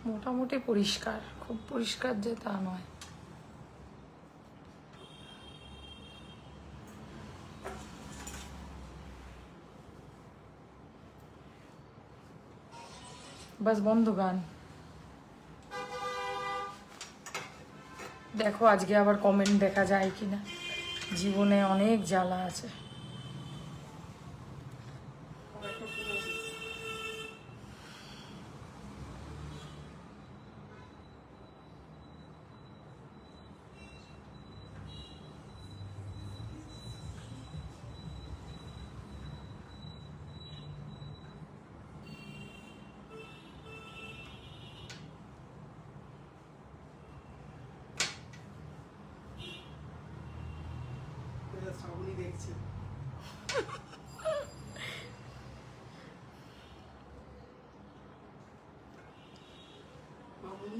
মোটামুটি পরিষ্কার, খুব পরিষ্কার যে তা নয়। বাস বন্ধ গান। দেখো আজকে আবার কমেন্ট দেখা যায় কিনা, জীবনে অনেক জ্বালা আছে। শ্রাবণী দেখছে। মামুনি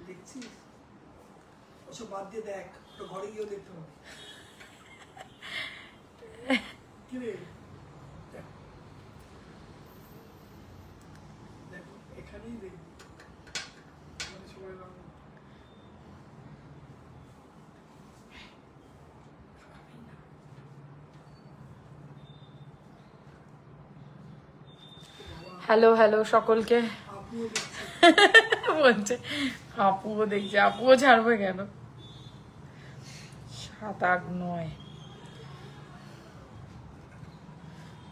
দেখছিস? ওসব বাদ দিয়ে দেখ, ওটা ঘরে গিয়েও দেখতে হবে। কি রে? দেখো এখানেই দেখবি, মানে সবাই হ্যালো হ্যালো সকলকে বলছে আপুও দেখছে, আপুও ছাড়বে কেন? 7, 8, 9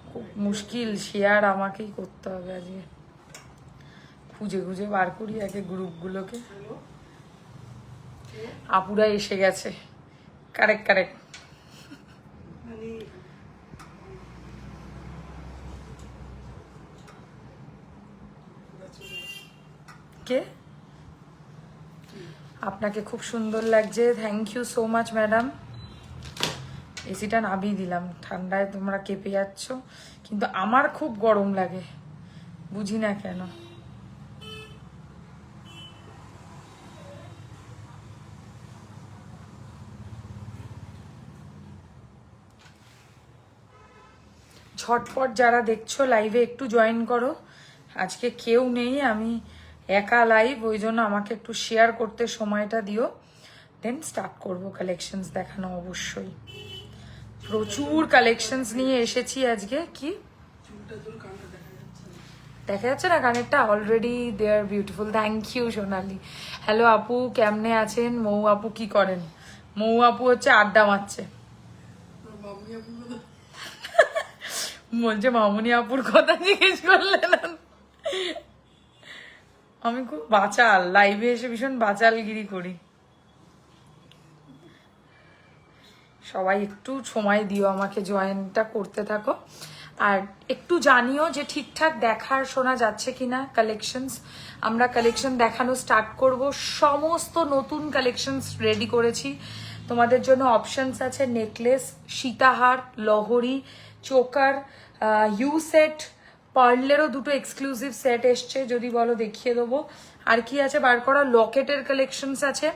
খুব মুশকিল, শেয়ার আমাকেই করতে হবে আজকে। খুঁজে খুঁজে বার করি একে গ্রুপগুলোকে। আপুরা এসে গেছে, কারেক্ট কারেক্ট। কে? আপনাকে খুব সুন্দর লাগছে, thank you so much madam. এসিটা নামিয়ে দিলাম, ঠান্ডায় তোমরা কেঁপে যাচ্ছ, কিন্তু আমার খুব গরম লাগে, বুঝি না কেন। ঝটপট যারা দেখছো লাইভে একটু জয়েন করো। আজকে কেউ নেই, আমি একা লাইভ, ওই জন্য আমাকে একটু শেয়ার করতে সময়টা দিও, দেন স্টার্ট করবো কালেকশনস দেখানো। অবশ্যই প্রচুর কালেকশনস নিয়ে এসেছি আজকে। কি দেখা যাচ্ছে না কানেরটা? Already they are beautiful, thank you Sonali. Hello আপু, কেমনে আছেন? মৌ আপু কি করেন? মৌ আপু হচ্ছে আড্ডা মারছে, বলছে মামুনি আপুর কথা জিজ্ঞেস করলেন। আমি খুব বাচাল, লাইভে এসে ভীষণ বাচালগিরি করি। সবাই একটু সময় দিও আমাকে, জয়েনটা করতে থাকো, আর একটু জানিও যে ঠিকঠাক দেখার শোনা যাচ্ছে কিনা কালেকশনস। আমরা কালেকশন দেখানো স্টার্ট করব, সমস্ত নতুন কালেকশনস রেডি করেছি তোমাদের জন্য। অপশনস আছে নেকলেস, সীতাহার, লহরি, চোকার, ইউ সেট, পার্লেরও দুটো এক্সক্লুসিভ সেট এসছে, যদি বলো দেখিয়ে দেবো। আর কি আছে বার করা? লকেটের কালেকশনস আছে,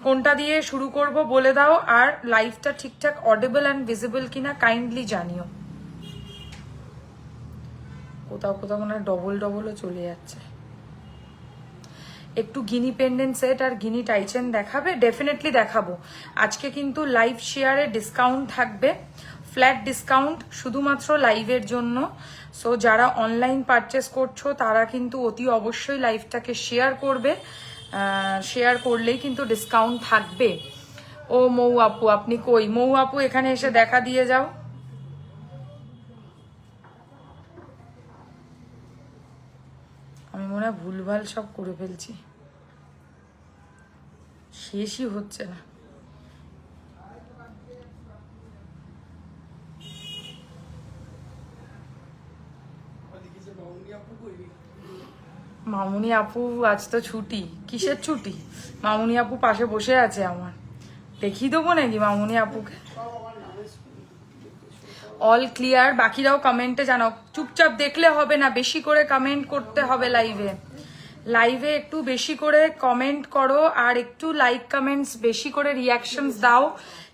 কোনটা দিয়ে শুরু করব বলে দাও। আর লাইভটা ঠিকঠাক অডিবল অ্যান্ড ভিজিবল কিনা কাইন্ডলি জানিও। কোথাও কোথাও মানে ডবল ডবলও চলে যাচ্ছে। একটু গিনি পেন্ডেন্ট সেট আর গিনি টাইচেন দেখাবে? ডেফিনেটলি দেখাবো। আজকে কিন্তু লাইভ শেয়ারে ডিসকাউন্ট থাকবে, ফ্ল্যাট ডিসকাউন্ট শুধুমাত্র লাইভের জন্য। সো যারা অনলাইন পারচেস করছো তারা কিন্তু অতি অবশ্যই লাইভটাকে শেয়ার করবে, শেয়ার করলেই কিন্তু ডিসকাউন্ট থাকবে। ও মৌ আপু আপনি কই? মৌ আপু এখানে এসে দেখা দিয়ে যাও। আমি মনে হয় ভুলভাল সব করে ফেলছি, শেষই হচ্ছে না। মামুনি আপু আজ তো ছুটি। কিসের ছুটি? মামুনি আপু পাশে বসে আছে আমার, দেখিয়ে দেবো নাকি মামুনি আপুকে? All clear. বাকিরাও কমেন্টে জানাও, চুপচাপ দেখলে হবে না, বেশি করে কমেন্ট করতে হবে লাইভে। লাইভে একটু বেশি করে কমেন্ট করো, আর একটু লাইক কমেন্টস বেশি করে রিয়াকশনস দাও।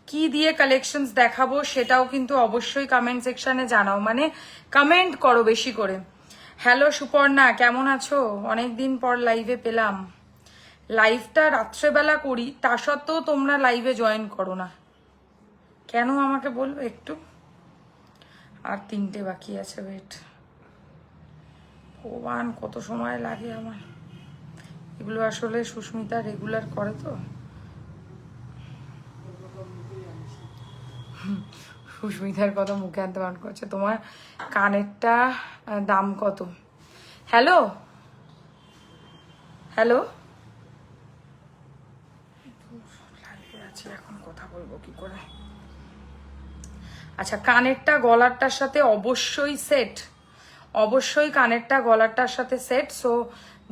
কি দিয়ে কালেকশনস দেখাবো সেটাও কিন্তু অবশ্যই কমেন্ট সেকশনে জানাও, মানে কমেন্ট করো বেশি করে। হ্যালো সুপর্ণা, কেমন আছো? অনেকদিন পর লাইভে পেলাম। লাইভটা রাত্রেবেলা করি, তা সত্ত্বেও তোমরা লাইভে জয়েন করো না কেন আমাকে বলবে একটু? আর 3টে বাকি আছে, ওয়েট। ভগবান, কত সময় লাগে আমার। এগুলো আসলে সুস্মিতা রেগুলার করে তো। সুস্মিতার কথা মুখে আনতে মান করছে। তোমার কানেরটা দাম কত? হ্যালো হ্যালো, আছি এখন, কথা বলবো কি করে? আচ্ছা, কানেরটা গলারটার সাথে অবশ্যই সেট, অবশ্যই কানেরটা গলারটার সাথে সেট। সো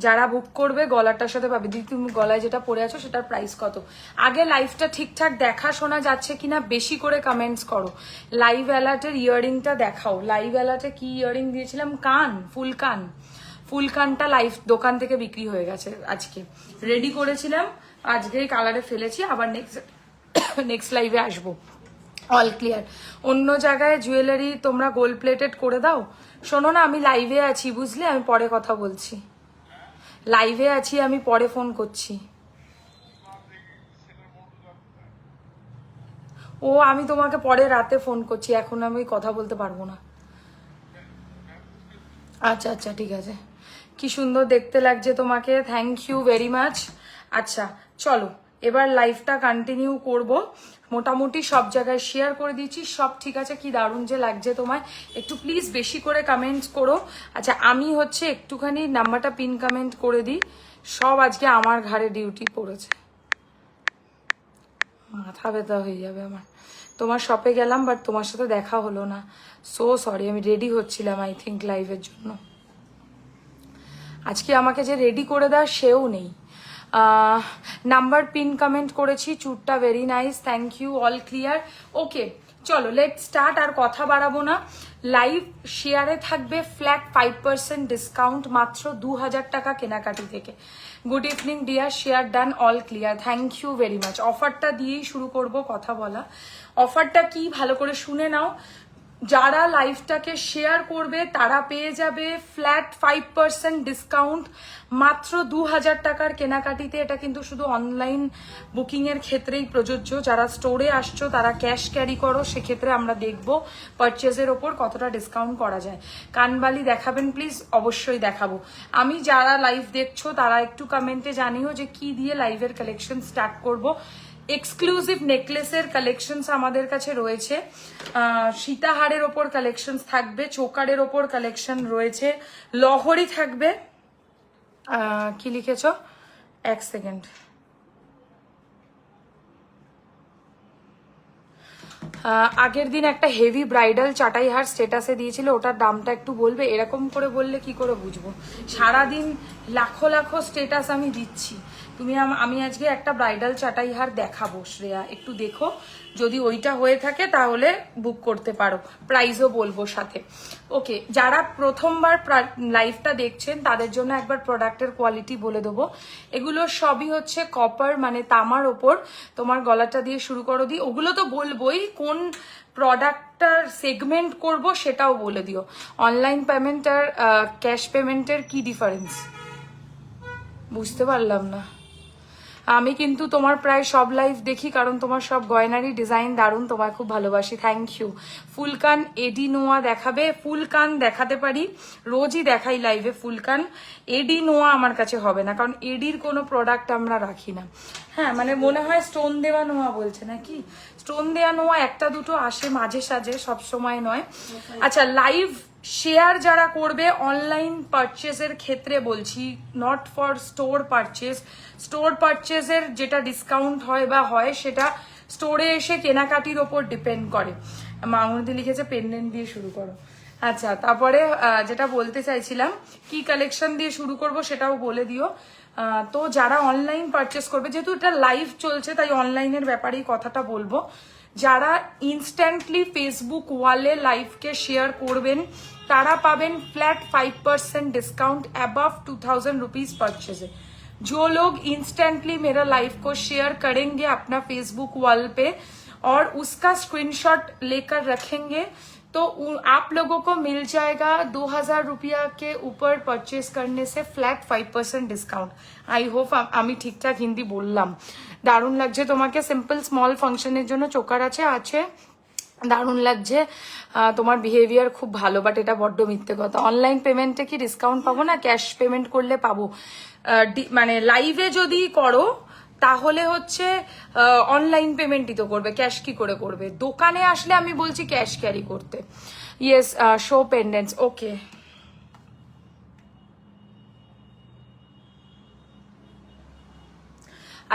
যারা বুক করবে গলারটার সাথে পাবে। দিদি তুমি গলায় যেটা পরে আছো সেটার প্রাইস কত? আগে লাইভটা ঠিকঠাক দেখা শোনা যাচ্ছে কিনা বেশি করে কমেন্টস করো। লাইভ অ্যালার্টের ইয়াররিংটা দেখাও। লাইভ অ্যালার্টে কি ইয়াররিং দিয়েছিলাম? কান, ফুল কান। ফুল কানটা লাইভ দোকান থেকে বিক্রি হয়ে গেছে। আজকে রেডি করেছিলাম, আজকেই কালারে ফেলেছি। আবার নেক্সট লাইভে আসবো। All clear. অন্য জায়গায় জুয়েলারি তোমরা গোল্ড প্লেটেড করে দাও। শোনো না, আমি লাইভে আছি বুঝলে, আমি পরে কথা বলছি। লাইভে আছি, আমি পরে ফোন করছি। ও, আমি তোমাকে পরে রাতে ফোন করছি, এখন আমি কথা বলতে পারবো না। আচ্ছা আচ্ছা, ঠিক আছে। কি সুন্দর দেখতে লাগছে তোমাকে, থ্যাংক ইউ ভেরি মাচ। আচ্ছা চলো, এবার লাইভটা কন্টিনিউ করব। মোটামুটি সব জায়গায় শেয়ার করে দিয়েছি, সব ঠিক আছে। কি দারুণ যে লাগছে তোমায়, একটু প্লিজ বেশি করে কমেন্টস করো। আচ্ছা, আমি হচ্ছে একটুখানি নাম্বারটা পিন কমেন্ট করে দিই। সব আজকে আমার ঘাড়ে ডিউটি পড়েছে, মাথা ব্যথা হয়ে যাবে আমার। তোমার শপে গেলাম, বাট তোমার সাথে দেখা হলো না। সো সরি, আমি রেডি হচ্ছিলাম আই থিঙ্ক লাইভের জন্য। আজকে আমাকে যে রেডি করে দেয় সেও নেই। নাম্বার পিন কমেন্ট করেছি, চুটটা very nice, thank you, all clear. Okay চলো, লেট স্টার্ট। আর কথা বাড়াবো না। লাইভ শেয়ারে থাকবে ফ্ল্যাট 5% ডিসকাউন্ট মাত্র 2000 টাকা কেনাকাটি থেকে। Good evening dear, share done, all clear, thank you very much. অফারটা দিয়েই শুরু করব কথা বলা। অফারটা কি ভালো করে শুনে নাও। যারা লাইভটাকে শেয়ার করবে তারা পেয়ে যাবে ফ্ল্যাট 5% ডিসকাউন্ট মাত্র 2000 টাকার কেনাকাটিতে। এটা কিন্তু শুধু অনলাইন বুকিং এর ক্ষেত্রেই প্রযোজ্য। যারা স্টোরে আসছো তারা ক্যাশ ক্যারি করো, সেক্ষেত্রে আমরা দেখব পারচেজের ওপর কতটা ডিসকাউন্ট করা যায়। কানবালি দেখাবেন প্লিজ? অবশ্যই দেখাবো। আমি যারা লাইভ দেখছো তারা একটু কমেন্টে জানিও যে কি দিয়ে লাইভের কালেকশন স্টার্ট করব। এক্সক্লুসিভ নেকলেসের কালেকশনস আমাদের কাছে রয়েছে, সীতাহারের ওপর কালেকশনস থাকবে, চোকারের ওপর কালেকশন রয়েছে, লহরি থাকবে। কি লিখেছ? এক সেকেন্ড। আগের দিন একটা হেভি ব্রাইডাল চাটাই হার স্টেটাসে দিয়েছিল, ওটার দামটা একটু বলবে? এরকম করে বললে কি করে বুঝবো? সারাদিন লাখো লাখো স্টেটাস আমি দিচ্ছি। আমি আজকে একটা ব্রাইডাল চাটাই হার দেখাবো শ্রেয়া, একটু দেখো। যদি ওইটা হয়ে থাকে তাহলে বুক করতে পারো, প্রাইসও বলবো সাথে। ওকে, যারা প্রথমবার লাইভটা দেখছেন তাদের জন্য একবার প্রোডাক্টের কোয়ালিটি বলে দেবো। এগুলো সবই হচ্ছে কপার মানে তামার ওপর। তোমার গলাটা দিয়ে শুরু করো দিই, ওগুলো তো বলবোই। কোন প্রোডাক্টটার সেগমেন্ট করব সেটাও বলে দিও। অনলাইন পেমেন্ট আর ক্যাশ পেমেন্টের কি ডিফারেন্স বুঝতে পারলাম না। আমি কিন্তু তোমার প্রায় সব লাইভ দেখি, কারণ তোমার সব গয়নারই ডিজাইন দারুণ, তোমায় খুব ভালোবাসি, থ্যাংক ইউ। ফুলকান এডি নোয়া দেখাবে? ফুলকান দেখাতে পারি, রোজই দেখাই লাইভে ফুলকান। এডি নোয়া আমার কাছে হবে না, কারণ এডির কোনো প্রোডাক্ট আমরা রাখি না। হ্যাঁ, মানে মনে হয় স্টোন দেওয়া নোয়া বলছে নাকি? স্টোন দেওয়া নোয়া একটা দুটো আসে মাঝে সাঝে, সব সময় নয়। আচ্ছা, লাইভ শেয়ার যারা করবে অনলাইন পারচেজের ক্ষেত্রে বলছি, not for store purchase. Store পারচেজের যেটা ডিসকাউন্ট হয় বা হয় সেটা স্টোরে এসে কেনাকাটির ওপর ডিপেন্ড করে। মামুদি লিখেছে পেন্ডেন্ট দিয়ে শুরু করো। আচ্ছা, তারপরে যেটা বলতে চাইছিলাম, কি কালেকশন দিয়ে শুরু করব সেটাও বলে দিও। তো যারা অনলাইন পারচেস করবে, যেহেতু এটা লাইভ চলছে তাই অনলাইনের ব্যাপারেই কথাটা বলবো। যারা ইনস্ট্যান্টলি ফেসবুক ওয়ালে লাইভকে শেয়ার করবেন তারা পাবেন flat 5% discount above 2000 rupees purchase. जो लोग इंस्टेंटली मेरा लाइव को शेयर करेंगे अपना फेसबुक वॉल पे और उसका स्क्रीनशॉट लेकर रखेंगे तो आप लोगों को मिल जाएगा 2000 रुपया के ऊपर परचेज करने से फ्लैट 5% डिस्काउंट। आई होप আমি ঠিকঠাক হিন্দি বললাম। দারুণ লাগছে তোমাকে, সিম্পল স্মল ফাংশনের জন্য চোকার আছে দারুণ লাগছে, তোমার বিহেভিয়ার খুব ভালো, বাট এটা বড্ড মিথ্যে কথা। অনলাইন পেমেন্টে কি ডিসকাউন্ট পাবো না? ক্যাশ পেমেন্ট করলে পাবো, মানে লাইভে যদি করো তাহলে হচ্ছে অনলাইন পেমেন্টই তো করবে, ক্যাশ কি করে করবে? দোকানে আসলে আমি বলছি ক্যাশ ক্যারি করতে। ইয়েস, শো পেন্ডেন্টস, ওকে।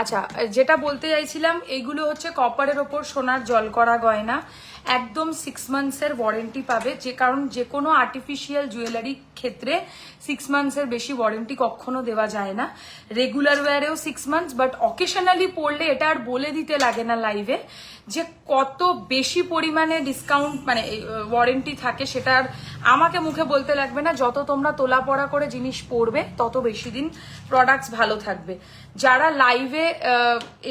আচ্ছা, যেটা বলতে চাইছিলাম, এইগুলো হচ্ছে কপারের ওপর সোনার জল করা গয়না, একদম 6 মান্থসের ওয়ারেন্টি পাবে, যে কারণ যে কোনো আর্টিফিশিয়াল জুয়েলারি ক্ষেত্রে 6 মান্থসের বেশি ওয়ারেন্টি কখনো দেওয়া যায় না। রেগুলার ওয়ারেও 6 মান্থস, বাট অকেশনালি পড়লে এটা আর বলে দিতে লাগে না লাইভে যে কত বেশি পরিমাণে ডিসকাউন্ট মানে ওয়ারেন্টি থাকে, সেটা আর আমাকে মুখে বলতে লাগবে না। যত তোমরা তোলা পড়া করে জিনিস পড়বে তত বেশি দিন প্রোডাক্টস ভালো থাকবে। যারা লাইভে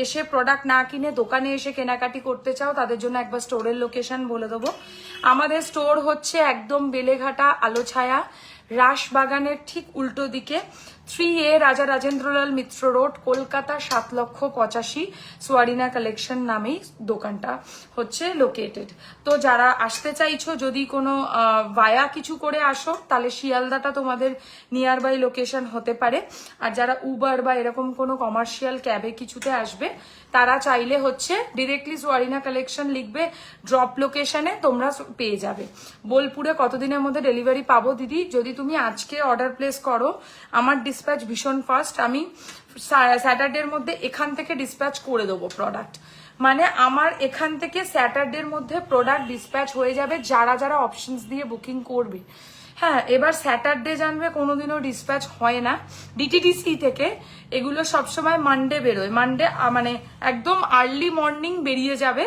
এসে প্রোডাক্ট না কিনে দোকানে এসে কেনাকাটি করতে চাও তাদের জন্য একবার স্টোরের লোকেশন বলে দেবো। আমাদের স্টোর হচ্ছে একদম বেলেঘাটা আলোছায়া রাসবাগানের ঠিক উল্টো দিকে, 3A রাজা রাজেন্দ্রলাল মিত্র রোড, কলকাতা 7,85,000, সোয়ারিনা কালেকশন নামেই দোকানটা হচ্ছে লোকেটেড। তো যারা আসতে চাইছো, যদি কোনো ভায়া কিছু করে আসো তাহলে শিয়ালদাটা তোমাদের নিয়ার বাই লোকেশন হতে পারে। আর যারা উবার বা এরকম কোনো কমার্শিয়াল ক্যাবে কিছুতে আসবে তারা চাইলে হচ্ছে ডিরেক্টলি সোয়ারিনা কালেকশন লিখবে, ড্রপ লোকেশনে তোমরা পেয়ে যাবে। বোলপুরে কতদিনের মধ্যে ডেলিভারি পাবো দিদি? যদি তুমি আজকে অর্ডার প্লেস করো, আমার ডিসপ্যাচ ভীষণ ফাস্ট, আমি স্যাটারডের মধ্যে এখান থেকে ডিসপ্যাচ করে দেবো প্রোডাক্ট। মানে আমার এখান থেকে স্যাটারডের মধ্যে প্রোডাক্ট ডিসপ্যাচ হয়ে যাবে যারা যারা অপশনস দিয়ে বুকিং করবে। হ্যাঁ, এবার স্যাটারডে জানবে কোনোদিনও ডিসপ্যাচ হয় না ডিটিডিসি থেকে, এগুলো সবসময় মানডে বেরোয়। মানডে মানে একদম আর্লি মর্নিং বেরিয়ে যাবে,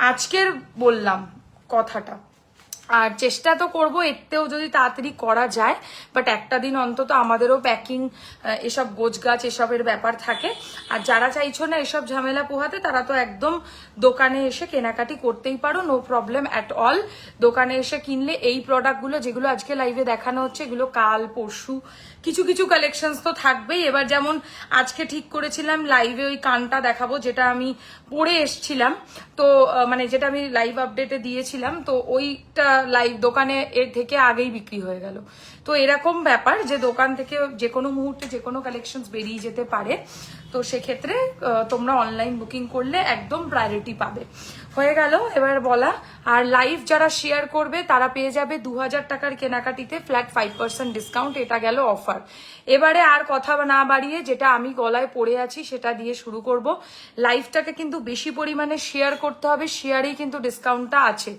আজকের বললাম কথাটা। আর চেষ্টা তো করবো এতেও যদি তাড়াতাড়ি করা যায়, বাট একটা দিন অন্তত আমাদেরও প্যাকিং এসব গোছগাছ এসবের ব্যাপার থাকে। আর যারা চাইছো না এসব ঝামেলা পোহাতে তারা তো একদম দোকানে এসে কেনাকাটি করতেই পারো, নো প্রবলেম অ্যাট অল। দোকানে এসে কিনলে এই প্রোডাক্টগুলো যেগুলো আজকে লাইভে দেখানো হচ্ছে এগুলো কাল পরশু কিছু কিছু কালেকশনস তো থাকবেই। এবার যেমন আজকে ঠিক করেছিলাম লাইভে ওই কানটা দেখাবো, যেটা আমি পরে এসছিলাম, তো মানে যেটা আমি লাইভ আপডেটে দিয়েছিলাম, তো ওইটা লাইভ দোকানে এর থেকে আগেই বিক্রি হয়ে গেল। তো এরকম ব্যাপার যে দোকান থেকে যে কোনো মুহূর্তে যে কোনো কালেকশনস বেরিয়ে যেতে পারে, তো সেক্ষেত্রে তোমরা অনলাইন বুকিং করলে একদম প্রায়োরিটি পাবে। হয়ে গেল এবার বলা। আর লাইভ যারা শেয়ার করবে তারা পেয়ে যাবে 2000 টাকার কেনাকাটিতে ফ্ল্যাট 5% ডিসকাউন্ট। এটা গেল অফার। এবারে আর কথা না বাড়িয়ে যেটা আমি গলায় পড়ে আছি সেটা দিয়ে শুরু করব। লাইভটাকে কিন্তু বেশি পরিমাণে শেয়ার করতে হবে, শেয়ারেই কিন্তু ডিসকাউন্টটা আছে।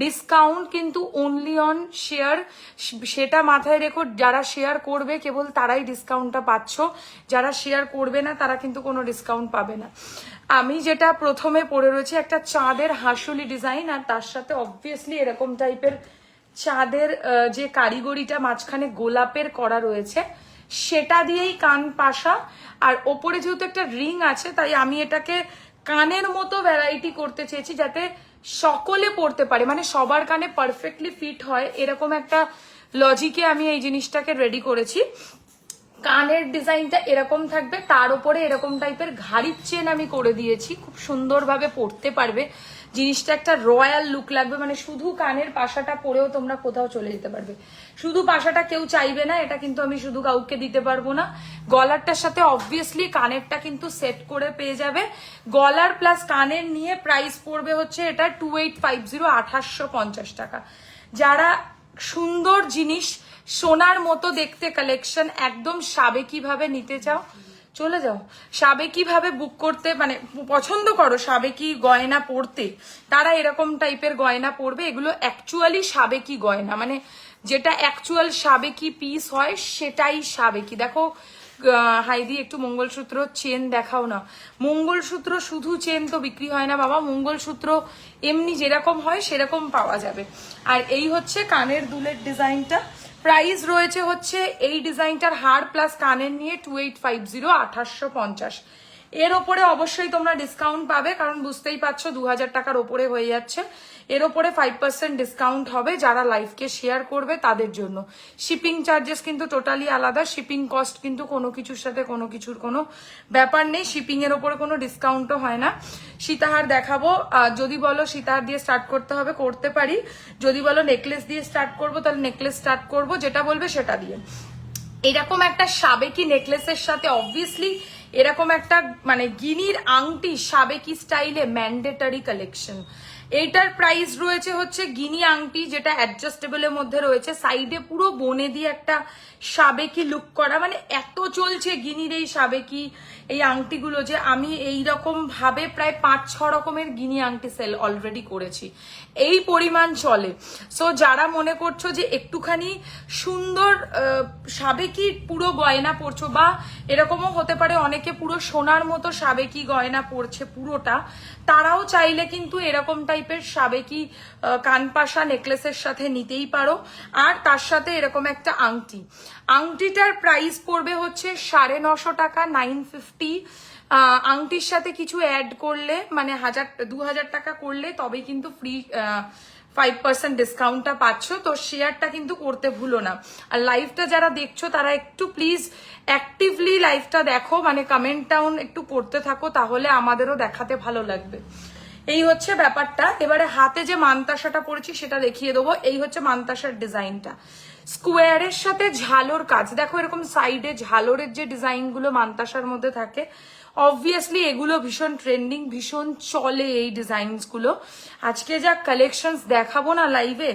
ডিসকাউন্ট কিন্তু অনলি অন শেয়ার, সেটা মাথায় রেখো। যারা শেয়ার করবে কেবল তারাই ডিসকাউন্টটা পাচ্ছ, যারা শেয়ার করবে না তারা কিন্তু কোনো ডিসকাউন্ট পাবে না। আমি যেটা প্রথমে পরে রয়েছে একটা চাঁদের হাঁসুলি ডিজাইন, আর তার সাথে অবভিয়াসলি এরকম টাইপের চাঁদের যে কারিগরিটা মাঝখানে গোলাপের করা রয়েছে সেটা দিয়েই কান পাশা। আর ওপরে যেহেতু একটা রিং আছে তাই আমি এটাকে কানের মতো ভ্যারাইটি করতে চেয়েছি যাতে সকলে পড়তে পারে, মানে সবার কানে পারফেক্টলি ফিট হয়, এরকম একটা লজিকে আমি এই জিনিসটাকে রেডি করেছি। কানের ডিজাইনটা এরকম থাকবে, তার উপরে এরকম টাইপের ঘাড়ির চেন আমি করে দিয়েছি, খুব সুন্দরভাবে পরতে পারবে। জিনিসটা একটা রয়্যাল লুক লাগবে, মানে শুধু কানের পাশাটা পরেও তোমরা কোথাও চলে যেতে পারবে। শুধু পাশাটা কেউ চাইবে না, এটা কিন্তু আমি শুধু কাউকে দিতে পারবো না। গলারটার সাথে অবভিয়াসলি কানেরটা কিন্তু সেট করে পেয়ে যাবে। গলার প্লাস কানের নিয়ে প্রাইস পড়বে হচ্ছে এটা 2850, 2850 টাকা। যারা সুন্দর জিনিস সোনার মতো দেখতে কালেকশন একদম সাবেকি ভাবে নিতে চাও, চলে যাও সাবেকি ভাবে বুক করতে, মানে পছন্দ করো সাবেকি গয়না পরতে, তারা এরকম টাইপের গয়না পরবে। এগুলো অ্যাকচুয়ালি সাবেকি গয়না, মানে যেটা অ্যাকচুয়াল সাবেকি পিস হয় সেটাই সাবেকি। দেখো হাইদি একটু মঙ্গলসূত্র চেন দেখাও না। মঙ্গলসূত্র শুধু চেন তো বিক্রি হয় না বাবা, মঙ্গলসূত্র এমনি যেরকম হয় সেরকম পাওয়া যাবে। আর এই হচ্ছে কানের দুলের ডিজাইনটা, প্রাইস রয়েছে হচ্ছে এই ডিজাইনটার হার প্লাস কানের নিয়ে 2850, 2850। এর ওপরে অবশ্যই তোমরা ডিসকাউন্ট পাবে, কারণ বুঝতেই পারছো 2000 টাকার ওপরে হয়ে যাচ্ছে। এর ওপরে 5% ডিসকাউন্ট হবে যারা লাইভকে শেয়ার করবে তাদের জন্য। শিপিং চার্জেস কিন্তু টোটালি আলাদা, শিপিং কস্ট কিন্তু কোনো কিছুর সাথে কোনো কিছুর কোনো ব্যাপার নেই, শিপিং এর ওপরে কোনো ডিসকাউন্টও হয় না। সীতাহার দেখাবো, যদি বলো সীতাহার দিয়ে স্টার্ট করতে হবে করতে পারি, যদি বলো নেকলেস দিয়ে স্টার্ট করবো তাহলে নেকলেস স্টার্ট করবো, যেটা বলবে সেটা দিয়ে। এরকম একটা সাবেকি নেকলেসের সাথে অবভিয়াসলি এরকম একটা মানে গিনির আংটি সাবেকি স্টাইলে ম্যান্ডেটারি কালেকশন। এইটার প্রাইস রয়েছে হচ্ছে গিনি আংটি, যেটা অ্যাডজাস্টেবলের মধ্যে রয়েছে, সাইডে পুরো বনে দিয়ে একটা সাবেকি লুক করা, মানে এত চলছে গিনির এই সাবেকি এই আংটিগুলো যে আমি এইরকম ভাবে প্রায় 5-6 রকমের গিনি আংটি সেল অলরেডি করেছি, এই পরিমাণ চলে। সো যারা মনে করছো যে একটুখানি সুন্দর সাবেকি পুরো গয়না পরছো, বা এরকমও হতে পারে অনেকে পুরো সোনার মতো সাবেকি গয়না পরছে পুরোটা, তারাও চাইলে কিন্তু এরকম টাইপের সাবেকি কানপাশা নেকলেসের সাথে নিতেই পারো। আর তার সাথে এরকম একটা আংটি, আংটিটার প্রাইস পড়বে হচ্ছে 950 টাকা, 950। আংটির সাথে কিছু অ্যাড করলে মানে 2000 টাকা করলে তবেই কিন্তু ফ্রি 5% ডিসকাউন্টটা পাচ্ছ। তো শেয়ারটা কিন্তু করতে ভুলো না। আর লাইভটা যারা দেখছো তারা একটু প্লিজ অ্যাক্টিভলি লাইভটা দেখো, মানে কমেন্ট ডাউন একটু করতে থাকো, তাহলে আমাদেরও দেখাতে ভালো লাগবে। এই হচ্ছে ব্যাপারটা। এবারে হাতে যে মানতাসাটা পরেছি সেটা দেখিয়ে দেবো। এই হচ্ছে মানতাসার ডিজাইনটা, স্কোয়ারের সাথে ঝালোর কাজ, দেখো এরকম সাইডে ঝালোরের যে ডিজাইনগুলো মানতাসার মধ্যে থাকে, অবভিয়াসলি এগুলো ভীষণ ট্রেন্ডিং, ভীষণ চলে এই ডিজাইনসগুলো। আজকে যা কালেকশনস দেখাবো না লাইভে,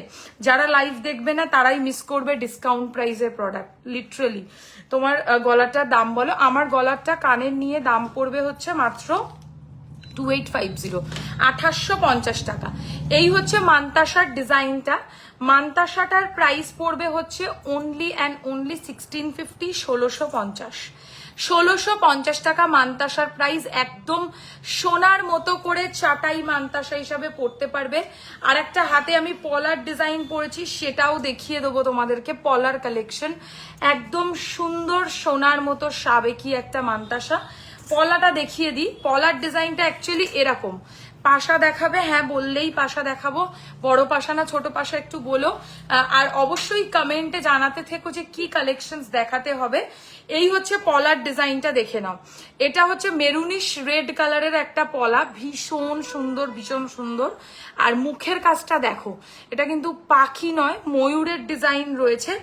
যারা লাইভ দেখবে না তারাই মিস করবে ডিসকাউন্ট প্রাইসের প্রোডাক্ট। লিটারালি তোমার গলাটার দাম বলো, আমার গলারটা কানের নিয়ে দাম পড়বে হচ্ছে মাত্র 2850, 2850 টাকা। এই হচ্ছে মানতাসার ডিজাইনটা। মানতাসাটার প্রাইস পড়বে হচ্ছে অনলি অ্যান্ড অনলি 1650, 1650, 1650 টাকা মানতাসার প্রাইস। একদম সোনার মতো করে চাটাই মানতাসা হিসাবে পড়তে পারবে। আর একটা হাতে আমি পলার ডিজাইন পরেছি, সেটাও দেখিয়ে দেবো তোমাদেরকে। পলার কালেকশন একদম সুন্দর সোনার মতো সাবেকি একটা মানতাসা। পলাটা দেখিয়ে দিই, পলার ডিজাইনটা অ্যাকচুয়ালি এরকম। পাশা দেখাবে? হ্যাঁ বললেই পাশা দেখাবো। বড় পাশা না ছোট পাশা একটু বলো, আর অবশ্যই কমেন্টে জানাতে থেকো যে কি কালেকশনস দেখাতে হবে। এই হচ্ছে পলার ডিজাইনটা, দেখে নাও। এটা হচ্ছে মেরুনিশ রেড কালারের একটা পলা, ভীষণ সুন্দর, ভীষণ সুন্দর। আর মুখের কাজটা দেখো, এটা কিন্তু পাখি নয়, ময়ূরের ডিজাইন রয়েছে।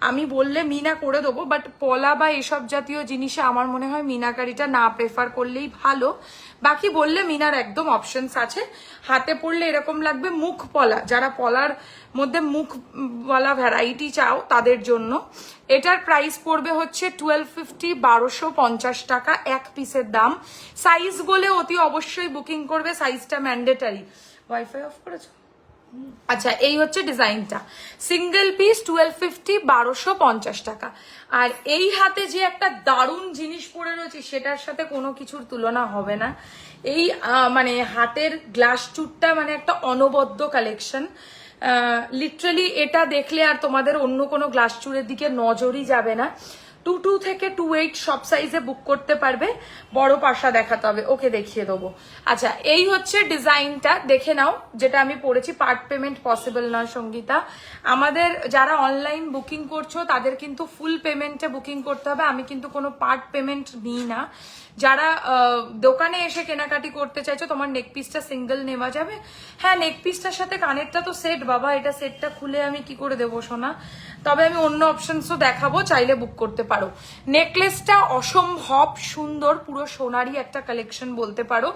আমি বললে মিনা করে দেবো, বাট পলা বা এসব জাতীয় জিনিসে আমার মনে হয় মিনাকারিটা না প্রেফার করলেই ভালো। বাকি বললে মিনার একদম অপশনস আছে। হাতে পড়লে এরকম লাগবে মুখ পলা, যারা পলার মধ্যে মুখ পলা ভ্যারাইটি চাও তাদের জন্য। এটার প্রাইস পড়বে হচ্ছে 1250, 1250 টাকা এক পিসের দাম। সাইজ বলে অতি অবশ্যই বুকিং করবে, সাইজটা ম্যান্ডেটারি। ওয়াইফাই অফ করেছো? আচ্ছা, এই হচ্ছে ডিজাইনটা, সিঙ্গেল পিস 1250, 1250 টাকা। আর এই হাতে যে একটা দারুণ জিনিস পরে রয়েছে সেটার সাথে কোনো কিছুর তুলনা হবে না। এই মানে হাতের গ্লাস চুটটা মানে একটা অনবদ্য কালেকশন। লিটারালি এটা দেখলে আর তোমাদের অন্য কোনো গ্লাস চুরের দিকে নজরই যাবে না। 22 থেকে 28 সব সাইজে বুক করতে পারবে। বড় পাশা দেখাতে হবে, ওকে দেখিয়ে দেবো। আচ্ছা, এই হচ্ছে ডিজাইনটা, দেখে নাও। যেটা আমি পড়েছি, পার্ট পেমেন্ট পসিবল নয় সঙ্গীতা। আমাদের যারা অনলাইন বুকিং করছো তাদের কিন্তু ফুল পেমেন্টে বুকিং করতে হবে, আমি কিন্তু কোনো পার্ট পেমেন্ট নিই না। যারা দোকানে এসে কেনাকাটি করতে চাইছো, তোমার নেক পিসটা সিঙ্গেল নেওয়া যাবে। হ্যাঁ, নেক পিসটার সাথে কানেরটা তো সেট বাবা, এটা সেটটা খুলে আমি কি করে দেবো সোনা? তবে আমি অন্য অপশনসও দেখাবো, চাইলে বুক করতে পারো। নেকলেসটা অসম্ভব সুন্দর, পুরো সোনারই একটা কালেকশন বলতে পারো।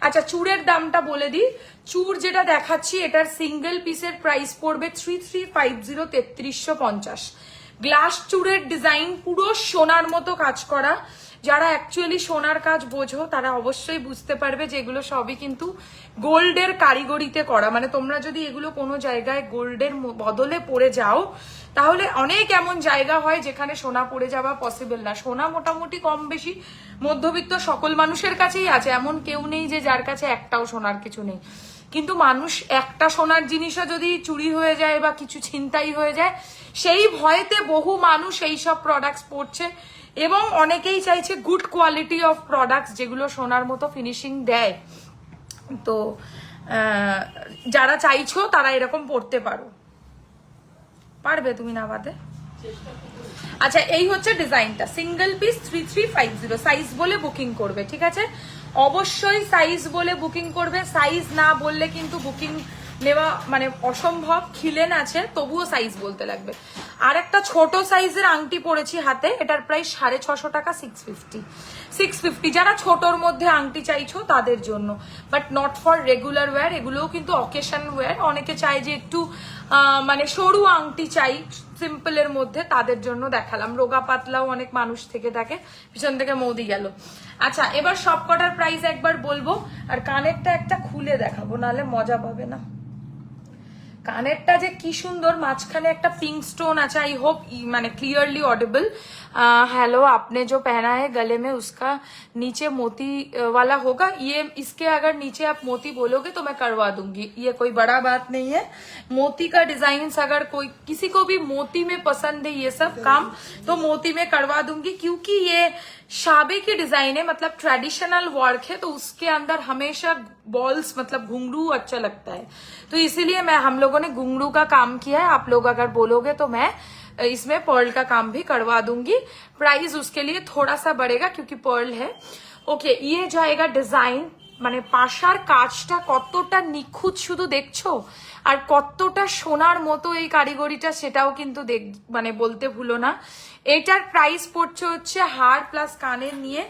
আচ্ছা, চুড়ের দামটা বলে দিই। চুড় যেটা দেখাচ্ছি এটার সিঙ্গেল পিসের প্রাইস পড়বে 3350, 3350। গ্লাস চুড়ের ডিজাইন, পুরো সোনার মতো কাজ করা। যারা অ্যাকচুয়ালি সোনার কাজ বোঝো তারা অবশ্যই বুঝতে পারবে যে এগুলো সবই কিন্তু গোল্ডের কারিগরিতে করা। মানে তোমরা যদি এগুলো কোনো জায়গায় গোল্ডের বদলে পড়ে যাও, তাহলে অনেক এমন জায়গা হয় যেখানে সোনা পড়ে যাওয়া পসিবল না। সোনা মোটামুটি কম বেশি মধ্যবিত্ত সকল মানুষের কাছেই আছে, এমন কেউ নেই যে যার কাছে একটাও সোনার কিছু নেই। কিন্তু মানুষ একটা সোনার জিনিসও যদি চুরি হয়ে যায় বা কিছু ছিনতাই হয়ে যায় সেই ভয়েতে বহু মানুষ এইসব প্রোডাক্টস পড়ছে এবং অনেকেই চাইছে গুড কোয়ালিটি অফ প্রোডাক্টস যেগুলো সোনার মতো ফিনিশিং দেয়। তো যারা চাইছো তারা এরকম পড়তে পারবে তুমি না বাদে। আচ্ছা এই হচ্ছে ডিজাইনটা, সিঙ্গেল পিস 3350, সাইজ বলে বুকিং করবে, ঠিক আছে? অবশ্যই সাইজ বলে বুকিং করবে, সাইজ না বললে কিন্তু বুকিং নেওয়া মানে অসম্ভব। খিলেন আছে তবুও সাইজ বলতে লাগবে। আর একটা ছোট সাইজের আংটি পরেছি হাতে, এটার প্রাইস 650 টাকা, 650। যারা ছোটর মধ্যে আংটি চাইছো তাদের জন্য, but not for regular wire, এগুলোও কিন্তু অকেশন ওয়্যার। অনেকে চায় যে একটু মানে সরু আংটি চাই সিম্পলের মধ্যে, তাদের জন্য দেখালাম। রোগা পাতলাও অনেক মানুষ থেকে থাকে, পিছন থেকে মৌদি গেল। আচ্ছা এবার সব কটার প্রাইস একবার বলবো, আর কানেরটা একটা খুলে দেখাবো, নাহলে মজা পাবে না। কানেরটা যে কি সুন্দর, মাঝখানে একটা পিঙ্ক স্টোন আছে। आई होप माने क्लियरली ऑडिबल। हेलो, आपने जो पहना है गले में उसका नीचे मोती वाला होगा। ये इसके अगर नीचे आप मोती बोलोगे तो मैं करवा दूंगी, ये कोई बड़ा बात नहीं है। मोती का डिजाइन अगर कोई किसी को भी मोती में पसंद है ये सब काम, तो मोती में करवा दूंगी, क्योंकि ये शाबे की डिजाइन है, मतलब ट्रेडिशनल वर्क है, तो उसके अंदर हमेशा बॉल्स मतलब घुंघरू अच्छा लगता है, तो इसीलिए मैं हम लोगों ने घुंघरू का काम किया है। आप लोग अगर बोलोगे तो मैं इसमें पर्ल का काम भी करवा दूंगी। प्राइस उसके लिए थोड़ा सा बढ़ेगा क्योंकि पर्ल है। ओके, ये जाएगा डिजाइन, মানে পাশার কাজটা কতটা নিখুঁত শুধু দেখছো, আর কতটা সোনার মতো এই কারিগরিটা সেটাও কিন্তু মানে বলতে ভুলো না। এটার প্রাইস পড়ছে হচ্ছে হার প্লাস কানের নিয়ে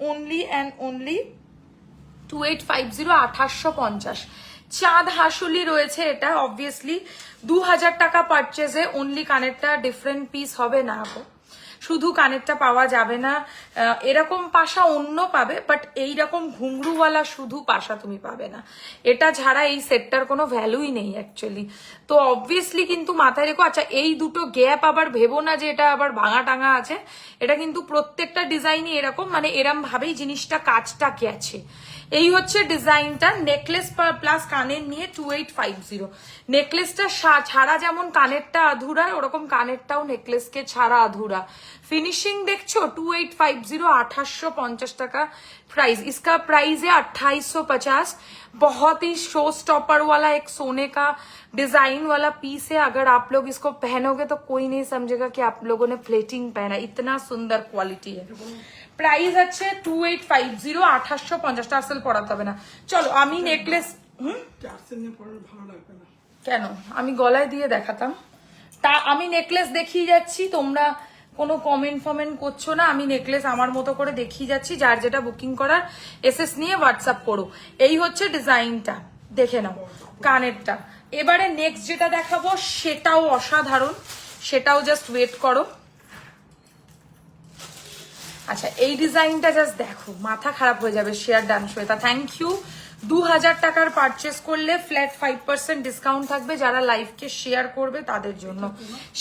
অনলি অ্যান্ড অনলি 2850, 2850। চাঁদ হাসুলি রয়েছে এটা, অবভিয়াসলি 2000 টাকা পারচেজে অনলি কানেরটা ডিফারেন্ট পিস হবে না, শুধু কানেরটা পাওয়া যাবে না। এরকম পাশা অন্য পাবে, বাট এইরকম ঘুংরুওয়ালা শুধু পাশা তুমি পাবে না। এটা ছাড়া এই সেটটার কোনো ভ্যালুই নেই অ্যাকচুয়ালি। তো অবভিয়াসলি কিন্তু মাথায় রেখো। আচ্ছা এই দুটো গ্যাপ আবার ভেবো না যে এটা আবার ভাঙা টাঙা আছে, এটা কিন্তু প্রত্যেকটা ডিজাইনই এরকম, মানে এরম ভাবেই জিনিসটা কাজটা গেছে। এই হচ্ছে ডিজাইনটা, নেকলেস প্লাস কানের নিয়ে 2850। নেকলেসটা ছাড়া যেমন কানেরটা আধুরা, ওরকম কানেরটাও নেকলেসকে ছাড়া আধুরা। फिनिशिंग देखो 2850, 2850 টাকা प्राइस। इसका प्राइस है 2850। बहुत ही शो स्टॉपर वाला एक सोने का डिजाइन वाला पीस है। अगर आप लोग इसको पहनोगे तो कोई नहीं समझेगा कि आप लोगों ने प्लेटिंग पहना, इतना सुंदर क्वालिटी है। प्राइस अच्छे 2850, 2850 টার্সেল পড়াতে হবে না। চলো আমি নেকলেস টার্সেল নিয়ে পড়লে ভালো লাগবে না কেন, আমি গলায় দিয়ে দেখাতাম। তা আমি নেকলেস দেখিয়ে যাচ্ছি, তোমরা কোনো কমেন্ট করছো না। আমি নেকলেস আমার মতো করে দেখিয়ে যাচ্ছি, যার যেটা বুকিং করার এসএস নিয়ে হোয়াটসঅ্যাপ করো। এই হচ্ছে ডিজাইনটা, দেখে নাও কানেরটা। এবারে নেক্সট যেটা দেখাবো সেটাও অসাধারণ, সেটাও জাস্ট ওয়েট করো। আচ্ছা এই ডিজাইনটা জাস্ট দেখো, মাথা খারাপ হয়ে যাবে। Share done Shweta, thank you. 2000 টাকার পারচেস করলে ফ্ল্যাট 5% ডিসকাউন্ট থাকবে যারা লাইভকে শেয়ার করবে তাদের জন্য।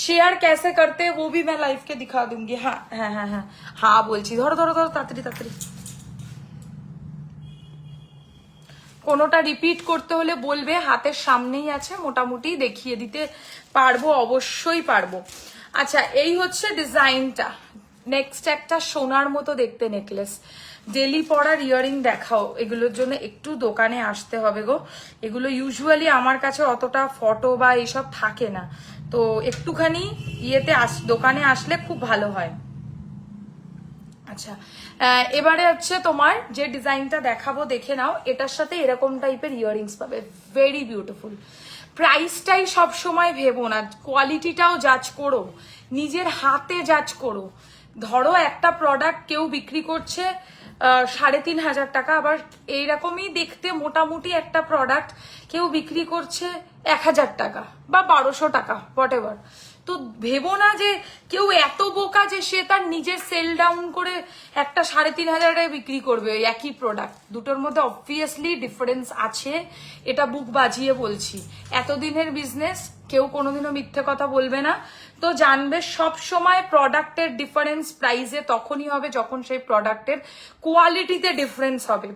শেয়ার कैसे करते वो भी मैं लाइव के दिखा दूंगी। हाँ हाँ हाँ हाँ हाँ বলছি, ধরো ধরো ধরো তাড়াতাড়ি তাড়াতাড়ি। কোনোটা রিপিট করতে হলে বলবে, হাতের সামনেই আছে, মোটামুটি দেখিয়ে দিতে পারবো, অবশ্যই পারবো। আচ্ছা এই হচ্ছে ডিজাইনটা। নেক্সট একটা সোনার মতো দেখতে নেকলেস, ডেলি পরার ইয়ারিং দেখাও। এগুলোর জন্য একটু দোকানে আসতে হবে গো, এগুলো ইউজুয়ালি আমার কাছে অতটা ফটো বা এইসব থাকে না, তো একটুখানি ইয়েতে দোকানে আসলে খুব ভালো হয়। আচ্ছা এবারে হচ্ছে তোমার যে ডিজাইনটা দেখাবো দেখে নাও, এটার সাথে এরকম টাইপের ইয়ারিংস পাবে, ভেরি বিউটিফুল। প্রাইসটাই সব সময় ভেবো না, কোয়ালিটিটাও জাজ করো, নিজের হাতে জাজ করো। ধরো একটা প্রোডাক্ট কেউ বিক্রি করছে 3500 টাকা, আবার এইরকমই দেখতে মোটামুটি একটা প্রোডাক্ট কেউ বিক্রি করছে 1000 টাকা বা 1200 টাকা, হোয়াট এভার। তো ভেবো না যে কেউ এত বোকা যে সে তার নিজের সেল ডাউন করে একটা 3500 টাকায় বিক্রি করবে ওই একই প্রোডাক্ট। দুটোর মধ্যে অবভিয়াসলি ডিফারেন্স আছে, এটা বুক বাজিয়ে বলছি। এতদিনের বিজনেস, কেউ কোনোদিনও মিথ্যে কথা বলবে না। তো জানবে সব সময় প্রোডাক্টের ডিফারেন্স প্রাইসে তখনই হবে যখন সেই প্রোডাক্টের কোয়ালিটিতে ডিফারেন্স হবে।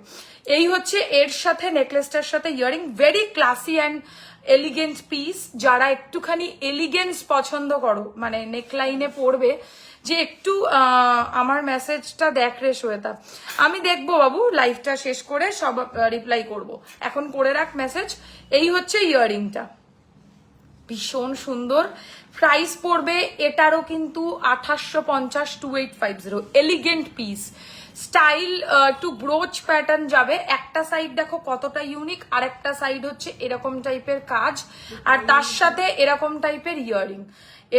এই হচ্ছে এর সাথে নেকলেসটার সাথে earring, very classy and elegant piece. যারা একটুখানি এলিগেন্স পছন্দ করো, মানে নেকলাইনে পরবে, যে একটু আমার মেসেজটা দেখ রে শ্বেতা, আমি দেখবো বাবু লাইভটা শেষ করে সব রিপ্লাই করব, এখন করে রাখ মেসেজ। এই হচ্ছে ইয়ারিংটা, ভীষণ সুন্দর। প্রাইস পড়বে এটারও কিন্তু 2850, 2850, এলিগেন্ট পিস। স্টাইল একটু ব্রোচ প্যাটার্ন যাবে, একটা সাইড দেখো কতটা ইউনিক, আর একটা সাইড হচ্ছে এরকম টাইপের কাজ, আর তার সাথে এরকম টাইপের ইয়ারিং।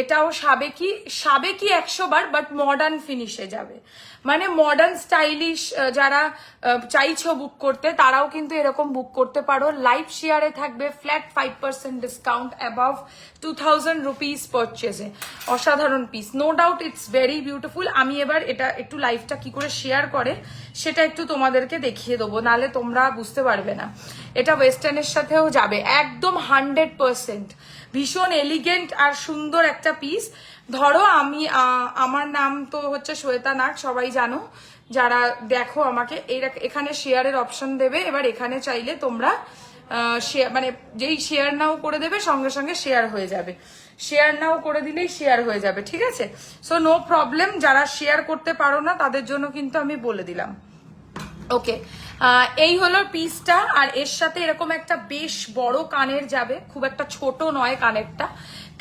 এটাও সাবেকি 100 বার, বাট মডার্ন ফিনিশে যাবে, মানে মডার্ন স্টাইলিশ যারা চাইছো বুক করতে তারাও কিন্তু এরকম বুক করতে পারো। লাইভ শেয়ারে থাকবে ফ্ল্যাট 5% ডিসকাউন্ট অ্যাবাভ 2000 রুপিস পারচেজে। অসাধারণ piece, no doubt it's very beautiful. আমি এবার এটা একটু লাইভটা কি করে শেয়ার করে সেটা একটু তোমাদেরকে দেখিয়ে দেবো, নাহলে তোমরা বুঝতে পারবে না। এটা ওয়েস্টার্নের সাথেও যাবে একদম 100%, ভীষণ এলিগেন্ট আর সুন্দর একটা পিস। ধরো আমি আমার নাম তো হচ্ছে শ্বেতা নাগ, সবাই জানো যারা দেখো আমাকে। এখানে শেয়ারের অপশন দেবে, এবার এখানে চাইলে তোমরা মানে যেই শেয়ার নাও করে দেবে সঙ্গে সঙ্গে শেয়ার হয়ে যাবে, শেয়ার নাও করে দিলেই শেয়ার হয়ে যাবে, ঠিক আছে? সো নো প্রবলেম, যারা শেয়ার করতে পারো না তাদের জন্য কিন্তু আমি বলে দিলাম। ওকে, এই হলো পিসটা, আর এর সাথে এরকম একটা বেশ বড় কানের যাবে, খুব একটা ছোট নয় কানেরটা।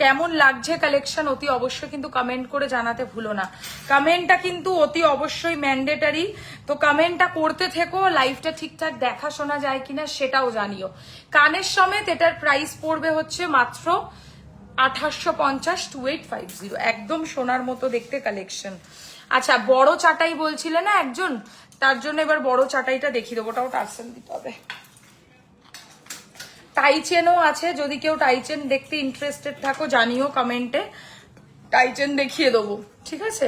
কেমন লাগছে কালেকশন অতি অবশ্যই কিন্তু কমেন্ট করে জানাতে ভুলো না, কমেন্টটা কিন্তু অতি অবশ্যই ম্যান্ডেটারি। তো কমেন্টটা করতে থেকো, লাইভটা ঠিকঠাক দেখা শোনা যায় কিনা সেটাও জানিও। কানের সমেত এটার প্রাইস পড়বে হচ্ছে মাত্র 2850, 2850, একদম সোনার মতো দেখতে কালেকশন। আচ্ছা, বড় চাটাই বলছিলে না একজন, তার জন্য এবার বড় চাটাইটা দেখিয়ে দেবো, ওটাও টার্সেল দিতে হবে। টাইচেনও আছে, যদি কেউ টাইচেন দেখতে ইন্টারেস্টেড থাকো জানিও কমেন্টে, টাইচেন দেখিয়ে দেবো, ঠিক আছে?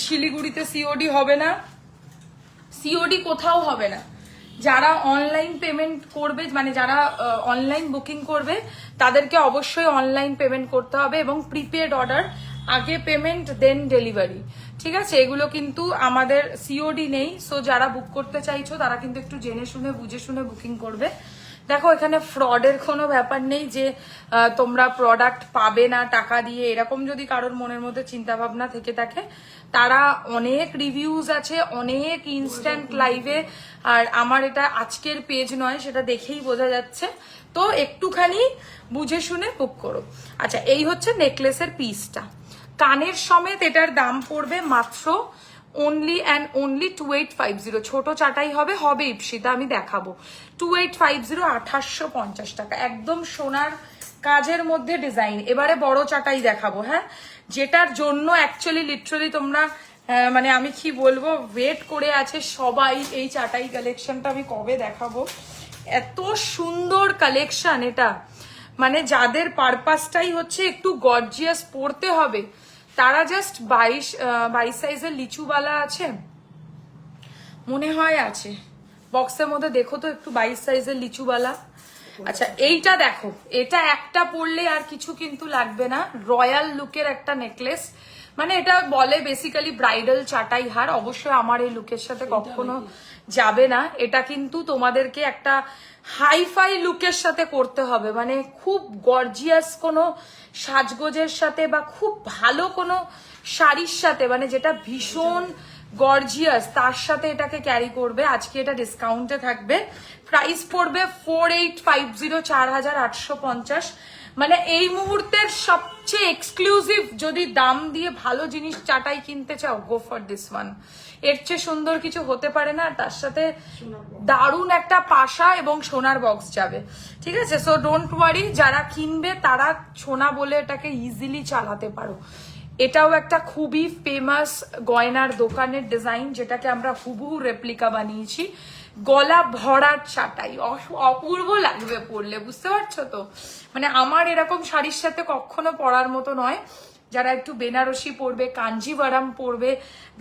শিলিগুড়িতে সিওডি হবে না, সিওডি কোথাও হবে না। যারা অনলাইন পেমেন্ট করবে, মানে যারা অনলাইন বুকিং করবে তাদেরকে অবশ্যই অনলাইন পেমেন্ট করতে হবে, এবং প্রিপেড অর্ডার, আগে পেমেন্ট দেন ডেলিভারি, ঠিক আছে? এগুলো কিন্তু আমাদের সিওডি নেই। সো যারা বুক করতে চাইছো তারা কিন্তু একটু জেনে শুনে বুঝে শুনে বুকিং করবে। দেখো এখানে ফ্রডের কোনো ব্যাপার নেই যে তোমরা প্রোডাক্ট পাবে না টাকা দিয়ে, এরকম যদি কারোর মনের মধ্যে চিন্তা ভাবনা থেকে থাকে, তারা অনেক রিভিউজ আছে, অনেক ইনস্ট্যান্ট লাইভে, আর আমার এটা আজকের পেজ নয় সেটা দেখেই বোঝা যাচ্ছে। তো একটুখানি বুঝে শুনে বুক করো। আচ্ছা, এই হচ্ছে নেকলেসের পিসটা, কানের সমেত এটার দাম পড়বে মাত্র অনলি অ্যান্ড অনলি 2850। ছোট চাটাই হবে, হবে ইপসিতা, আমি দেখাবো। 2850, 2850 টাকা, একদম সোনার কাজের মধ্যে ডিজাইন। এবারে বড় চাটাই দেখাবো, হ্যাঁ, যেটার জন্য অ্যাকচুয়ালি লিটারালি তোমরা মানে আমি কি বলবো, ওয়েট করে আছে সবাই এই চাটাই কালেকশনটা আমি কবে দেখাবো। এত সুন্দর কালেকশন এটা, মানে যাদের পারপাসটাই হচ্ছে একটু গর্জিয়াস পড়তে হবে তারা জাস্ট 22 সাইজের লিচুবালা আছে মনে হয়, আছে বক্সের মধ্যে, দেখো তো একটু 22 সাইজের লিচুবালা। আচ্ছা, এইটা দেখো, এটা একটা পরলে আর কিছু কিন্তু লাগবে না, রয়্যাল লুকের একটা নেকলেস, মানে এটা বলে বেসিক্যালি ব্রাইডাল চাটাই হার। অবশ্যই আমার এই লুকের সাথে কখনো যাবে না, এটা কিন্তু তোমাদেরকে একটা হাইফাই লুকের সাথে করতে হবে, মানে খুব গর্জিয়াস কোনো সাজগোজের সাথে বা খুব ভালো কোনো শাড়ির সাথে, মানে যেটা ভীষণ গর্জিয়াস তার সাথে এটাকে ক্যারি করবে। আজকে এটা ডিসকাউন্টে থাকবে, প্রাইস পড়বে 4850, 4850। মানে এই মুহূর্তের সবচেয়ে এক্সক্লুসিভ, যদি দাম দিয়ে ভালো জিনিস চাটাই কিনতে চাও, গো ফর দিস ওয়ান। এর চেয়ে সুন্দর কিছু হতে পারে না, তার সাথে দারুণ একটা পাশা এবং সোনার বক্স যাবে, ঠিক আছে? সো ডোন্ট ওয়ারি, যারা কিনবে তারা সোনা বলে এটাকে ইজিলি চালাতে পারো। এটাও একটা খুবই ফেমাস গয়নার দোকানের ডিজাইন, যেটাকে আমরা হুবহু রেপ্লিকা বানিয়েছি। গলা ভরার চাটাই, অপূর্ব লাগবে পরলে, বুঝতে পারছো তো? মানে আমার এরকম শাড়ির সাথে কখনো পরার মতো নয়, যারা একটু বেনারসি পরবে, কাঞ্জিভারাম পরবে,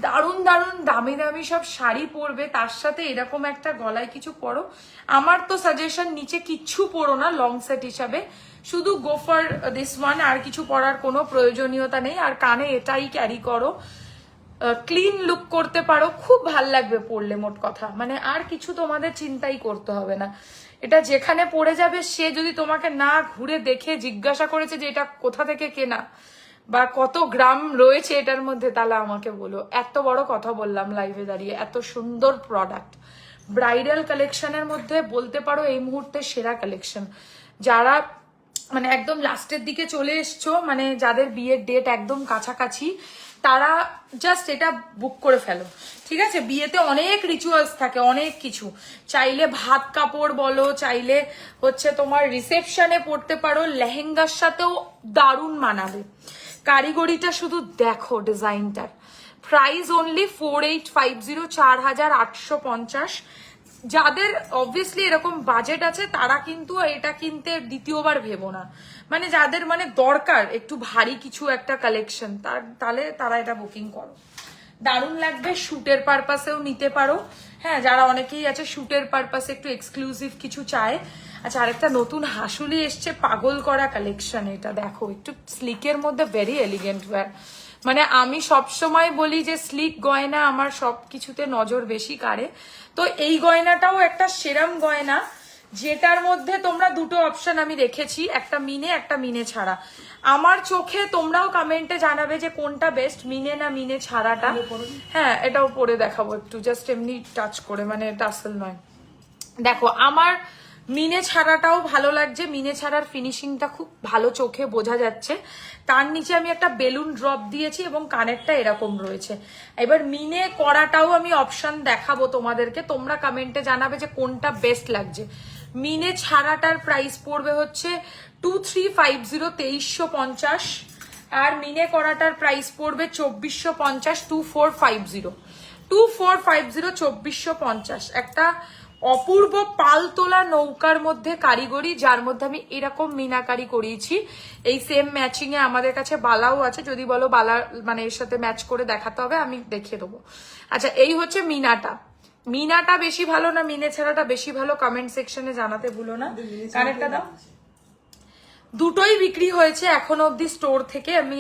দারুণ দারুণ দামি দামি সব শাড়ি পরবে, তার সাথে এরকম একটা গলায় কিছু পরো। আমার তো সাজেশন নিচে কিচ্ছু পরো না লং সেট হিসাবে, শুধু গো ফর দিস ওয়ান, আর কিছু পরার কোনো প্রয়োজনীয়তা নেই। আর কানে এটাই ক্যারি করো, ক্লিন লুক করতে পারো, খুব ভাল লাগবে পরলে। মোট কথা মানে আর কিছু তোমাদের চিন্তাই করতে হবে না। এটা যেখানে পড়ে যাবে সে যদি তোমাকে না ঘুরে দেখে জিজ্ঞাসা করেছে যে এটা কোথা থেকে কেনা বা কত গ্রাম রয়েছে এটার মধ্যে, তাহলে আমাকে বলো। এত বড় কথা বললাম লাইভে দাঁড়িয়ে, এত সুন্দর প্রোডাক্ট। ব্রাইডাল কালেকশনের মধ্যে বলতে পারো এই মুহূর্তে সেরা কালেকশন। যারা মানে একদম লাস্টের দিকে চলে এসছো, মানে যাদের বিয়ের ডেট একদম কাছাকাছি, তারা জাস্ট এটা বুক করে ফেলো, ঠিক আছে? বিয়েতে অনেক রিচুয়ালস থাকে, অনেক কিছু। চাইলে ভাত কাপড় বলো, চাইলে হচ্ছে তোমার রিসেপশনে পড়তে পারো, লেহেঙ্গার সাথেও দারুণ মানাবে। কারিগরিটা শুধু দেখো ডিজাইনটার। Price only 4850, 4850। যাদের অবভিয়াসলি এরকম বাজেট আছে তারা কিন্তু এটা কিনতে দ্বিতীয়বার ভেবো না। মানে যাদের মানে দরকার একটু ভারী কিছু একটা কালেকশন, তাহলে তারা এটা বুকিং করো, দারুণ লাগবে। শুটের পারপাসেও নিতে পারো। হ্যাঁ, যারা অনেকেই আছে শুটের পারপাসে একটু এক্সক্লুসিভ কিছু চায়। আচ্ছা, আরেকটা নতুন হাসুলি এসছে, পাগল করা কালেকশন। এটা দেখো, একটু স্লিকের মধ্যে ভেরি এলিগেন্ট ওয়্যার। মানে আমি সব সময় বলি যে স্লিক গয়না আমার সব কিছুতে নজর বেশি কাড়ে। তো এই গয়নাটাও একটা সেরাম গয়না, যেটার মধ্যে তোমরা দুটো অপশন আমি রেখেছি, একটা মিনে, একটা মিনে ছাড়া। আমার চোখে তোমরাও কমেন্টে জানাবে যে কোনটা বেস্ট, মিনে না মিনে ছাড়াটা। হ্যাঁ, এটাও পরে দেখাবো একটু, জাস্ট এমনি টাচ করে, মানে টাসেল নয়। দেখো, আমার মিনে ছাড়াটাও ভালো লাগছে, মিনে ছাড়ার ফিনিশিংটা খুব ভালো, চোখে বোঝা যাচ্ছে। তার নিচে আমি একটা বেলুন ড্রপ দিয়েছি এবং কানেরটা এরকম রয়েছে। এবার মিনে করাটাও আমি অপশন দেখাবো তোমাদেরকে, তোমরা কমেন্টে জানাবে যে কোনটা বেস্ট লাগছে। মিনে ছাড়াটার প্রাইস পড়বে হচ্ছে 2350, 2350। আর মিনে করাটার প্রাইস পড়বে 2450, 2450, 2450, 2450। একটা অপূর্ব পাল তোলা নৌকার মধ্যে কারিগরি, যার মধ্যে আমি এরকম মিনাকারি করিয়েছি। এই সেম ম্যাচিং এ আমাদের কাছে বালাও আছে, যদি বলো বালা মানে এর সাথে ম্যাচ করে দেখাতে হবে আমি দেখিয়ে দেবো। আচ্ছা, এই হচ্ছে মিনাটা। মিনাটা বেশি ভালো না মিনে ছাড়াটা বেশি ভালো, কমেন্ট সেকশনে জানাতে ভুলো না। কানেরটা দাও। দুটোই বিক্রি হয়েছে এখনো অব্দি স্টোর থেকে। আমি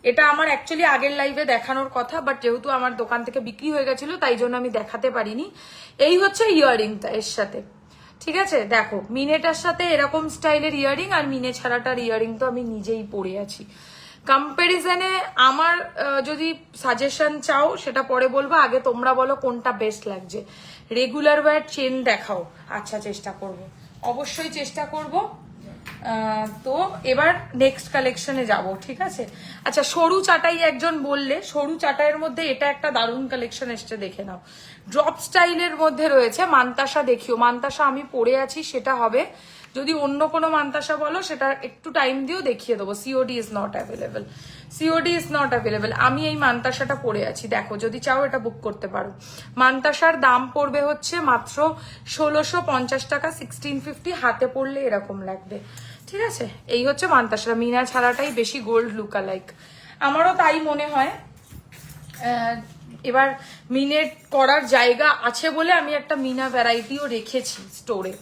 এটা আমার অ্যাকচুয়ালি আগের লাইভে দেখানোর কথা, বাট যেহেতু আমার দোকান থেকে বিক্রি হয়ে গেছিল তাই জন্য আমি দেখাতে পারিনি। এই হচ্ছে ইয়াররিংটা এর সাথে, ঠিক আছে? দেখো, মিনেটার সাথে এরকম স্টাইলের ইয়াররিং, আর মিনে ছাড়াটার ইয়াররিং তো আমি নিজেই পরে আছি। কম্পারিজনে আমার যদি সাজেশন চাও সেটা পরে বলবো, আগে তোমরা বলো কোনটা বেস্ট লাগছে। রেগুলার ওয়্যার চেন দেখাও। আচ্ছা, চেষ্টা করব, অবশ্যই চেষ্টা করব। তো এবার নেক্সট কালেকশনে যাব, ঠিক আছে? আচ্ছা, সরু চাটাই একজন বললে, সরু চাটাইয়ের মধ্যে এটা একটা দারুণ কালেকশন এসছে, দেখে নাও। ড্রপ স্টাইলের মধ্যে রয়েছে মান্তাসা। দেখিও, মান্তাসা আমি পরে আছি, সেটা হবে। যদি অন্য কোনো মান্তাসা বলো সেটা একটু টাইম দিও, দেখিয়ে দেবো। COD is not available, COD is not available. আমি এই মান্তাসাটা পরে আছি, দেখো, যদি চাও এটা বুক করতে পারো। মান্তাসার দাম পড়বে হচ্ছে মাত্র 1650 টাকা, 1650। হাতে পড়লে এরকম লাগবে, ঠিক আছে? এই হচ্ছে মান্তাসা। মিনা ছাড়াটাই বেশি গোল্ড লুকা লাইক, আমারও তাই মনে হয়। এবার মিনের করার জায়গা আছে বলে আমি একটা মিনা ভ্যারাইটিও রেখেছি স্টোরে,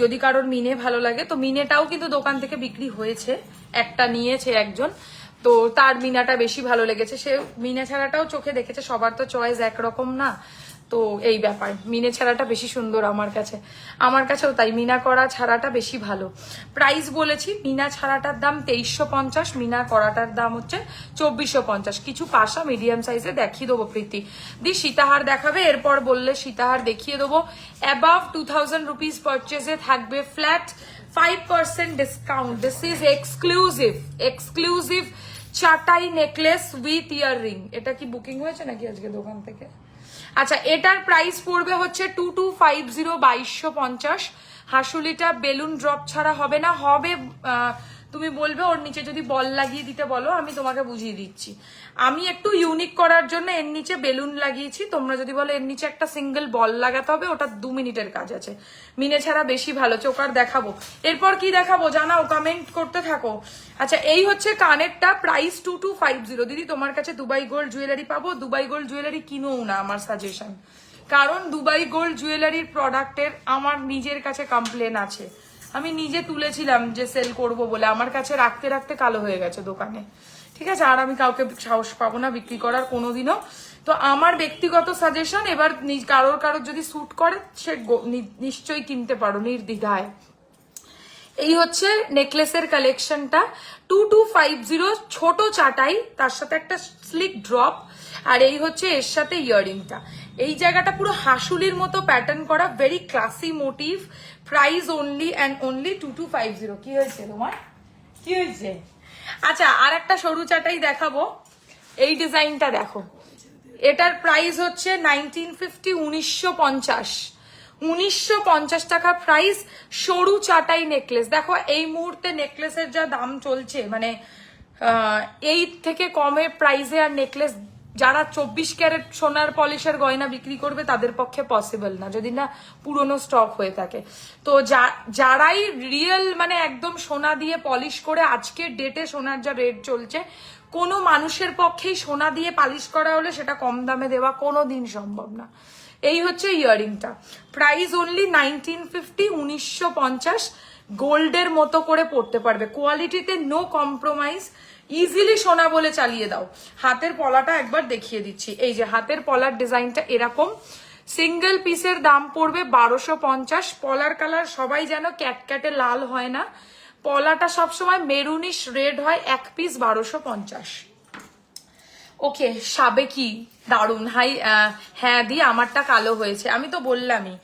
যদি কারোর মিনে ভালো লাগে। তো মিনেটাও কিন্তু দোকান থেকে বিক্রি হয়েছে, একটা নিয়েছে একজন, তো তার মিনাটা বেশি ভালো লেগেছে। সে মিনে ছাড়াটাও চোখে দেখেছে, সবার তো চয়েস একরকম না, তো এই ব্যাপার। মিনে ছাড়াটা বেশি সুন্দর আমার কাছেও তাই। মিনা করা ছাড়াটা বেশি ভালো। প্রাইস বলেছি, মিনা ছাড়াটার দাম 2350, মিনা করাটার দাম হচ্ছে 2450। কিছু পাশা মিডিয়াম সাইজে দেখিয়ে দেবো প্রীতি দি। সীতাহার দেখাবে, এরপর বললে সীতাহার দেখিয়ে দেবো। অ্যাবাভ 2000 রুপিস পারচেজে থাকবে flat 5% discount. This is exclusive chatai necklace with earring. এটা কি বুকিং হয়েছে নাকি আজকে দোকান থেকে? আচ্ছা, এটার প্রাইস পড়বে হচ্ছে 2250, 2250। হাসুলিটা বেলুন ড্রপ ছাড়া হবে না, হবে তুমি বলবে ওর নিচে যদি বল লাগিয়ে দিতে বলো, আমি তোমাকে বুঝিয়ে দিচ্ছি। আমি একটু ইউনিক করার জন্য এর নিচে বেলুন লাগিয়েছি। তোমরা যদি বলো এর নিচে একটা সিঙ্গেল বল লাগাতে হবে, ওটা 2 মিনিটের কাজ আছে, মিনে ছাড়া বেশি ভালো। চোকার দেখাবো, এরপর কি দেখাবো জানাও, কমেন্ট করতে থাকো। আচ্ছা, এই হচ্ছে কানেরটা, প্রাইস 2250। দিদি তোমার কাছে দুবাই গোল্ড জুয়েলারি পাবো? দুবাই গোল্ড জুয়েলারি কিনোও না, আমার সাজেশন। কারণ দুবাই গোল্ড জুয়েলারির প্রোডাক্টের আমার নিজের কাছে কমপ্লেন আছে। আমি নিজে তুলেছিলাম যে সেল করব বলে, আমার কাছে রাখতে রাখতে কালো হয়ে গেছে দোকানে, ঠিক আছে? আর আমি কাউকে সাহস পাবো না বিক্রি করার কোনোদিনও। তো আমার ব্যক্তিগত সাজেশন, এবার কারোর যদি স্যুট করে সে নিশ্চয়ই কিনতে পারো নির্দ্বিধায়। এই হচ্ছে নেকলেসের কালেকশনটা, 2250, ছোট চাটাই, তার সাথে একটা স্লিক ড্রপ, আর এই হচ্ছে এর সাথে ইয়াররিংটা। এই জায়গাটা পুরো হাসুলির মতো প্যাটার্ন করা, very classy motif. Price only and only 2250। কি হয়েছে তোমার, কি হয়েছে? আচ্ছা, আর একটা সরু চাটাই দেখাবো, এই ডিজাইনটা দেখো। এটার প্রাইস হচ্ছে 1950, 1950, 1950 টাকা প্রাইস। সরু চাটাই নেকলেস। দেখো এই মুহূর্তে নেকলেসের যা দাম চলছে, মানে এই থেকে কমে প্রাইসে আর নেকলেস যারা 24 ক্যারেট সোনার পলিশের গয়না বিক্রি করবে তাদের পক্ষে পসিবল না, যদি না পুরনো স্টক হয়ে থাকে। তো যারাই রিয়েল মানে একদম সোনা দিয়ে পলিশ করে, আজকের ডেটে সোনার যা রেট চলছে, কোনো মানুষের পক্ষেই সোনা দিয়ে পালিশ করা হলে সেটা কম দামে দেওয়া কোনোদিন সম্ভব না। এই হচ্ছে ইয়াররিংটা, প্রাইস অনলি 1950, 1950। গোল্ডের মতো করে পড়তে পারবে, কোয়ালিটিতে নো কম্প্রোমাইজ, ইজিলি সোনা বলে চালিয়ে দাও। হাতের পলাটা একবার দেখিয়ে দিচ্ছি, এই যে হাতের পলার ডিজাইনটা এরকম। সিঙ্গেল পিসের দাম পড়বে 1250। পলার কালার সবাই যেন ক্যাটক্যাটে লাল হয় না, পলাটা সবসময় মেরুনিশ রেড হয়। এক পিস 1250। ওকে, সাবেকি দারুন। হাই, হ্যাঁ দি, আমারটা কালো হয়েছে, আমি তো বললামই।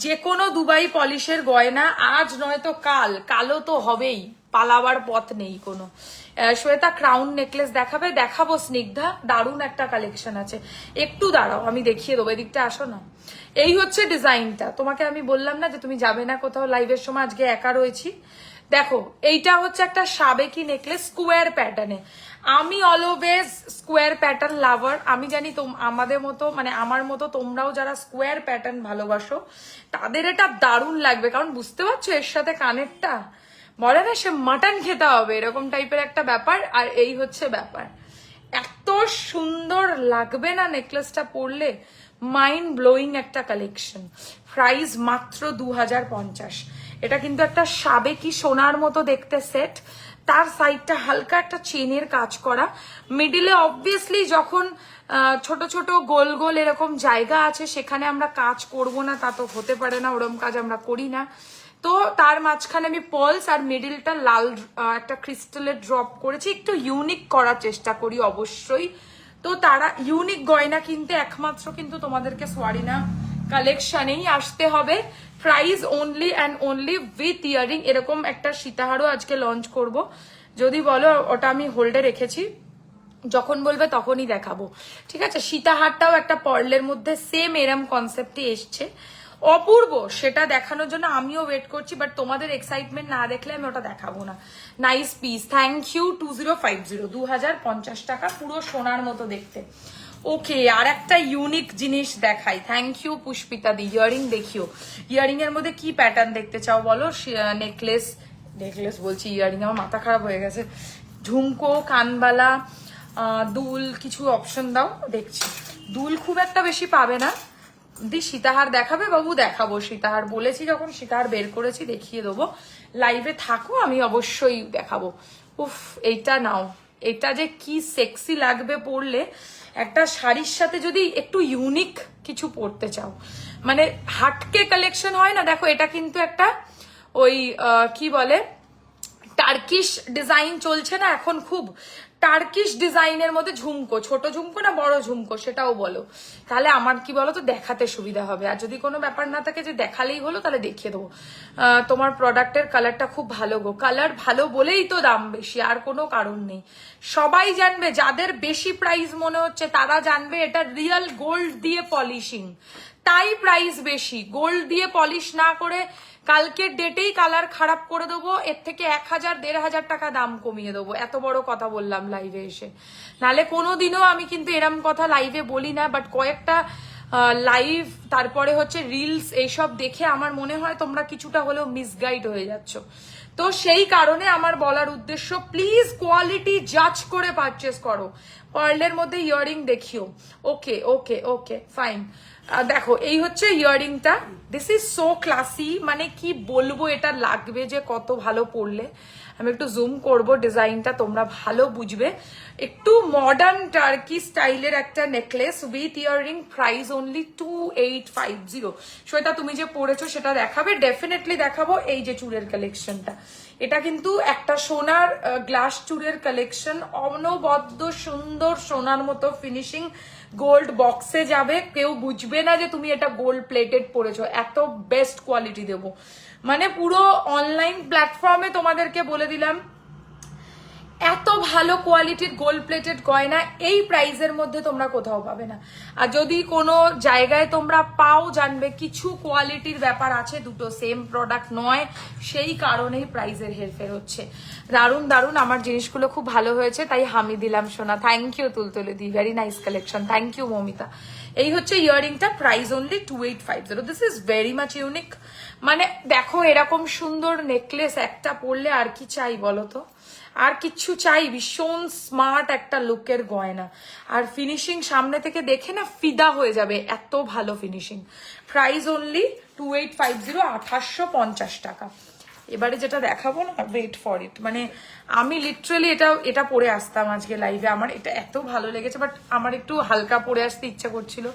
যে কোনো দুবাই পলিশের গয়না আজ নয়তো কাল কালো তো হবেই, পালাবার পথ নেই কোনো। শ্বেতা ক্রাউন নেকলেস দেখাবে? দেখাবো স্নিগ্ধা, দারুন একটা কালেকশন আছে, একটু দাঁড়াও আমি দেখিয়ে দেবো, এদিকটা আসো না। এই হচ্ছে ডিজাইনটা, তোমাকে আমি বললাম না যে তুমি যাবে না কোথাও লাইভের সময়, আজকে একা রয়েছি। দেখো, এইটা হচ্ছে একটা সাবেকি নেকলেস স্কোয়ার প্যাটার্নে। আমি অলওয়েজ স্কোয়ার প্যাটার্ন লাভার। আমি জানি আমাদের মতো, মানে আমার মতো তোমরাও যারা স্কোয়ার প্যাটার্ন ভালোবাসো তাদের এটা দারুণ লাগবে, কারণ বুঝতে পারছো এর সাথে কানেরটা, বলে না সে মাটন খেতে হবে, এরকম টাইপের একটা ব্যাপার। আর এই হচ্ছে ব্যাপার, এত সুন্দর লাগবে না নেকলেসটা পরলে, মাইন্ড ব্লোয়িং একটা কালেকশন। প্রাইস মাত্র 2050। এটা কিন্তু একটা সাবেকি সোনার মতো দেখতে সেট, তার সাইডটা হালকা একটা চেনের কাজ করা, মিডিলে অবভিয়াসলি যখন ছোট ছোট গোল গোল এরকম জায়গা আছে সেখানে আমরা কাজ করব না তা তো হতে পারে না, ওরকম কাজ আমরা করি না। তো তার মাঝখানে আমি পলস আর মিডিলটা লাল একটা ক্রিস্টালের ড্রপ করেছি, একটু ইউনিক করার চেষ্টা করি অবশ্যই। তো তারা ইউনিক গয়না কিনতে একমাত্র কিন্তু তোমাদেরকে সোয়ারিনা কালেকশনেই আসতে হবে। Price only and only with earring. এরকম একটা সীতাহারও আজকে লঞ্চ করব, যদি বলো ওটা আমি হোল্ডে রেখেছি, যখন বলবে তখনই দেখাবো, ঠিক আছে? সীতাহারটাও একটা পার্লের মধ্যে সেম এরম কনসেপ্টে এসছে, অপূর্ব। সেটা দেখানোর জন্য আমিও ওয়েট করছি, বাট তোমাদের এক্সাইটমেন্ট না দেখলে আমি ওটা দেখাবো না। Nice piece, thank you. 2050, 2050 টাকা, পুরো সোনার মতো দেখতে। ওকে, আর একটা ইউনিক জিনিস দেখাই। থ্যাংক ইউ পুষ্পিতা দি। ইয়ারিং দেখিও, ইয়ারিং এর মধ্যে কি প্যাটার্ন দেখতে চাও বলো? নেকলেস, নেকলেস বলছি, ইয়ারিং, আমার মাথা খারাপ হয়ে গেছে। ঝুমকো, কানবালা, দুল, কিছু অপশন দাও, দেখছি। দুল খুব একটা বেশি পাবে না দি। সীতাহার দেখাবে বাবু? দেখাবো সীতাহার, বলেছি যখন সীতাহার বের করেছি দেখিয়ে দেবো। লাইভে থাকো, আমি অবশ্যই দেখাবো। উফ, এইটা নাও, এটা যে কি সেক্সি লাগবে পরলে। একটা শাড়ির সাথে যদি একটু ইউনিক কিছু পরতে চাও, মানে হাটকে কালেকশন হয় না, দেখো এটা কিন্তু একটা ওই কি বলে টার্কিশ ডিজাইন চলছে না এখন খুব, টার্কিশ ডিজাইনের মধ্যে ঝুমকো, ছোট ঝুমকো না বড় ঝুমকো সেটাও বলো, তাহলে আমার কি বলো তো দেখাতে সুবিধা হবে। আর যদি কোনো ব্যাপার না থাকে যে দেখালেই হলো, তাহলে দেখিয়ে দেবো। তোমার প্রোডাক্টের কালারটা খুব ভালো গো, কালার ভালো বলেই তো দাম বেশি, আর কোনো কারণ নেই। সবাই জানবে, যাদের বেশি প্রাইস মনে হচ্ছে তারা জানবে এটা রিয়েল গোল্ড দিয়ে পলিশিং, তাই প্রাইস বেশি। গোল্ড দিয়ে পলিশ না করে কালকের ডেটেই কালার খারাপ করে দেবো, এর থেকে 1000-1500 টাকা দাম কমিয়ে দেবো। এত বড় কথা বললাম লাইভে এসে, নালে কোনোদিনও আমি কিন্তু এরম কথা লাইভে বলি না। বাট কয়েকটা লাইভ তারপরে হচ্ছে রিলস এইসব দেখে আমার মনে হয় তোমরা কিছুটা হলেও মিসগাইড হয়ে যাচ্ছ। তো সেই কারণে আমার বলার উদ্দেশ্য, প্লিজ কোয়ালিটি জাজ করে পারচেস করো। পার্লের মধ্যে ইয়াররিং দেখিও। ওকে ওকে ওকে ফাইন। দেখো এই হচ্ছে ইয়াররিংটা, দিস ইজ সো ক্লাসি, মানে কি বলবো, এটা লাগবে যে কত ভালো পরলে। আমি একটু জুম করব, ডিজাইনটা তোমরা ভালো বুঝবে। একটু মডার্ন টার্কি স্টাইলের একটা necklace with earring, price only 2850। Shweta তুমি যে পরেছো সেটা দেখাবে? ডেফিনেটলি দেখাবো। এই যে চুড়ের কালেকশনটা, এটা কিন্তু একটা সোনার গ্লাস চুড়ের কালেকশন, অনবদ্য সুন্দর সোনার মতো ফিনিশিং, গোল্ড বক্সে যাবে, কেউ বুঝবে না যে তুমি এটা গোল্ড প্লেটেড পরেছো, এত বেস্ট কোয়ালিটি দেবো। মানে পুরো অনলাইন প্ল্যাটফর্মে তোমাদেরকে বলে দিলাম, এত ভালো কোয়ালিটির গোল্ড প্লেটেড গয়না এই প্রাইসের মধ্যে তোমরা কোথাও পাবে না। আর যদি কোনো জায়গায় তোমরা পাও, জানবে কিছু কোয়ালিটির ব্যাপার আছে, দুটো সেম প্রোডাক্ট নয়, সেই কারণেই প্রাইসের হেরফের হচ্ছে। দারুণ দারুণ, আমার জিনিসগুলো খুব ভালো হয়েছে তাই হামি দিলাম সোনা। থ্যাংক ইউ তুলতুলে দি, very nice collection, thank you Momita. এই হচ্ছে ইয়াররিংটা, price only 2850। This is very much unique. মানে দেখো এরকম সুন্দর নেকলেস একটা পরলে আর কি চাই বলো তো, আর কিচ্ছু চাই? ভীষণ স্মার্ট একটা লুকের গয়না, আর ফিনিশিং সামনে থেকে দেখে না ফিদা হয়ে যাবে, এত ভালো ফিনিশিং। প্রাইস অনলি 2850, 2850 টাকা। এবারে যেটা দেখাবো না, ওয়েট ফর ইট, মানে আমি লিটারালি এটা পরে আসতাম আজকে লাইভে, আমার এটা এত ভালো লেগেছে। বাট আমার একটু হালকা পরে আসতে ইচ্ছা করছিল,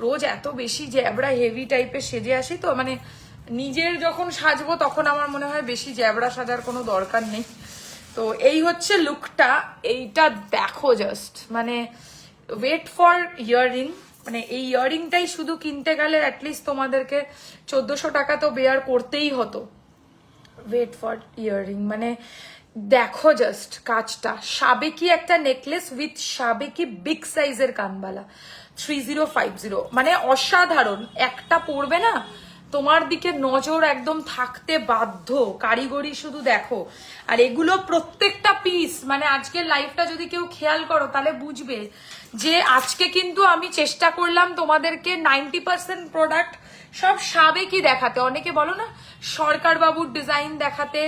রোজ এত বেশি জ্যাবড়া হেভি টাইপের সেজে আসি তো, মানে নিজের যখন সাজবো তখন আমার মনে হয় বেশি জ্যাবড়া সাজার কোনো দরকার নেই। তো এই হচ্ছে লুকটা, এইটা দেখো জাস্ট, মানে ওয়েট ফর ইয়াররিং। মানে এই ইয়াররিংটাই শুধু কিনতে গেলে অ্যাটলিস্ট তোমাদেরকে 1400 টাকা তো বেয়ার করতেই হতো। ওয়েট ফর ইয়াররিং, মানে দেখো জাস্ট কাজটা, সাবেকি একটা নেকলেস উইথ সাবেকি বিগ সাইজের কানবালা, 3050, মানে অসাধারণ। একটা পরবে না, তোমার দিকে নজর একদম থাকতে বাধ্য, কারিগরি শুধু দেখো। আর এগুলো প্রত্যেকটা পিস, মানে আজকের লাইফটা যদি কেউ খেয়াল করো তাহলে বুঝবে যে আজকে কিন্তু আমি চেষ্টা করলাম তোমাদেরকে 90% প্রোডাক্ট সব সাবেকি দেখাতে। অনেকে বলো না সরকার বাবুর ডিজাইন দেখাতে,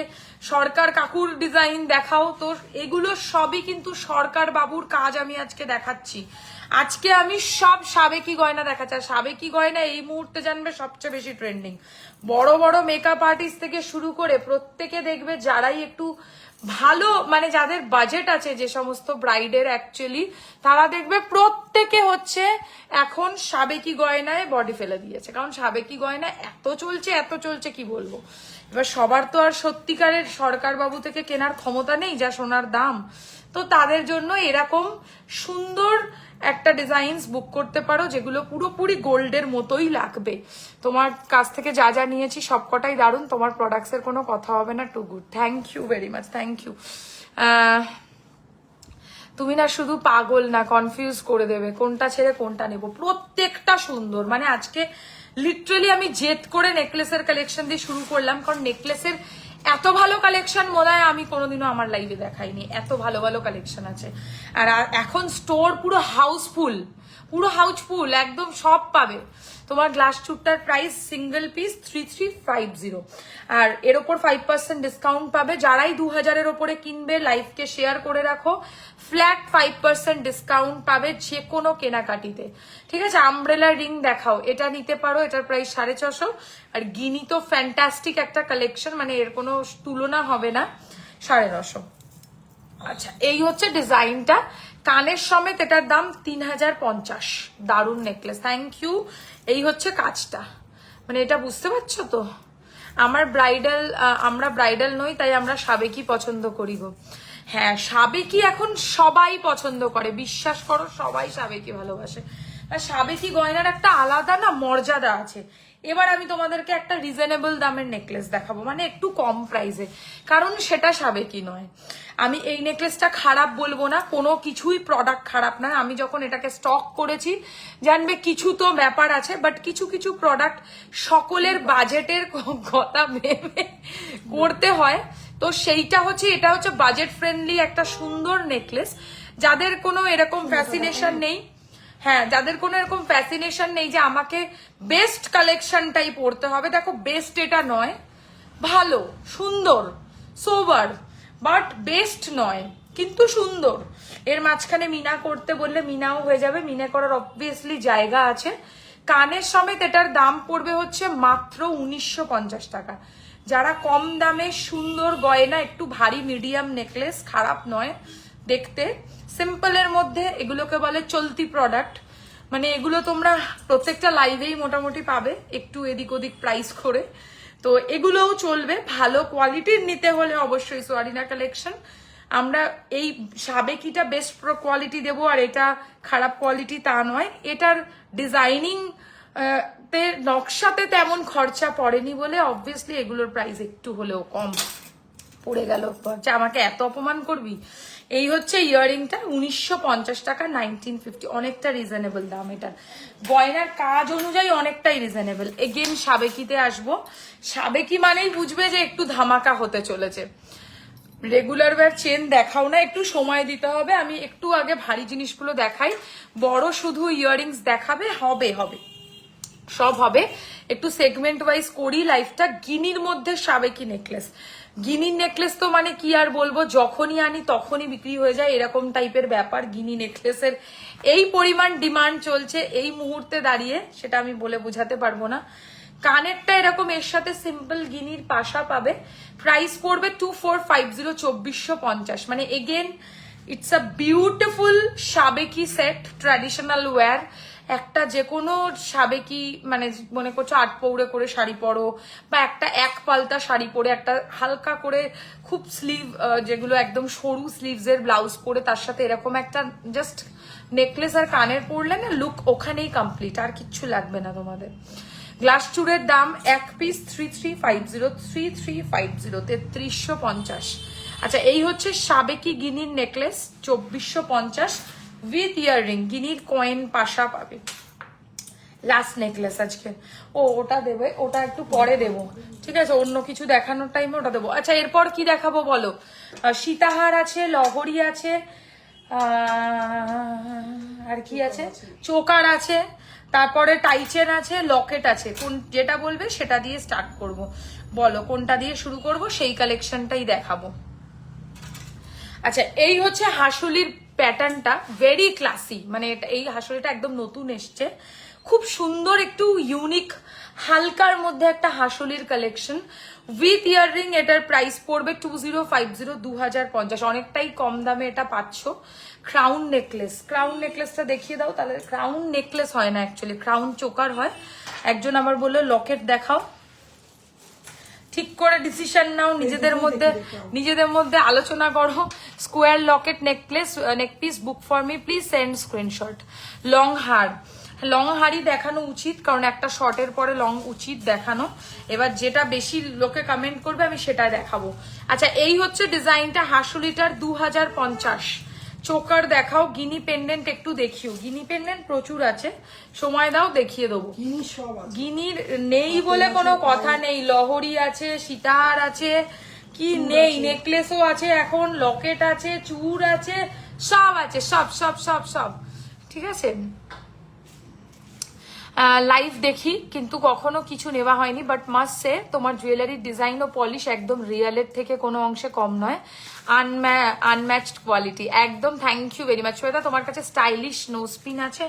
সরকার কাকুর ডিজাইন দেখাও, তো এগুলো সবই কিন্তু সরকার বাবুর কাজ আমি আজকে দেখাচ্ছি। আজকে আমি সব সাবেকি গয়না দেখাচ্ছি। আর সাবেকি গয়না এই মুহূর্তে জানবে সবচেয়ে বেশি ট্রেন্ডিং। বড় বড় মেকআপ আর্টিস্ট থেকে শুরু করে প্রত্যেকে দেখবে, যারাই একটু ভালো, মানে যাদের বাজেট আছে, যে সমস্ত ব্রাইডের অ্যাকচুয়ালি, তারা দেখবে প্রত্যেকে হচ্ছে এখন সাবেকি গয়নায় বডি ফেলে দিয়েছে। কারণ সাবেকি গয়না এত চলছে কি বলবো। এবার সবার তো আর সত্যিকারের সরকার বাবু থেকে কেনার ক্ষমতা নেই যা সোনার দাম, তো তাদের জন্য এরকম সুন্দর একটা ডিজাইনস বুক করতে পারো, যেগুলো পুরোপুরি গোল্ডের মতোই লাগবে। তোমার কাছ থেকে যা যা নিয়েছি সবকটাই দারুণ, তোমার প্রোডাক্টসের কোনো কথা হবে না। Too good, thank you very much, thank you. তুমি না শুধু পাগল না, কনফিউজ করে দেবে কোনটা ছেড়ে কোনটা নেব। প্রত্যেকটা সুন্দর, মানে আজকে লিটারালি আমি জেদ করে নেকলেসের কালেকশন দিয়ে শুরু করলাম, কারণ নেকলেসের এত ভালো কালেকশন মনে হয় আমি কোনোদিনও আমার লাইভে দেখাইনি। এত ভালো ভালো কালেকশন আছে, আর এখন স্টোর পুরো হাউসফুল, একদম সব পাবে। তোমার গ্লাস চুটটার প্রাইস সিঙ্গেল পিস 3350, আর এর ওপর 5% ডিসকাউন্ট পাবে। যারাই 2000-এর ওপরে কিনবে লাইভকে শেয়ার করে রাখো, ফ্ল্যাট 5% ডিসকাউন্ট পাবে যে কোনো কেনাকাটিতে, ঠিক আছে? আমব্রেলা রিং দেখাও, এটা নিতে পারো, এটার প্রাইস 650। আর গিনি তো ফ্যান্টাস্টিক একটা কালেকশন, মানে এর কোনো তুলনা হবে না, 950। আচ্ছা, এই হচ্ছে ডিজাইনটা, কানের সমেত এটার দাম 3050। দারুণ নেকলেস, থ্যাংক ইউ। এই হচ্ছে কাজটা, মানে এটা বুঝতে পারছো তো? আমরা ব্রাইডাল নই, তাই আমরা সাবেকি পছন্দ করি গো। হ্যাঁ, সাবেকি এখন সবাই পছন্দ করে, বিশ্বাস করো, সবাই সাবেকি ভালোবাসে। আর সাবেকি গয়নার একটা আলাদা না মর্যাদা আছে। এবার আমি তোমাদেরকে একটা রিজনেবল দামের নেকলেস দেখাবো, মানে একটু কম প্রাইসে, কারণ সেটা সাবেকি নয়। আমি এই নেকলেসটা খারাপ বলবো না, কোনো কিছুই প্রোডাক্ট খারাপ না। আমি যখন এটাকে স্টক করেছি জানবে কিছু তো ব্যাপার আছে, বাট কিছু কিছু প্রোডাক্ট সকলের বাজেটের কথা ভেবে করতে হয়। তো সেইটা হচ্ছে, এটা হচ্ছে বাজেট ফ্রেন্ডলি একটা সুন্দর নেকলেস। যাদের কোনো এরকম ফ্যাসিনেশন নেই, হ্যাঁ, যাদের কোনো এরকম ফ্যাসিনেশন নেই যে আমাকে বেস্ট কালেকশনটাই পড়তে হবে, দেখো বেস্ট এটা নয়, ভালো সুন্দর সোবার, বাট বেস্ট নয় কিন্তু সুন্দর। এর মাঝখানে মিনা করতে বললে মিনাও হয়ে যাবে, মিনা করার অবভিয়াসলি জায়গা আছে। কানের সমেত এটার দাম পড়বে হচ্ছে মাত্র 1950 টাকা। যারা কম দামে সুন্দর গয়না, একটু ভারী মিডিয়াম নেকলেস, খারাপ নয় দেখতে, সিম্পলের মধ্যে, এগুলোকে বলে চলতি প্রোডাক্ট, মানে এগুলো তোমরা প্রত্যেকটা লাইভেই মোটামুটি পাবে একটু এদিক ওদিক প্রাইস করে। তো এগুলোও চলবে। ভালো কোয়ালিটির নিতে হলে অবশ্যই সোয়ারিনা কালেকশন। আমরা এই সাবেকিটা বেস্ট কোয়ালিটি দেবো, আর এটা খারাপ কোয়ালিটি তা নয়। এটার ডিজাইনিং তে নকশাতে তেমন খরচা পড়েনি বলে অবভিয়াসলি এগুলোর প্রাইস একটু হলেও কম পড়ে গেল। আমাকে এত অপমান করবি। এই হচ্ছে ইয়াররিংটা 1950 টাকা, 1950, অনেকটা রিজনেবল দাম এটার। গয়নার কাজ অনুযায়ী অনেকটাই রিজনেবল। এগেন সাবেকিতে আসবো, সাবেকি মানেই বুঝবে যে একটু ধামাকা হতে চলেছে। রেগুলার ওয়্যার চেন দেখাও না, একটু সময় দিতে হবে। আমি একটু আগে ভারী জিনিসগুলো দেখাই, বড় শুধু ইয়াররিংস দেখাবে, হবে হবে সব হবে। একটু সেগমেন্ট ওয়াইজ করি লাইফটা। গিনির মধ্যে সাবেকি নেকলেস, গিনির নেকলেস তো মানে কি আর বলবো, যখনই আনি তখনই বিক্রি হয়ে যায়, এরকম টাইপের ব্যাপার। গিনি নেকলেসের এই পরিমাণ ডিমান্ড চলছে এই মুহূর্তে দাঁড়িয়ে, সেটা আমি বলে বোঝাতে পারবো না। কানেরটা এরকম এর সাথে সিম্পল গিনির পাশা পাবে, প্রাইস পড়বে 2450, 2450। মানে এগেন ইটস আ বিউটিফুল সাবেকি সেট, ট্র্যাডিশনাল ওয়্যার। একটা যে কোনো সাবেকি, মানে মনে করছো 8 পৌড়ে করে শাড়ি পরো, বা একটা এক পাল্টা শাড়ি পরে একটা হালকা করে খুব স্লিভ, যেগুলো একদম সরু স্লিভসের ব্লাউজ পরে তার সাথে এরকম একটা জাস্ট নেকলেস আর কানের পরলে না, লুক ওখানেই কমপ্লিট, আর কিচ্ছু লাগবে না তোমাদের। গ্লাস চুড়ের দাম এক পিস 3350, 3350, 3350। আচ্ছা, এই হচ্ছে সাবেকি গিনির নেকলেস 2450 উইথ ইয়াররিং, গিনির কয়েন পাশা পাবে। লাস্ট নেকলেস আজকে, ওটা দেবে, ওটা একটু পরে দেবো, ঠিক আছে, অন্য কিছু দেখানোর টাইমে ওটা দেবো। আচ্ছা, এরপর কি দেখাবো বলো? সীতাহার আছে, লহরি আছে, আর কি আছে, চোকার আছে, তারপরে টাইচেন আছে, লকেট আছে। কোন যেটা বলবে সেটা দিয়ে স্টার্ট করব, বলো কোনটা দিয়ে শুরু করব, সেই কালেকশনটাই দেখাবো। আচ্ছা, এই হচ্ছে হাসুলির প্যাটার্নটা, ভেরি ক্লাসি, মানে এই হাসুলিটা একদম নতুন এসছে, খুব সুন্দর, একটু ইউনিক, হালকার মধ্যে একটা হাসুলির কালেকশন উইথ ইয়াররিং। এটার প্রাইস পড়বে 2050, 2050, অনেকটাই কম দামে এটা পাচ্ছ। ক্রাউন নেকলেস, ক্রাউন নেকলেসটা দেখিয়ে দাও তাহলে। ক্রাউন নেকলেস হয় না অ্যাকচুয়ালি, ক্রাউন চোকার হয়। একজন আমার বললো লকেট দেখাও, ঠিক করে ডিসিশন নাও, নিজেদের মধ্যে আলোচনা করো। Square locket necklace, neckpiece, book for me please, send screenshot. Long হার, লং হারই দেখানো উচিত, কারণ একটা শর্টের পরে লং উচিত দেখানো। এবার যেটা বেশি লোকে কমেন্ট করবে আমি সেটা দেখাবো। আচ্ছা, এই হচ্ছে ডিজাইনটা হাসুলিটার 2050। চোকার দেখাও, গিনি পেন্ডেন্ট একটু দেখিও, গিনি পেন্ডেন্ট প্রচুর আছে, সময় দাও দেখিয়ে দেবো। গিনির নেই বলে কোনো কথা নেই, লহরি আছে, সীতাহার আছে, কি নেই, নেকলেসও আছে এখন, লকেট আছে, চূড় আছে, সব আছে, সব সব সব সব, ঠিক আছে। লাইভ দেখি কিন্তু কখনো কিছু নেওয়া হয়নি, বাট মাস্ট সে তোমার জুয়েলারির ডিজাইন ও পলিশ একদম রিয়েলের থেকে কোনো অংশে কম নয়, আনম্যাচড কোয়ালিটি একদম। Thank you very much Shweta. তোমার কাছে স্টাইলিশ নোস্পিন আছে,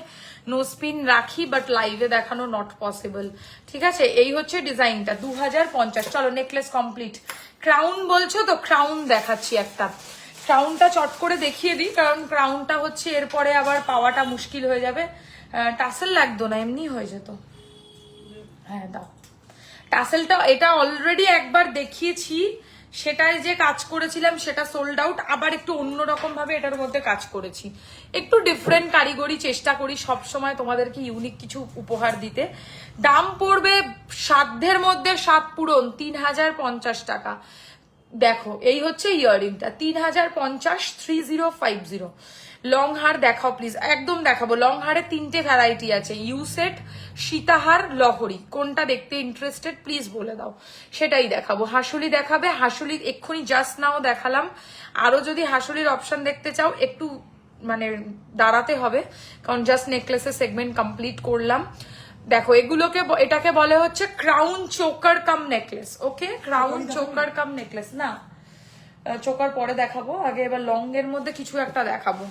নোস্পিন রাখি, বাট লাইভে দেখানো নট পসিবল, ঠিক আছে। এই হচ্ছে ডিজাইনটা 2050। চলো নেকলেস কমপ্লিট। ক্রাউন বলছো তো, ক্রাউন দেখাচ্ছি একটা। ক্রাউনটা চট করে দেখিয়ে দিই, কারণ ক্রাউনটা হচ্ছে এরপরে আবার পাওয়াটা মুশকিল হয়ে যাবে। টাসেল লাগতো না, এমনি হয়ে যেত। হ্যাঁ দাও টাসেলটা, এটা অলরেডি একবার দেখিয়েছি, সেটাই যে কাজ করেছিলাম সেটা সোল্ড আউট, আবার একটু অন্যরকম ভাবে এটার মধ্যে কাজ করেছি, একটু ডিফারেন্ট কারিগরি চেষ্টা করি সব সময় তোমাদেরকে ইউনিক কিছু উপহার দিতে। দাম পড়বে সাধ্যের মধ্যে সাত পূরণ 3050 টাকা। দেখো এই হচ্ছে ইয়াররিংটা 3050 3050। লং হার দেখাও প্লিজ, একদম দেখাবো। লং হারে 3টে ভ্যারাইটি আছে, ইউ সেট, সীতাহার, লহরি, কোনটা দেখতে ইন্টারেস্টেড প্লিজ বলে দাও, সেটাই দেখাবো। হাসুলি দেখাবে, হাসুলির এক্ষুনি জাস্ট নাও দেখালাম, আরো যদি হাসুলির অপশন দেখতে চাও একটু মানে দাঁড়াতে হবে, কারণ জাস্ট নেকলেসের সেগমেন্ট কমপ্লিট করলাম। দেখো এগুলোকে, এটাকে বলে হচ্ছে ক্রাউন চোকার কাম নেকলেস। ওকে, ক্রাউন চোকার কাম নেকলেস না, চোকার পরে দেখাবো, আগে এবার লং এর মধ্যে কিছু একটা দেখাবো।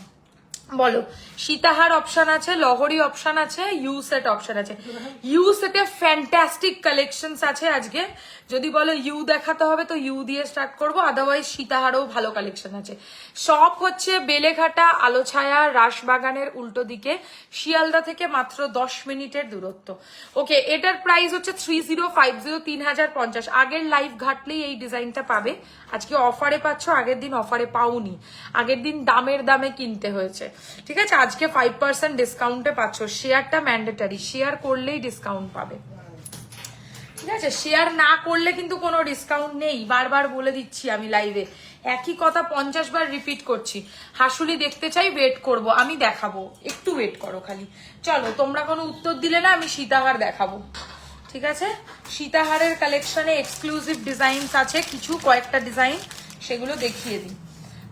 বলো, সীতাহার অপশন আছে, লহরি অপশন আছে, ইউ সেট অপশন আছে। ইউ সেটে ফ্যান্টাস্টিক কালেকশনস আছে আজকে। যদি বলো ইউ দেখাতে হবে তো ইউ দিয়ে স্টার্ট করবো, আদারওয়াইজ সীতাহারও ভালো কালেকশন আছে। সব হচ্ছে বেলেঘাটা আলোছায়া রাসবাগানের উল্টো দিকে, শিয়ালদা থেকে মাত্র 10 মিনিটের দূরত্ব। ওকে, এটার প্রাইস হচ্ছে 3050 3050। আগের লাইভ ঘাটলেই এই ডিজাইনটা পাবে, আজকে অফারে পাচ্ছ, আগের দিন অফারে পাওনি, আগের দিন দামের দামে কিনতে হয়েছে, ঠিক আছে। আজকে 5% ডিসকাউন্টে পাচ্ছ, শেয়ারটা ম্যান্ডেটারি, শেয়ার করলেই ডিসকাউন্ট পাবে, ঠিক আছে। শেয়ার না করলে কিন্তু কোনো ডিসকাউন্ট নেই, বারবার বলে দিচ্ছি আমি লাইভে, একই কথা 50 বার রিপিট করছি। হাসুলি দেখতে চাই, ওয়েট করব, আমি দেখাবো, একটু ওয়েট করো খালি। চলো, তোমরা কোনো উত্তর দিলে না, আমি সীতাহার দেখাবো, ঠিক আছে। সীতাহারের কালেকশনে এক্সক্লুসিভ ডিজাইনস আছে কিছু, কয়েকটা ডিজাইন, সেগুলো দেখিয়ে দিই,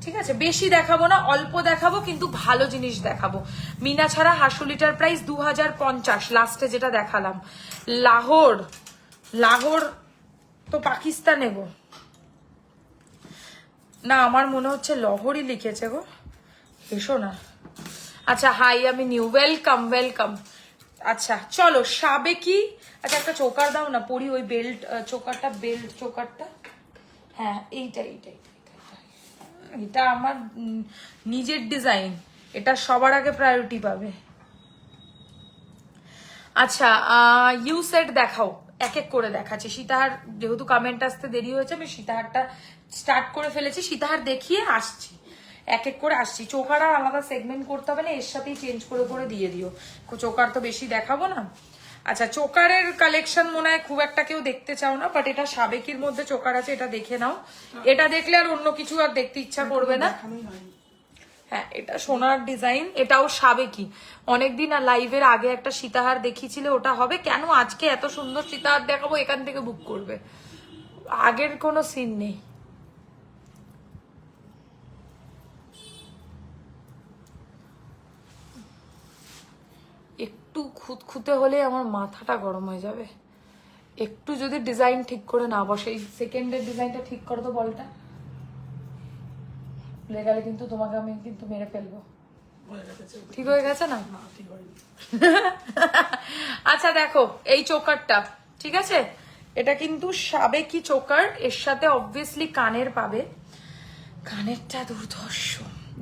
ঠিক আছে। বেশি দেখাবো না, অল্প দেখাবো, কিন্তু ভালো জিনিস দেখাবো। মিনা ছাড়া হাসুলিটার প্রাইস 2050, লাস্টে যেটা দেখালাম। লাহোর, লাহোর তো পাকিস্তানে গো, না আমার মনে হচ্ছে লহরি লিখেছে গো, এসো না। আচ্ছা হাই, আমি নিউ, ওয়েলকাম ওয়েলকাম। আচ্ছা চলো, সাবেকি, আচ্ছা একটা চোকার দাও না, পরি ওই বেল্ট চোকারটা, বেল্ট চোকারটা, হ্যাঁ এইটা এইটা এইটা এটা আমার নিজের ডিজাইন, এটা সবার আগে প্রায়োরিটি পাবে। আচ্ছা ইউ সেট দেখাও, এক এক করে দেখাচ্ছি। সীতাহার যেহেতু কমেন্ট আসতে দেরি হয়েছে, আমি সীতাহারটা স্টার্ট করে ফেলেছি, সীতাহার দেখিয়ে আসছি, এক এক করে আসছি। চোকার আর আলাদা সেগমেন্ট করতে হবে না, এর সাথেই চেঞ্জ করে করে দিয়ে দিও, চোকার তো বেশি দেখাবো না। আচ্ছা চোকারের কালেকশন মনে হয় খুব একটা কেউ দেখতে চাও না, বাট এটা সাবেকির মধ্যে চোকার আছে, এটা দেখে নাও। এটা দেখলে আর অন্য কিছু আর দেখতে ইচ্ছা করবে না। হ্যাঁ এটা সোনার ডিজাইন, এটাও সাবেকি। অনেকদিন আর লাইভের আগে একটা সীতাহার দেখিয়েছিল, ওটা হবে কেন, আজকে এত সুন্দর সীতাহার দেখাবো, এখান থেকে বুক করবে, আগের কোনো সিন নেই। একটু খুঁতখুঁতে হলে আমার মাথাটা গরম হয়ে যাবে, একটু যদি ডিজাইন ঠিক করে না বসে। এই সেকেন্ডের ডিজাইনটা ঠিক করো তো, বলটা ভুলে গেলে কিন্তু তোমাকে আমি কিন্তু মেরে ফেলবো। ঠিক হয়ে গেছে না? আচ্ছা দেখো এই চোকারটা, ঠিক আছে, এটা কিন্তু সাবেকি চোকার, এর সাথে অবভিয়াসলি কানের পাবে, কানেরটা দুর্ধর্ষ,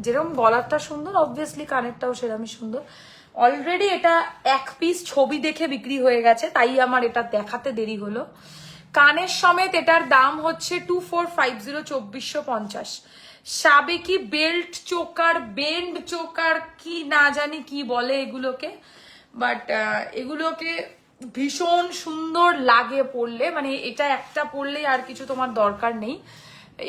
যেরকম গলারটা সুন্দর অবভিয়াসলি কানেরটাও সেরকমই সুন্দর। অলরেডি এটা এক পিস ছবি দেখে বিক্রি হয়ে গেছে, তাই আমার এটা দেখাতে দেরি হলো। কানের সমেত এটার দাম হচ্ছে 2450 2450। সাবেকি বেল্ট চোকার, বেন্ড চোকার, কি না জানি কি বলে এগুলোকে, বাট এগুলোকে ভীষণ সুন্দর লাগে পরলে, মানে এটা একটা পরলেই আর কিছু তোমার দরকার নেই।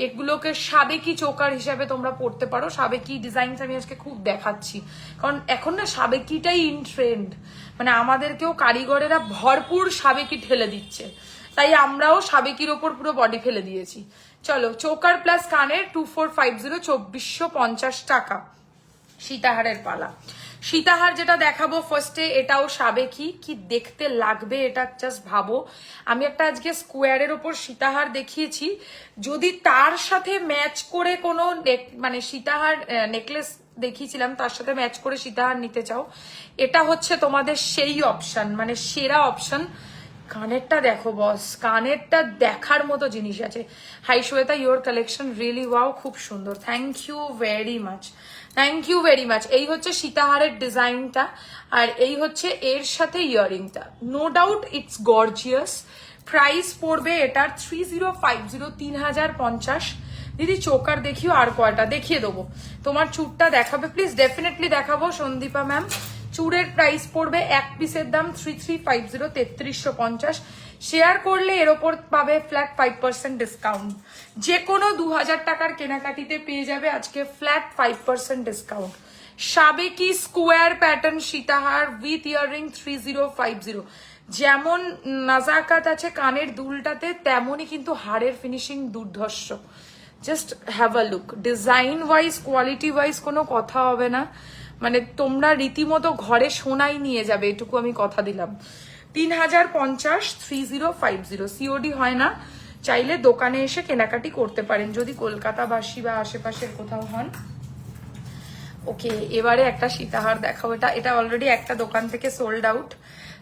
এগুলোকে সাবেকি চোকার হিসাবে তোমরা পড়তে পারো। সাবেকি ডিজাইনস আমি আজকে খুব দেখাচ্ছি, কারণ এখন না সাবেকিটাই ইন ট্রেন্ড, মানে আমাদেরকেও কারিগরেরা ভরপুর সাবেকি ঠেলে দিচ্ছে, তাই আমরাও সাবেকির ওপর পুরো বডি ফেলে দিয়েছি। চলো চোকার প্লাস কানের 2450 2450 টাকা। সীতাহারের পালা। সীতাহার যেটা দেখাবো ফার্স্টে, এটাও সাবেকি, কি দেখতে লাগবে এটা জাস্ট ভাবো। আমি একটা আজকে স্কোয়ারের ওপর সীতাহার দেখিয়েছি, যদি তার সাথে ম্যাচ করে কোনো মানে সীতাহার নেকলেস দেখিয়েছিলাম, তার সাথে ম্যাচ করে সীতাহার নিতে চাও, এটা হচ্ছে তোমাদের সেই অপশন, মানে সেরা অপশন। কানেরটা দেখো বস, কানেরটা দেখার মতো জিনিস আছে। Hi Shweta, your collection really wow, খুব সুন্দর, thank you very much, thank you very much. এই হচ্ছে সীতাহারের ডিজাইনটা, আর এই হচ্ছে এর সাথে ইয়াররিংটা। No doubt it's gorgeous, price পড়বে এটার 3050, 3050। দিদি চোকার দেখিও, আর কয়টা দেখিয়ে দেবো। তোমার চুরটা দেখাবে প্লিজ? ডেফিনেটলি দেখাবো সন্দীপা ম্যাম। চুরের প্রাইস পড়বে এক পিসের দাম 3350, 3350। শেয়ার করলে এর ওপর পাবে ফ্ল্যাট 5% ডিসকাউন্ট। যে কোনো 2000 টাকার কেনাকাটিতে পেয়ে যাবে আজকে ফ্ল্যাট 5% ডিসকাউন্ট। সাবেকি square pattern sitahar with earring 3050। যেমন নাজাকাত আছে কানের দুলটাতে, তেমনই কিন্তু হাড়ের ফিনিশিং দুর্ধর্ষ। Just have a look. Design wise, quality wise কোনো কথা হবে না, মানে তোমরা রীতিমতো ঘরে সোনাই নিয়ে যাবে, এটুকু আমি কথা দিলাম। 3050, 3050 সিওডি হয় না, চাইলে দোকানে এসে কেনাকাটি করতে পারেন যদি কলকাতাবাসী বা আশেপাশের কোথাও হন। ওকে, এবারে একটা সীতাহার দেখাবো। এটা অলরেডি একটা দোকান থেকে সোল্ড আউট।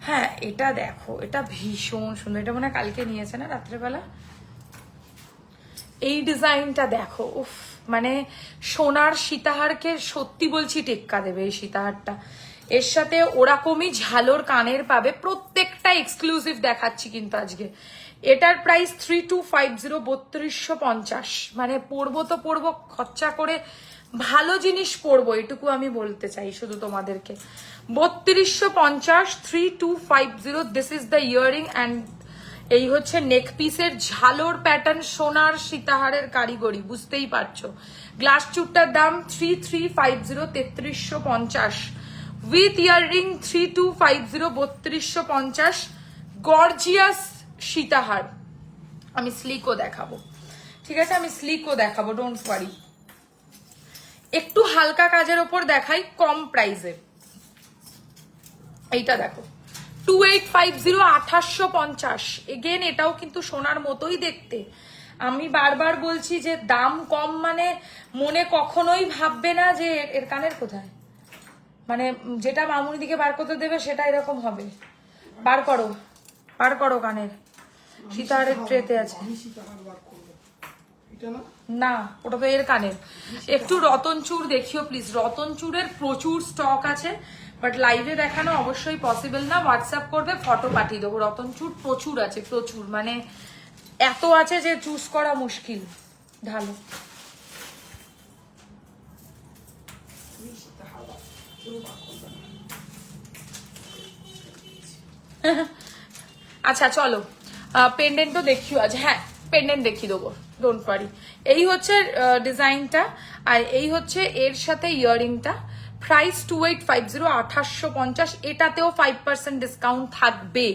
হ্যাঁ, এটা দেখো, এটা ভীষণ সুন্দর। এটা মনে হয় কালকে নিয়েছে না রাত্রেবেলা। এই ডিজাইনটা দেখো, উফ, মানে সোনার সীতাহারকে সত্যি বলছি টেক্কা দেবে এই সীতাহারটা। এর সাথে ওরকমই ঝালোর কানের পাবে, প্রত্যেকটা এক্সক্লুসিভ দেখাচ্ছি কিন্তু আজকে। এটার প্রাইস 3250, 3250। মানে পরবো তো পরবো, খরচা করে ভালো জিনিস পরবো, এটুকু আমি বলতে চাই শুধু তোমাদেরকে। 3250, 3250। This is the earring and এই হচ্ছে নেক পিসের ঝালোর প্যাটার্ন, সোনার সীতাহারের কারিগরি, বুঝতেই পারছো। গ্লাস চুপটার দাম 3350, 3350 উইথ ইয়াররিং 3250, 3250। গর্জিয়াস সীতাহার। আমি স্লিকও দেখাবো, ঠিক আছে, আমি স্লিকও দেখাবো, ডোন্ট ওয়ারি। একটু হালকা কাজের ওপর দেখাই কম প্রাইসে। এইটা দেখো, 2850, 2850। এগেন এটাও কিন্তু সোনার মতোই দেখতে। আমি বারবার বলছি যে দাম কম মানে মনে কখনোই ভাববে না যে এর কানের কোথায়, মানে যেটা মামুনি দিকে বার করতে দেবে সেটা এরকম হবে। বার করো, বার করো কানের। সীতাহারের ট্রেতে আছে না, ওটা তো এর কানের। একটু রতনচুর দেখিও প্লিজ। রতনচুরের প্রচুর স্টক আছে, বাট লাইভে দেখানো অবশ্যই পসিবল না। হোয়াটসঅ্যাপ করবে, ফটো পাঠিয়ে দেবো। রতনচুর প্রচুর আছে, প্রচুর, মানে এত আছে যে চুজ করা মুশকিল। ঢালো। আচ্ছা চলো, পেন্ডেন্টও দেখিও আজ। হ্যাঁ, পেন্ডেন্ট দেখিয়ে দেবো, ডোন্ট ওয়ারি। এই হচ্ছে ডিজাইনটা, আর এই হচ্ছে এর সাথে ইয়াররিংটা। প্রাইস 2850, 2850। এটাতেও 5% ডিসকাউন্ট থাকবে,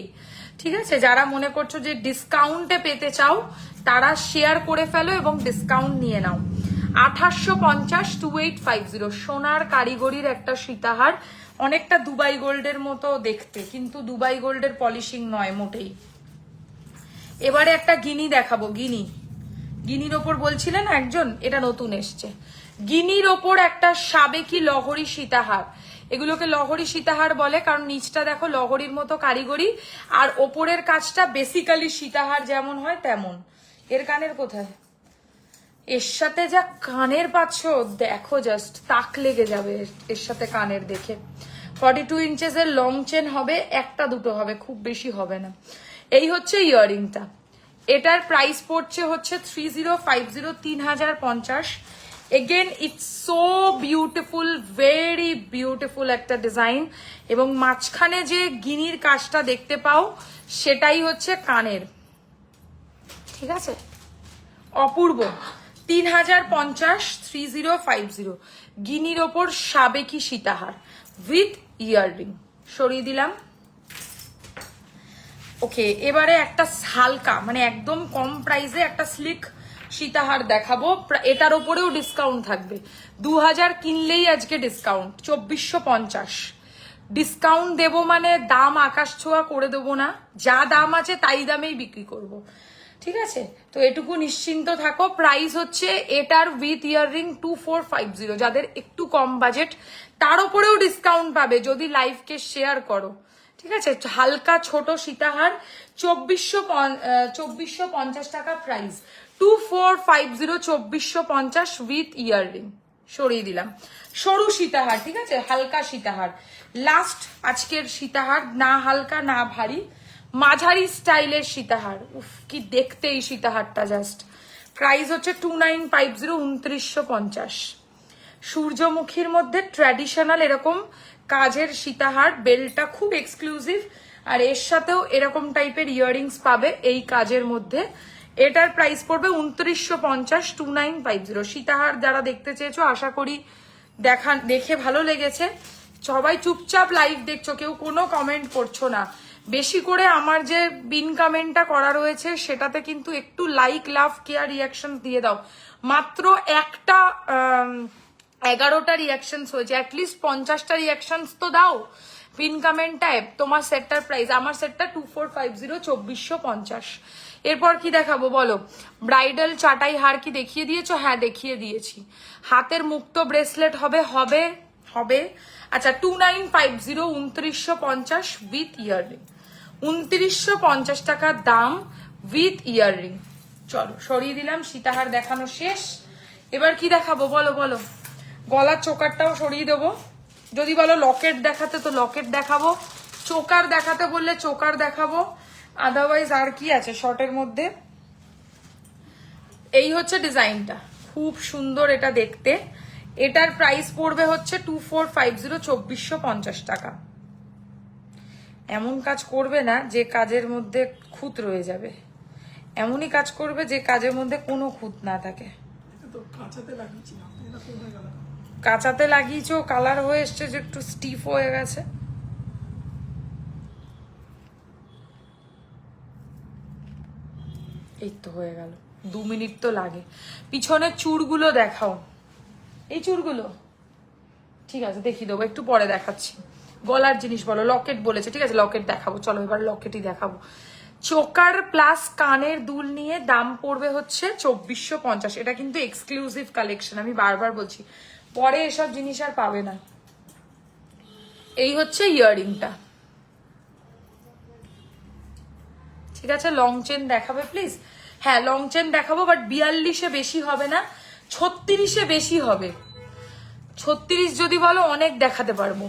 ঠিক আছে। যারা মনে করছো যে ডিসকাউন্টে পেতে চাও তারা শেয়ার করে ফেলো এবং ডিসকাউন্ট নিয়ে নাও। 2850, 2850 সোনার কারিগরির একটা সীতাহার, অনেকটা দুবাই গোল্ডের মতো দেখতে, কিন্তু দুবাই গোল্ডের পলিশিং নয় মোটেই। এবারে একটা গিনি দেখাবো। গিনির ওপর বলছিলেন একজন, এটা নতুন এসছে। গিনির ওপর একটা সাবেকি লহরি সীতাহার। এগুলোকে লহরি সীতাহার বলে কারণ নিচটা দেখো লহরির মতো কারিগরি, আর ওপরের কাজটা বেসিক্যালি সীতাহার যেমন হয় তেমন। এর কানের কোথায়? এর সাথে যা কানের পাচ্ছ দেখো, জাস্ট তাক লেগে যাবে এর সাথে কানের দেখে। 42 ইঞ্চেসের লং চেন হবে, একটা দুটো হবে, খুব বেশি হবে না। এই হচ্ছে ইয়াররিংটা। এটার প্রাইস পড়ছে হচ্ছে 3050, 3050। Again it's so beautiful, very beautiful একটা ডিজাইন। এবং মাঝখানে যে গিনির কাজটা দেখতে পাও সেটাই হচ্ছে কানের, ঠিক আছে, অপূর্ব। 3050, 3050 গিনির ওপর সাবেকি সীতাহার উইথ ইয়াররিং। সরিয়ে দিলাম। ওকে, এবারে একটা হালকা মানে একদম কম প্রাইসে একটা স্লিক সীতাহার দেখাবো। এটার ওপরেও ডিসকাউন্ট থাকবে। 2000 কিনলেই আজকে ডিসকাউন্ট 2450। ডিসকাউন্ট দেবো মানে দাম আকাশ ছোঁয়া করে দেবো না, যা দাম আছে তাই দামেই বিক্রি করব, ঠিক আছে। তো এটুকু নিশ্চিন্ত থাকো। প্রাইস হচ্ছে এটার উইথ ইয়াররিং 2450। যাদের একটু কম বাজেট তার উপরেও ডিসকাউন্ট পাবে যদি লাইভকে শেয়ার করো, ঠিক আছে। হালকা ছোট সীতাহার 2450 টাকা প্রাইস। 2450, 2450 with earring. সরিয়ে দিলাম। সরু সীতাহার, ঠিক আছে, হালকা সীতাহার। লাস্ট আজকের সীতাহার, না হালকা না ভারী, মাঝারি স্টাইলের সীতাহার, উফ কি দেখতে এই সীতাহারটা জাস্ট। প্রাইস হচ্ছে 2950, 2950। সূর্যমুখীর মধ্যে ট্র্যাডিশনাল এরকম কাজের সীতাহার, বেলটা খুব এক্সক্লুসিভ, আর এর সাথেও এরকম টাইপের ইয়াররিংস পাবে এই কাজের মধ্যে। এটার প্রাইস পড়বে 2950, 2950। সীতাহার যারা দেখতে চেয়েছো আশা করি দেখে ভালো লেগেছে। সবাই চুপচাপ লাইভ দেখছো, কেউ কোনো কমেন্ট করছো না। বেশি করে আমার যে বিন কমেন্টটা করা রয়েছে সেটাতে কিন্তু একটু লাইক, লাভ, কেয়ার, রিয়াকশন দিয়ে দাও। মাত্র একটা 11টা রিয়াকশনস হয়েছে, অ্যাটলিস্ট 50টা রিয়াকশনস তো দাও পিন কমেন্টটায়। তোমার সেটটার প্রাইস, আমার সেটটা 2450, 2450। এরপর কি দেখাবো বলো? ব্রাইডাল চাটাই হার কি দেখিয়ে দিয়েছো? হ্যাঁ দেখিয়ে দিয়েছি। হাতের মুক্ত ব্রেসলেট হবে হবে হবে। আচ্ছা 2950, 2950 উইথ ইয়াররিং, 2950 টাকার দাম উইথ ইয়াররিং। চলো সরিয়ে দিলাম, সীতাহার দেখানো শেষ। এবার কি দেখাবো বলো বলো? গলার চোকারটাও সরিয়ে দেবো। যদি বলো লকেট দেখাতে তো লকেট দেখাবো, চোকার দেখাতে বললে চোকার দেখাবো। আদারওয়াইজ আর কি আছে শর্টের মধ্যে? এই হচ্ছে ডিজাইনটা, খুব সুন্দর এটা দেখতে। এটার প্রাইস পড়বে হচ্ছে 2450, 2450 টাকা। এমন কাজ করবে না যে কাজের মধ্যে খুঁত রয়ে যাবে, এমনই কাজ করবে যে কাজের মধ্যে কোনো খুঁত না থাকে। কাঁচাতে লাগিয়েছো, কালার হয়ে এসছে যে একটু স্টিফ হয়ে গেছে। এই তো হয়ে গেল, 2 মিনিট তো লাগে। পিছনের চুড়গুলো দেখাও, এই চুড়গুলো ঠিক আছে দেখিয়ে দেবো, একটু পরে দেখাচ্ছি। গলার জিনিস বলো, লকেট বলেছে, ঠিক আছে লকেট দেখাবো। চলো এবার লকেটই দেখাবো। চোকার প্লাস কানের দুল নিয়ে দাম পড়বে হচ্ছে 2450। এটা কিন্তু এক্সক্লুসিভ কালেকশন, আমি বারবার বলছি, পরে এসব জিনিস আর পাবে না। এই হচ্ছে ইয়াররিংটা, ঠিক আছে। লং চেন দেখাবে প্লিজ? হ্যাঁ লং চেন দেখাবো, বাট 42-এ বেশি হবে না, 36-এ বেশি হবে। 36 যদি বলো অনেক দেখাতে পারবো।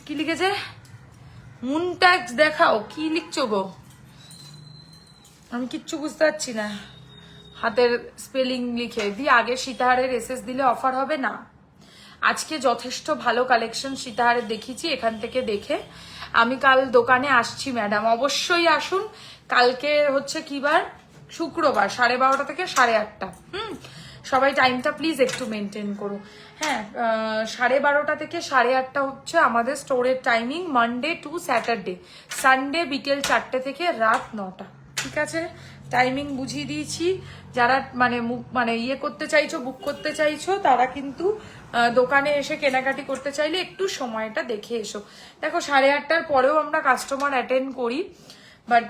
কি লিখেছে? মুনট্যাক্স দেখাও, কি লিখছো গো? আমি কিচ্ছু বুঝতে পারছি না। হাতের স্পেলিং লিখে দিয়ে আগে সীতাহারের এসএস দিলে অফার হবে না। আজকে যথেষ্ট ভালো কালেকশন সীতাহারের দেখিয়েছি, এখান থেকে দেখে আমি কাল দোকানে আসছি ম্যাডাম, অবশ্যই আসুন। কালকে হচ্ছে কি বার? শুক্রবার, 12:30 থেকে 8:30। সবাই টাইমটা প্লিজ একটু মেনটেন করো। হ্যাঁ 12:30 থেকে 8:30 হচ্ছে আমাদের স্টোরের timing, Monday to Saturday. Sunday বিকেল 4টে থেকে রাত 9টা, ঠিক আছে? টাইমিং বুঝিয়ে দিয়েছি। যারা মানে ইয়ে করতে চাইছো, বুক করতে চাইছো, তারা কিন্তু দোকানে এসে কেনাকাটি করতে চাইলে একটু সময়টা দেখে এসো। দেখো 8:30টার পরেও আমরা কাস্টমার অ্যাটেন্ড করি, বাট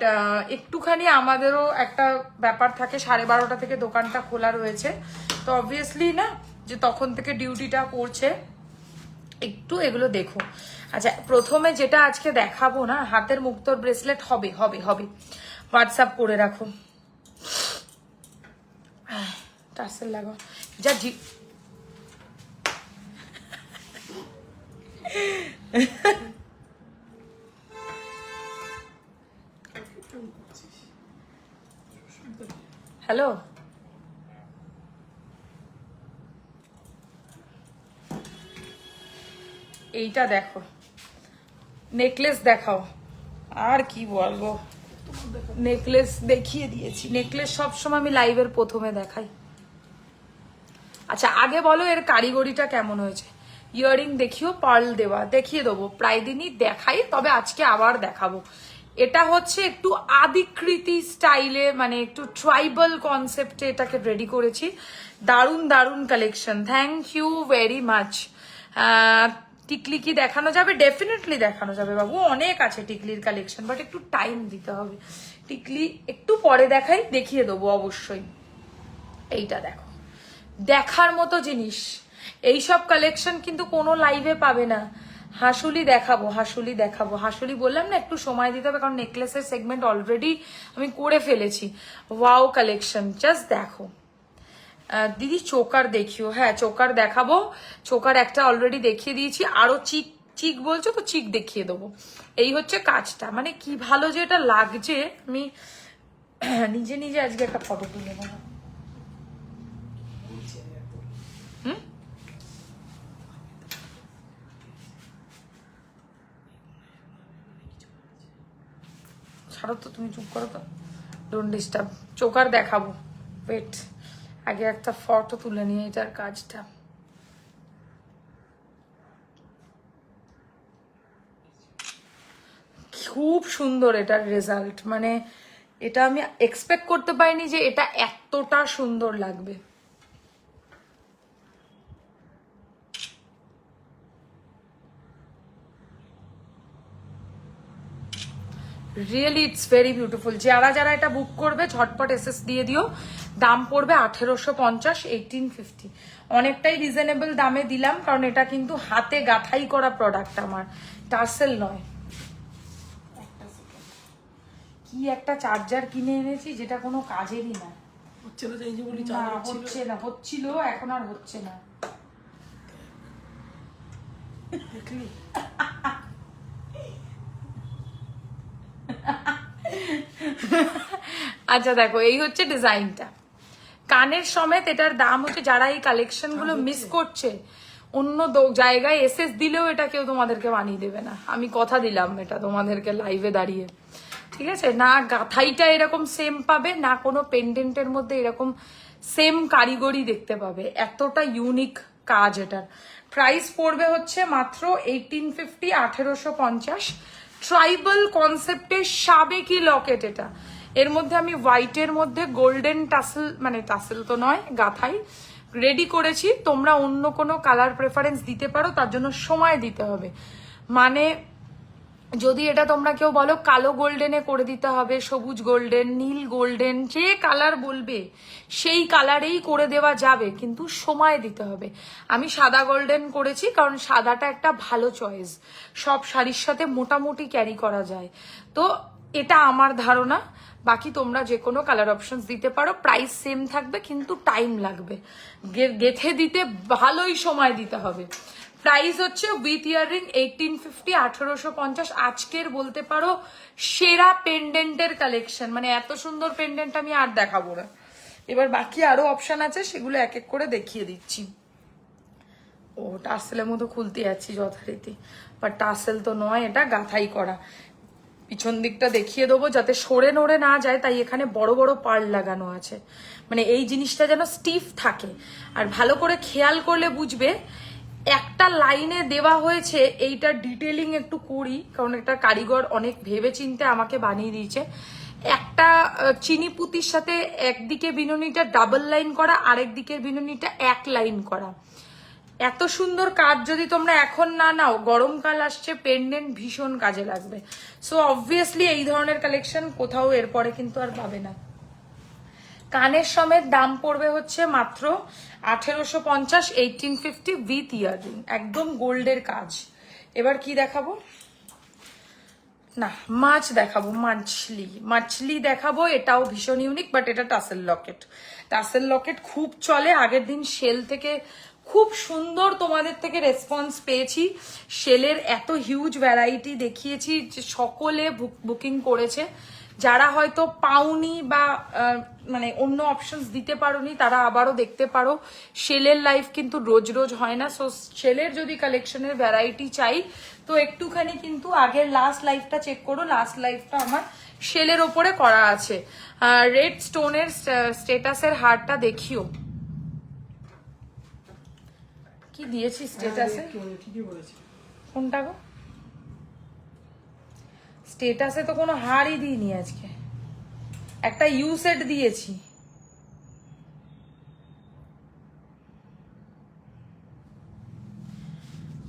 একটুখানি আমাদেরও একটা ব্যাপার থাকে, 12:30 থেকে দোকানটা খোলা রয়েছে, তো অবভিয়াসলি না যে তখন থেকে ডিউটিটা করছে, একটু এগুলো দেখো। আচ্ছা প্রথমে যেটা আজকে দেখাবো না, হাতের মুক্তোর ব্রেসলেট হবে হবে হবে, হোয়াটসঅ্যাপ করে রাখো। টার্সেল লাগো যা জি। হ্যালো এইটা দেখো, নেকলেস দেখাও। আর কি বলবো, নেকলেস দেখিয়ে দিয়েছি। নেকলেস সবসময় আমি লাইভের প্রথমে দেখাই। আচ্ছা আগে বলো এর কারিগরিটা কেমন হয়েছে? ইয়াররিং দেখিও, পার্ল দেওয়া, দেখিয়ে দেবো, প্রায় দিনই দেখাই, তবে আজকে আবার দেখাবো। এটা হচ্ছে একটু আদিকৃতি স্টাইলে, মানে একটু ট্রাইবাল কনসেপ্টে এটাকে রেডি করেছি। দারুণ দারুণ collection, thank you very much. টিকলি কি দেখানো যাবে? ডেফিনেটলি দেখানো যাবে বাবু, অনেক আছে টিকলির কালেকশন, বাট একটু টাইম দিতে হবে। টিকলি একটু পরে দেখাই, দেখিয়ে দেবো অবশ্যই। এইটা দেখো, দেখার মতো জিনিস। এইসব কালেকশন কিন্তু কোনো লাইভে পাবে না। হাসুলি দেখাবো, হাসুলি দেখাবো, হাসুলি বললাম না একটু সময় দিতে হবে, কারণ নেকলেসের সেগমেন্ট অলরেডি আমি করে ফেলেছি। ওয়াও কালেকশন, জাস্ট দেখো। দিদি চোকার দেখিও, হ্যাঁ চোকার দেখাবো। চোকার একটা অলরেডি দেখিয়ে দিয়েছি, আরো চিক বলছো তো চিক দেখিয়ে দেবো। এই হচ্ছে কাজটা, মানে কি ভালো যে এটা লাগছে। আমি নিজে নিজে আজকে একটা ফটো তুলে নেবো। ছাড়ো তো, তুমি চুপ করো তো, ডোন্ট ডিস্টার্ব। চোখ আর দেখাবো, ওয়েট, আগে একটা ফটো তুলে নিয়ে এটার কাজটা। খুব সুন্দর এটার রেজাল্ট, মানে এটা আমি এক্সপেক্ট করতে পারিনি যে এটা এতটা সুন্দর লাগবে। Really it's very beautiful. যারা যারা এটা বুক করবে ঝটপট এসএস দিয়ে দিও। দাম পড়বে 1850, 1850। অনেকটাই রিজনেবল দামে দিলাম, কারণ এটা কিন্তু হাতে গাঁথাই করা প্রোডাক্ট আমার, টার্সেল নয়। কি একটা চার্জার কিনে এনেছি যেটা কোনো কাজেরই না। হচ্ছে না, এই যে বলি না হচ্ছে না, হচ্ছিল এখন আর হচ্ছে না। দেখলি আচ্ছা দেখো, এই হচ্ছে ডিজাইনটা, কানের সমেত। এটার দাম হচ্ছে, যারা এই কালেকশন গুলো মিস করছে, অন্য জায়গায় এসএস দিলেও এটা কেউ তোমাদেরকে বানিয়ে দেবে না, আমি কথা দিলাম এটা তোমাদেরকে লাইভে দাঁড়িয়ে, ঠিক আছে? না গাথাইটা এরকম সেম পাবে, না কোনো পেন্ডেন্টের মধ্যে এরকম সেম কারিগরি দেখতে পাবে, এতটা ইউনিক কাজ এটার। প্রাইস পড়বে হচ্ছে মাত্র 1850, 1850। ট্রাইবাল কনসেপ্টের সাবেকি লকেট এটা। এর মধ্যে আমি হোয়াইটের মধ্যে গোল্ডেন টাসেল, মানে টাসেল তো নয়, গাথাই রেডি করেছি। তোমরা অন্য কোনো কালার প্রেফারেন্স দিতে পারো, তার জন্য সময় দিতে হবে। মানে যদি এটা তোমরা কেউ বলো কালো গোল্ডেনে করে দিতে হবে, সবুজ গোল্ডেন, নীল গোল্ডেন, যে কালার বলবে সেই কালারেই করে দেওয়া যাবে, কিন্তু সময় দিতে হবে। আমি সাদা গোল্ডেন করেছি, কারণ সাদাটা একটা ভালো চয়েস, সব শাড়ির সাথে মোটামুটি ক্যারি করা যায়। তো এটা আমার ধারণা, বাকি তোমরা যে কোনো কালার অপশনস দিতে পারো। প্রাইস সেম থাকবে, কিন্তু টাইম লাগবে, গেথে দিতে ভালোই সময় দিতে হবে। প্রাইস হচ্ছে উইথ ইয়াররিং 1850, 1850। আজকের বলতে পারো সেরা পেন্ডেন্টের কালেকশন, মানে এত সুন্দর পেন্ডেন্ট আমি আর দেখাবো না। এবার বাকি আরো অপশন আছে, সেগুলো এক এক করে দেখিয়ে দিচ্ছি। ও টার্সেলের মতো খুলতে যাচ্ছি যথারীতি, বাট টার্সেল তো নয়, এটা গাঁথাই করা। পিছন দিকটা দেখিয়ে দেবো যাতে সরে নড়ে না যায়, তাই এখানে বড় বড় পার্ল লাগানো আছে, মানে এই জিনিসটা যেন স্টিফ থাকে। আর ভালো করে খেয়াল করলে বুঝবে, একটা লাইনে দেওয়া হয়েছে। এইটা ডিটেলিং একটু করি, কারণ এটা কারিগর অনেক ভেবে চিন্তে আমাকে বানিয়ে দিয়েছে। একটা চিনি পুঁতির সাথে একদিকে বিনুনিটা ডাবল লাইন করা, আরেক দিকের বিনুনিটা এক লাইন করা। এত সুন্দর কাজ যদি তোমরা এখন না নাও, গরমকাল আসছে, পেন্ডেন্ট ভীষণ কাজে লাগবে। সো অবভিয়াসলি এই ধরনের কালেকশন কোথাও এরপরে কিন্তু আর পাবে না। কানের সমেত দাম পড়বে হচ্ছে মাত্র 1850, 1850 উইথ ইয়াররিং, একদম গোল্ডের কাজ। এবার কি দেখাবো, না মাছ দেখাবো, মাছলি দেখাবো। এটাও ভীষণ ইউনিক, বাট এটা টাসেল লকেট। টাসেল লকেট খুব চলে, আগের দিন সেল থেকে খুব সুন্দর তোমাদের থেকে রেসপন্স পেয়েছি। সেলের এত হিউজ ভ্যারাইটি দেখিয়েছি যে সকলে বুকিং করেছে। যারা হয়তো পাওনি বা মানে অন্য অপশনস দিতে পারোনি, তারা আবারও দেখতে পারো। সেলের লাইভ কিন্তু রোজ রোজ হয় না, সো সেলের যদি কালেকশনের ভ্যারাইটি চাই তো একটুখানি কিন্তু আগের লাস্ট লাইভটা চেক করো। লাস্ট লাইভটা আমার সেলের ওপরে করা আছে। রেড স্টোনের স্টেটাসের হারটা দেখিও, কি দিয়েছি স্টেটাসে, ঠিকই বলেছি। কোনটা গো? স্টেটাসে তো কোনো হারই দিইনি আজকে, একটা ইউ সেট দিয়েছি।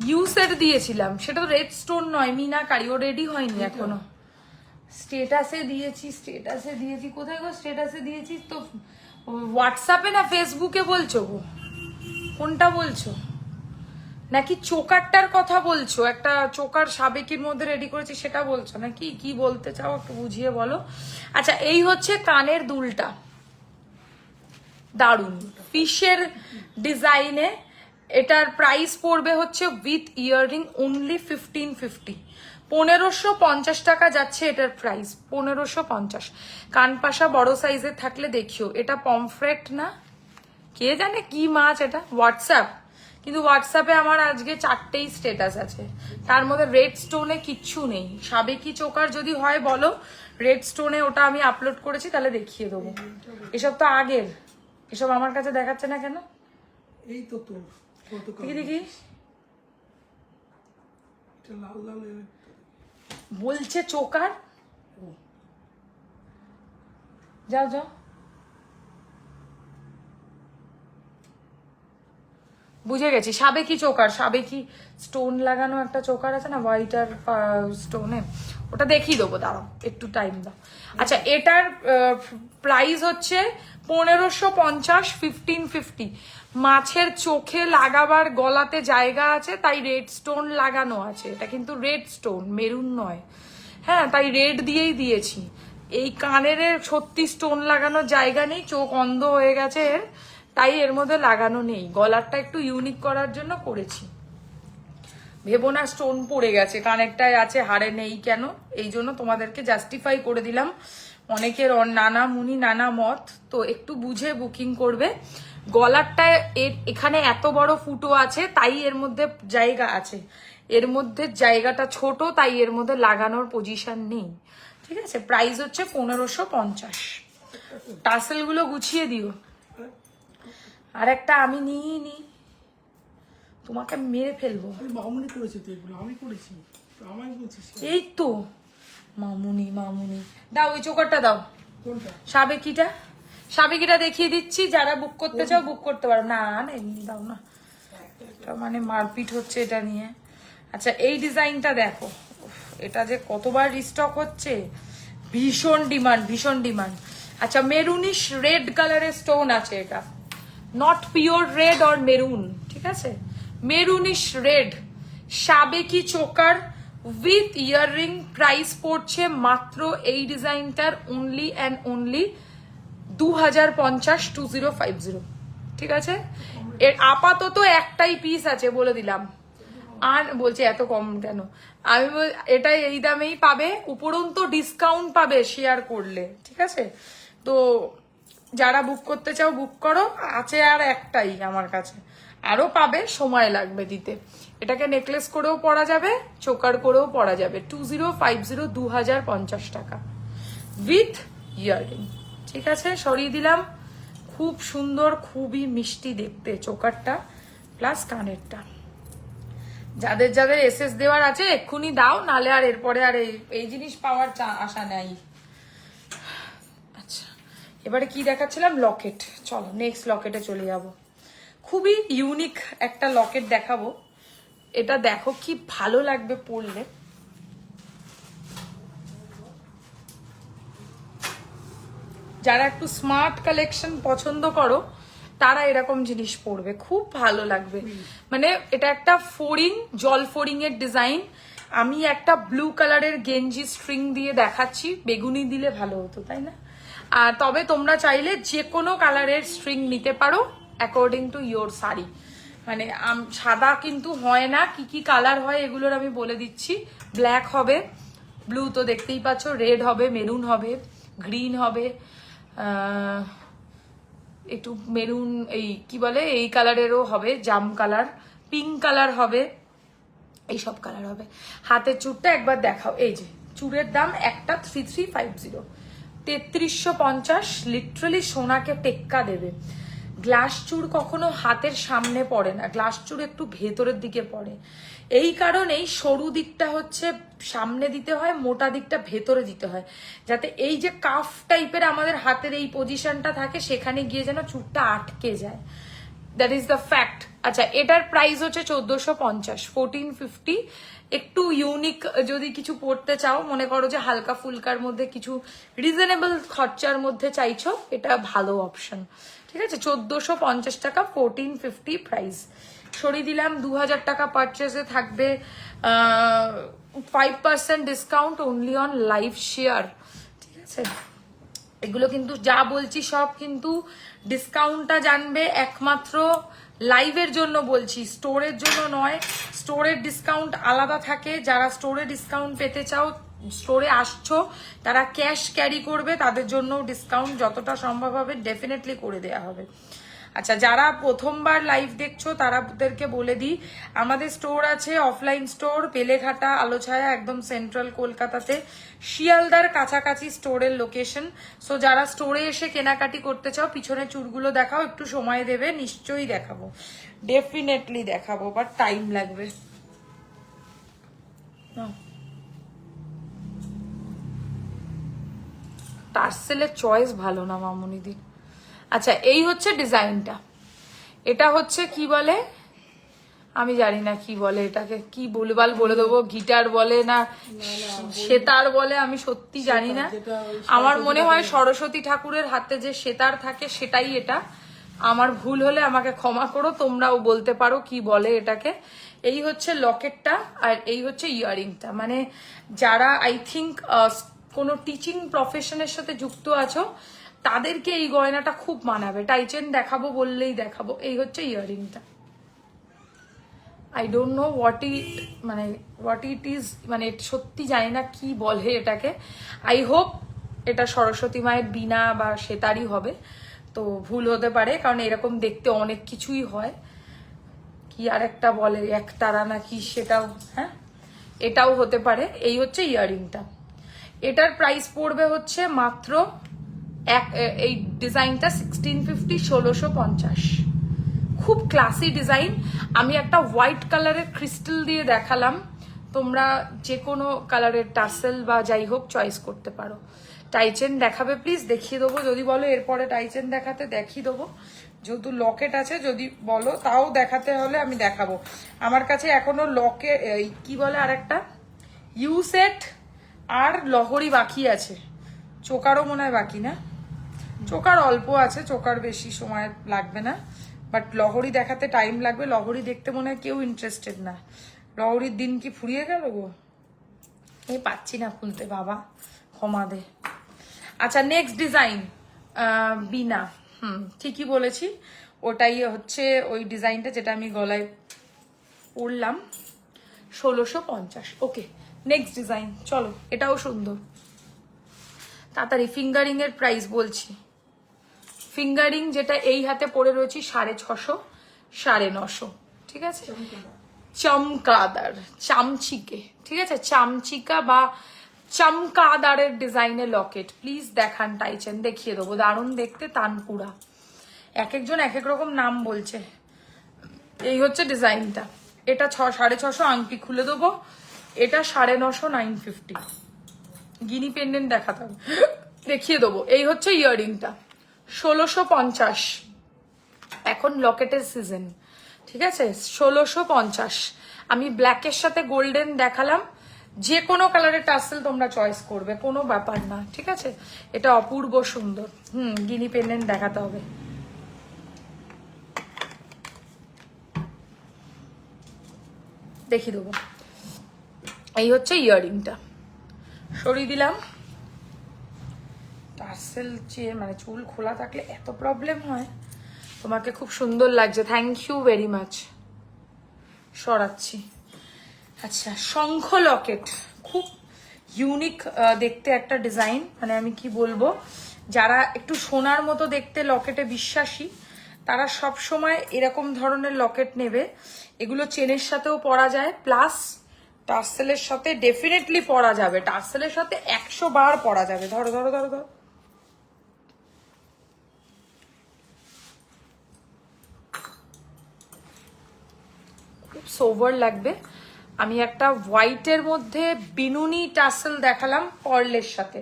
ইউ সেট দিয়েছিলাম, সেটা তো রেড স্টোন নয়, মিনাকারি, ও রেডি হয়নি এখনো। স্টেটাসে দিয়েছি, কোথায় গো স্টেটাসে দিয়েছি তো? হোয়াটসঅ্যাপে না ফেসবুকে বলছো গো? কোনটা বলছো? নাকি চোকারটার কথা বলছো? একটা চোকার সাবেকির মধ্যে রেডি করেছি সেটা বলছো নাকি? কি বলতে চাও একটু বুঝিয়ে বলো। আচ্ছা, এই হচ্ছে কানের দুলটা, দারুন ফিশের ডিজাইনে এটার প্রাইস পড়বে হচ্ছে উইথ ইয়াররিং অনলি 1550, 1550 টাকা যাচ্ছে এটার প্রাইস, 1550। কানপাশা বড় সাইজের থাকলে দেখিও। এটা পমফ্রেট না, কে জানে কি মাছ এটা, হোয়াটসঅ্যাপ। কিন্তু হোয়াটসঅ্যাপে আমার আজকে 4টেই স্ট্যাটাস আছে, তার মধ্যে রেড স্টোনে কিচ্ছু নেই। সাবেকি চোকার যদি হয় বলো, রেড স্টোনে ওটা আমি আপলোড করেছি, তাহলে দেখিয়ে দেবো। এসব তো আগের, এসব আমার কাছে দেখাচ্ছে না কেন? এই তো তোর দেখি দেখি, এটা লাল লাল বলছে চোকার। যাও যাও, বুঝে গেছি, সাবেকি চোকার, সাবেকি স্টোন লাগানো একটা চোকার আছে না হোয়াইট আর স্টোনে, ওটা দেখিয়ে দেবো, দাঁড়াও একটু টাইম দাও। আচ্ছা, এটার প্রাইস হচ্ছে 1550, 1550। মাছের চোখে লাগাবার গলাতে জায়গা আছে, তাই রেড স্টোন লাগানো আছে। এটা কিন্তু রেড স্টোন, মেরুন নয়। হ্যাঁ, তাই রেড দিয়েই দিয়েছি। এই কানের সত্যি স্টোন লাগানোর জায়গা নেই, চোখ অন্ধ হয়ে গেছে এর, তাই এর মধ্যে লাগানো নেই। গলারটা একটু ইউনিক করার জন্য করেছি। ভেবো না স্টোন পড়ে গেছে, কানেরটায় আছে হাড়ে নেই কেন, এই জন্য তোমাদেরকে জাস্টিফাই করে দিলাম। অনেকের নানা মুনি নানা মত, তো একটু বুঝে বুকিং করবে। গলারটায় এখানে এত বড় ফুটো আছে, তাই এর মধ্যে জায়গা আছে। এর মধ্যে জায়গাটা ছোট, তাই এর মধ্যে লাগানোর পজিশন নেই। ঠিক আছে, প্রাইস হচ্ছে 1550। টাসেল গুলো গুছিয়ে দিও। আর একটা আমি নিইনি, তোমাকে মেরে ফেলবো। মামুনি করেছে তো এগুলো, আমি করেছি, আমায় বলছিস এই তো মামুনি, মামুনি দাও, ওই চোকারটা দাও। কোনটা? সাবেকিটা, সাবেকিটা দেখিয়ে দিচ্ছি, যারা বুক করতে চাও বুক করতে পারো। না না, এমনি দাও না, এটা মানে মারপিট হচ্ছে এটা নিয়ে। আচ্ছা, এই ডিজাইনটা দেখো, উফ, এটা যে কতবার রিস্টক হচ্ছে, ভীষণ ডিমান্ড, ভীষণ ডিমান্ড। আচ্ছা, মেরুনিশ রেড কালারের স্টোন আছে এটা, not pure red or maroon, ঠিক আছে, মেরুনিশ রেড, সাবেকি চোকার উইথ ইয়াররিং। প্রাইস পড়ছে মাত্র এই ডিজাইনটার অনলি অ্যান্ড অনলি 2050, 2050। ঠিক আছে, এর আপাতত একটাই পিস আছে বলে দিলাম। আর বলছে এত কম কেন, আমি এটাই এই দামেই পাবে, উপরন্তু ডিসকাউন্ট পাবে শেয়ার করলে। ঠিক আছে, তো যারা বুক করতে চাও বুক করো, আছে আর একটাই আমার কাছে, আরো পাবে, সময় লাগবে দিতে। এটাকে নেকলেস করেও পরা যাবে, চোকার করেও পরা যাবে। 2050, 2050 টাকা উইথ ইয়াররিং। ঠিক আছে, সরিয়ে দিলাম। খুব সুন্দর, খুবই মিষ্টি দেখতে চোকারটা প্লাস কানেরটা। যাদের যাদের এসএস দেওয়ার আছে এক্ষুনি দাও, নালে আর এরপরে আর এই জিনিস পাওয়ার আশা নাই। আচ্ছা, এবারে কি দেখাচ্ছিলাম, লকেট। চলো নেক্সট লকেটে চলে যাব। খুবই ইউনিক একটা লকেট দেখাবো, এটা দেখো কি ভালো লাগবে পরলে। যারা একটু স্মার্ট কালেকশন পছন্দ করো তারা এরকম জিনিস পরবে, খুব ভালো লাগবে। মানে এটা একটা ফোরিং, জল ফোরিং এর ডিজাইন। আমি একটা ব্লু কালারের গেঞ্জি স্ট্রিং দিয়ে দেখাচ্ছি, বেগুনি দিলে ভালো হতো তাই না? আর তবে তোমরা চাইলে যে কোনো কালারের স্ট্রিং নিতে পারো অ্যাকর্ডিং টু ইয়োর শাড়ি। মানে সাদা কিন্তু হয় না, কি কি কালার হয় এগুলোর আমি বলে দিচ্ছি। ব্ল্যাক হবে, ব্লু তো দেখতেই পাচ্ছ, রেড হবে, মেরুন হবে, গ্রিন হবে, একটু মেরুন, এই কি বলে এই কালারেরও হবে, জাম কালার, পিঙ্ক কালার হবে, এইসব কালার হবে। হাতের চুড়টা একবার দেখাও, এই যে চুড়ের দাম একটা 3350, 3350। লিটারালি সোনাকে টেক্কা দেবে। গ্লাস চুড় কখনো হাতের সামনে পড়ে না, গ্লাস চুড় একটু ভেতরের দিকে পড়ে। এই কারণেই সরু দিকটা হচ্ছে সামনে দিতে হয়, মোটা দিকটা ভেতরে দিতে হয়, যাতে এই যে কাফ টাইপের আমাদের হাতের এই পজিশনটা থাকে, সেখানে গিয়ে যেন চুড়টা আটকে যায়। That is the fact. আচ্ছা, এটার প্রাইস হচ্ছে 1450, 1450। একটু ইউনিক যদি কিছু পড়তে চাও, মনে করো যে হালকা ফুলকার মধ্যে কিছু রিজনেবল খরচার মধ্যে চাইছো, এটা ভালো অপশন। ঠিক আছে, 1450 টাকা, 1450 প্রাইস। সরিয়ে দিলাম। 2000 টাকা পারচেসে থাকবে 5% discount only on live share. ঠিক আছে, এগুলো কিন্তু যা বলছি সব কিন্তু ডিসকাউন্টটা জানবে একমাত্র লাইভের জন্য বলছি, স্টোরের জন্য নয়। স্টোরের ডিসকাউন্ট আলাদা থাকে, যারা স্টোরে ডিসকাউন্ট পেতে চাও, স্টোরে আসছো, তারা ক্যাশ ক্যারি করবে, তাদের জন্য ডিসকাউন্ট যতটা সম্ভব হবে ডেফিনেটলি করে দেওয়া হবে। আচ্ছা, যারা প্রথমবার লাইভ দেখছো তারাদেরকে বলে দিই, আমাদের স্টোর আছে অফলাইন স্টোর বেলেঘাটা আলোছায়া, একদম সেন্ট্রাল কলকাতাতে, শিয়ালদার কাছাকাছি স্টোরের লোকেশন। সো যারা স্টোরে এসে কেনাকাটি করতে চাও, পিছনে চুড়গুলো দেখাও, একটু সময় দেবে, নিশ্চয়ই দেখাবো, ডেফিনেটলি দেখাবো, বাট টাইম লাগবে। টার্সেলের চয়েস ভালো না মামুনিদি। আচ্ছা, এই হচ্ছে ডিজাইনটা, এটা হচ্ছে কি বলে আমি জানি না কি বলে এটাকে, কি বলবাল বলে দেবো, গিটার বলে না সেতার বলে, আমি সত্যি জানি না। আমার মনে হয় সরস্বতী ঠাকুরের হাতে যে সেতার থাকে সেটাই এটা। আমার ভুল হলে আমাকে ক্ষমা করো, তোমরাও বলতে পারো কি বলে এটাকে। এই হচ্ছে লকেটটা আর এই হচ্ছে ইয়ারিংটা। মানে যারা আই থিঙ্ক কোনো টিচিং প্রফেশনের সাথে যুক্ত আছো তাদেরকে এই গয়নাটা খুব মানাবে। টাইচেন দেখাবো বললেই দেখাবো। এই হচ্ছে ইয়ারিংটা। I don't know what it is, মানে সত্যি জানি না কি বলে এটাকে। আই হোপ এটা সরস্বতী মায়ের বীণা বা সেতারই হবে, তো ভুল হতে পারে, কারণ এরকম দেখতে অনেক কিছুই হয়। কি আর একটা বলে একতারা না কি, সেটাও, হ্যাঁ এটাও হতে পারে। এই হচ্ছে ইয়ারিংটা। এটার প্রাইস পড়বে হচ্ছে মাত্র এই ডিজাইনটা 1650, 1650। খুব ক্লাসি ডিজাইন। আমি একটা হোয়াইট কালারের ক্রিস্টাল দিয়ে দেখালাম, তোমরা যে কোনো কালারের টার্সেল বা যাই হোক চয়েস করতে পারো। টাইচেন দেখাবে প্লিজ, দেখিয়ে দেবো। যদি বলো এরপরে টাইচেন দেখাতে, দেখিয়ে দেবো। যেহেতু লকেট আছে, যদি বলো তাও দেখাতে হলে আমি দেখাবো। আমার কাছে এখনো কি বলে আর একটা ইউ সেট আর লহরি বাকি আছে। চোকারও মনে হয় বাকি না, চোকার অল্প আছে, চোকার বেশি সময় লাগবে না, বাট লহরি দেখাতে টাইম লাগবে। লহরি দেখতে মনে হয় কেউ ইন্টারেস্টেড না। লহরির দিন কি ফুরিয়ে গেল গো, এই পাচ্ছি না খুলতে, বাবা ক্ষমা দে। আচ্ছা, নেক্সট ডিজাইন বিনা, ঠিকই বলেছি, ওটাই হচ্ছে ওই ডিজাইনটা যেটা আমি গলায় পরলাম, 1650। ওকে, নেক্সট ডিজাইন চলো, এটাও সুন্দর। তাড়াতাড়ি ফিঙ্গারিং এর প্রাইস বলছি। ফিঙ্গারিং যেটা এই হাতে পরে রয়েছি 650, 950, ঠিক আছে। চমকাদার, চামচিকে, ঠিক আছে, চামচিকা বা চমকাদারের ডিজাইনের লকেট প্লিজ দেখান টাইচেন, দেখিয়ে দেবো। দারুণ দেখতে, তানপুরা, এক একজন এক এক রকম নাম বলছে। এই হচ্ছে ডিজাইনটা। এটা 650 আংটি খুলে দেবো। এটা 950, 950। গিনি পেন্ডেন্ট দেখাতে হবে, দেখিয়ে দেবো। এই হচ্ছে ইয়ারিংটা 1650। এখন লকেটের সিজন, ঠিক আছে। 1650। আমি ব্ল্যাকের সাথে গোল্ডেন দেখালাম, যে কোনো কালারের টার্সেল তোমরা চয়েস করবে, কোনো ব্যাপার না, ঠিক আছে। এটা অপূর্ব সুন্দর। গিনি পেন্ডেন্ট দেখাতে হবে। দেখিয়ে দেবো। এই হচ্ছে ইয়ারিংটা, সরিয়ে দিলাম। টার্সেল মানে চুল খোলা থাকলে এত প্রবলেম হয়। তোমাকে খুব সুন্দর লাগছে, থ্যাংক ইউ ভেরি মাচ। সরাচ্ছি। আচ্ছা, শঙ্খ লকেট, খুব ইউনিক দেখতে একটা ডিজাইন। মানে আমি কি বলবো, যারা একটু সোনার মতো দেখতে লকেটে বিশ্বাসী, তারা সব সময় এরকম ধরনের লকেট নেবে। এগুলো চেনের সাথেও পরা যায়, প্লাস টার্সেলের সাথে ডেফিনেটলি পরা যাবে। টার্সেলের সাথে 100 বার পরা যাবে। ধরো ধরো ধরো ধরো, খুব সোভার লাগবে। আমি একটা হোয়াইটের মধ্যে বিনুনি টার্সেল দেখালাম পার্লের সাথে,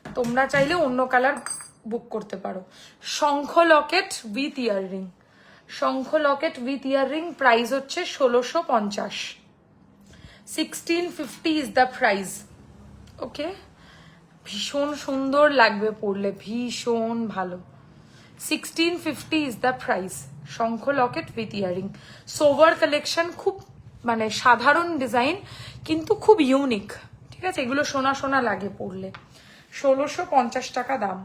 তোমরা চাইলে অন্য কালার বুক করতে পারো। Shankha locket with earring, shankha locket with earring price হচ্ছে 1650। 1650 ইজ দ্য প্রাইস। ওকে, ভীষণ সুন্দর লাগবে পরলে, ভীষণ ভালো। 1650 is the price. Shankha locket with earring, sober collection, খুব মানে সাধারণ ডিজাইন কিন্তু খুব ইউনিক, ঠিক আছে। এগুলো সোনা সোনা লাগে পরলে। 1650 টাকা দাম।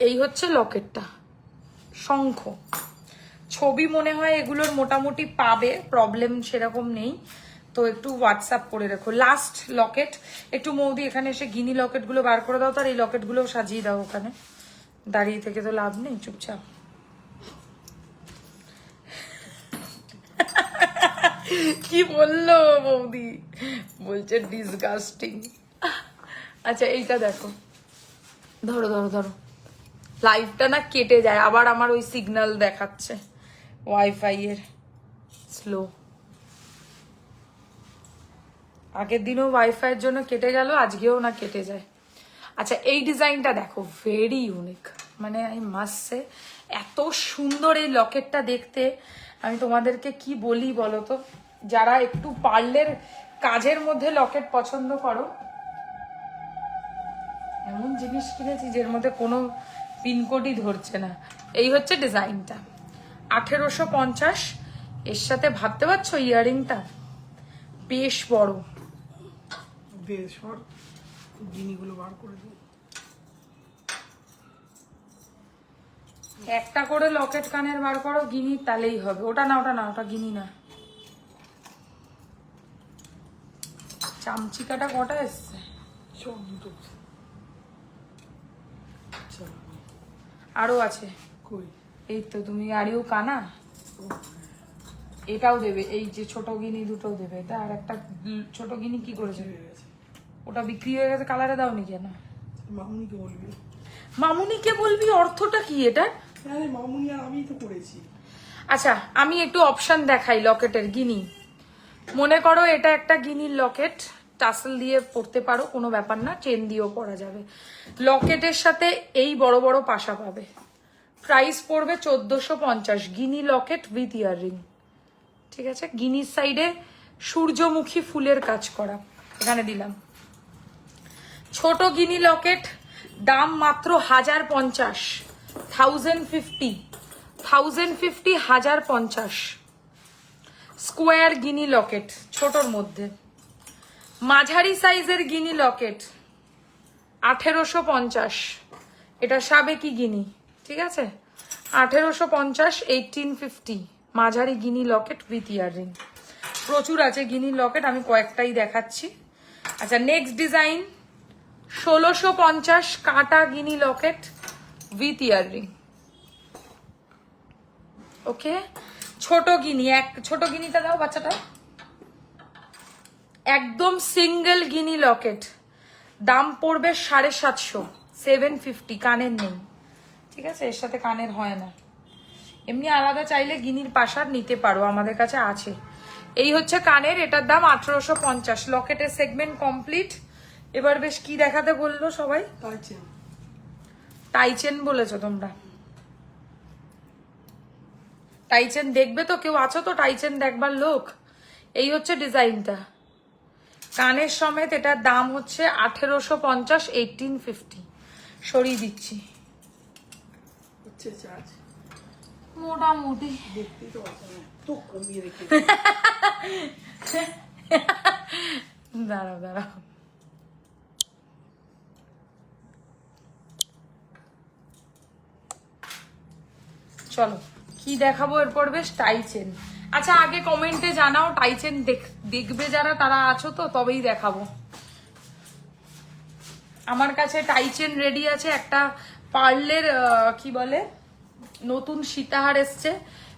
এই হচ্ছে লকেটটা, শঙ্খ। ছবি মনে হয় এগুলোর মোটামুটি পাবে, প্রবলেম সেরকম নেই, তো একটু হোয়াটসঅ্যাপ করে রেখো। লাস্ট লকেট, একটু মৌদি এখানে এসে গিনি লকেটগুলো বার করে দাও, তার এই লকেটগুলো সাজিয়ে দাও ওখানে, দাঁড়িয়ে থেকে তো লাভ নেই, চুপচাপ। কি বললো বৌদি, বলছে ডিসগাস্টিং। আচ্ছা এইটা দেখো, ধরো ধরো ধরো, লাইভটা না কেটে যায়, আবার আমার ওই সিগন্যাল দেখাচ্ছে ওয়াইফাই এর স্লো। আগের দিনও ওয়াইফাই এর জন্য কেটে গেল, আজকেও না কেটে যায়। আচ্ছা এই ডিজাইনটা দেখো, ভেরি ইউনিক, মানে আমি মাস্ট সে, এত সুন্দর এই লকেটটা দেখতে। আমি তোমাদেরকে কি বলি বলো তো, যারা একটু পার্লের কাজের মধ্যে লকেট পছন্দ করো, এমন জিনিস কিনেছি যের মধ্যে কোনো পিনকোডই ধরছে না। এই হচ্ছে ডিজাইনটা, 1850। এর সাথে ভাবতে পারছো ইয়ারিংটা বেশ বড়, বেশ বড়। জিনিসগুলো বার করে দিই। একটা করে লকেট কানের বার করো, গিনি তাহলেই হবে। ওটা না, ওটা না, ওটা গিনি না। চামচিকাটা কটা এসছে? সব দুটো। আচ্ছা আরো আছে কই? এই তো, তুমি আরিও কানা, এটাও দেবে, এই যে ছোট গিনি দুটোও দেবে। এটা আর একটা ছোট গিনি কি করেছে? হয়ে গেছে। ওটা বিক্রি হয়ে গেছে, কালারে দাওনি কেন? মামুনিকে বলবি। মামুনিকে বলবি, অর্থটা কি এটা? আরে মামুনি আর আমি তো করেছি। আচ্ছা আমি একটু অপশন দেখাই লকেটের। গিনি, মনে করো এটা একটা গিনির লকেট, টাসেল দিয়ে পরতে পারো, কোনো ব্যাপার না, চেন দিয়েও পরা যাবে। লকেটের সাথে এই বড় বড় পাশা পাবে, প্রাইস পড়বে 1450। গিনি লকেট উইথ ইয়াররিং, ঠিক আছে? গিনির সাইডে সূর্যমুখী ফুলের কাজ করা, এখানে দিলাম। ছোট গিনি লকেট, দাম মাত্র 1050, 1050, 1050। স্কোয়ার গিনি লকেট ছোটর মধ্যে। মাঝারি সাইজের গিনি লকেট 1850, এটা সাবেকি গিনি, ঠিক আছে? 1850, 1850 মাঝারি গিনি লকেট উইথ ইয়াররিং। প্রচুর আছে গিনির লকেট, আমি কয়েকটাই দেখাচ্ছি। আচ্ছা নেক্সট ডিজাইন, 1650 কাটা গিনি লকেট উইথ ইয়াররিং। ওকে, ছোট গিনি, এক ছোট গিনিটা দাও বাচ্চাটা। একদম সিঙ্গেল গিনি লকেট, দাম পড়বে 750, 750। কানের নেই, ঠিক আছে? এর সাথে কানের হয় না, এমনি আলাদা চাইলে গিনির পাশার নিতে পারো, আমাদের কাছে আছে। এই হচ্ছে কানের, এটার দাম 1850। লকেটের সেগমেন্ট কমপ্লিট। এবার বেশ কি দেখাতে বললো সবাই? টাইচেন বলেছো তোমরা? টাইচেন দেখবে তো? কেউ আছো তো টাইচেন দেখবার লোক? এই হচ্ছে ডিজাইনটা, কানের সমেত। এটার দাম হচ্ছে 1850, 1850। সরিয়ে দিচ্ছি, মোটামুটি দেখতেই তো তো কমিয়ে রেখে। দাঁড়াও দাঁড়াও, চলো কি দেখাবো এরপর? বেশ টাইচেন। আচ্ছা আগে কমেন্টে জানাও টাইচেন দেখবে যারা, তারা আছো তো? তবেই দেখাবো। আমার কাছে টাইচেন রেডি আছে। একটা পার্লের কি বলে, নতুন সীতাহার এসছে।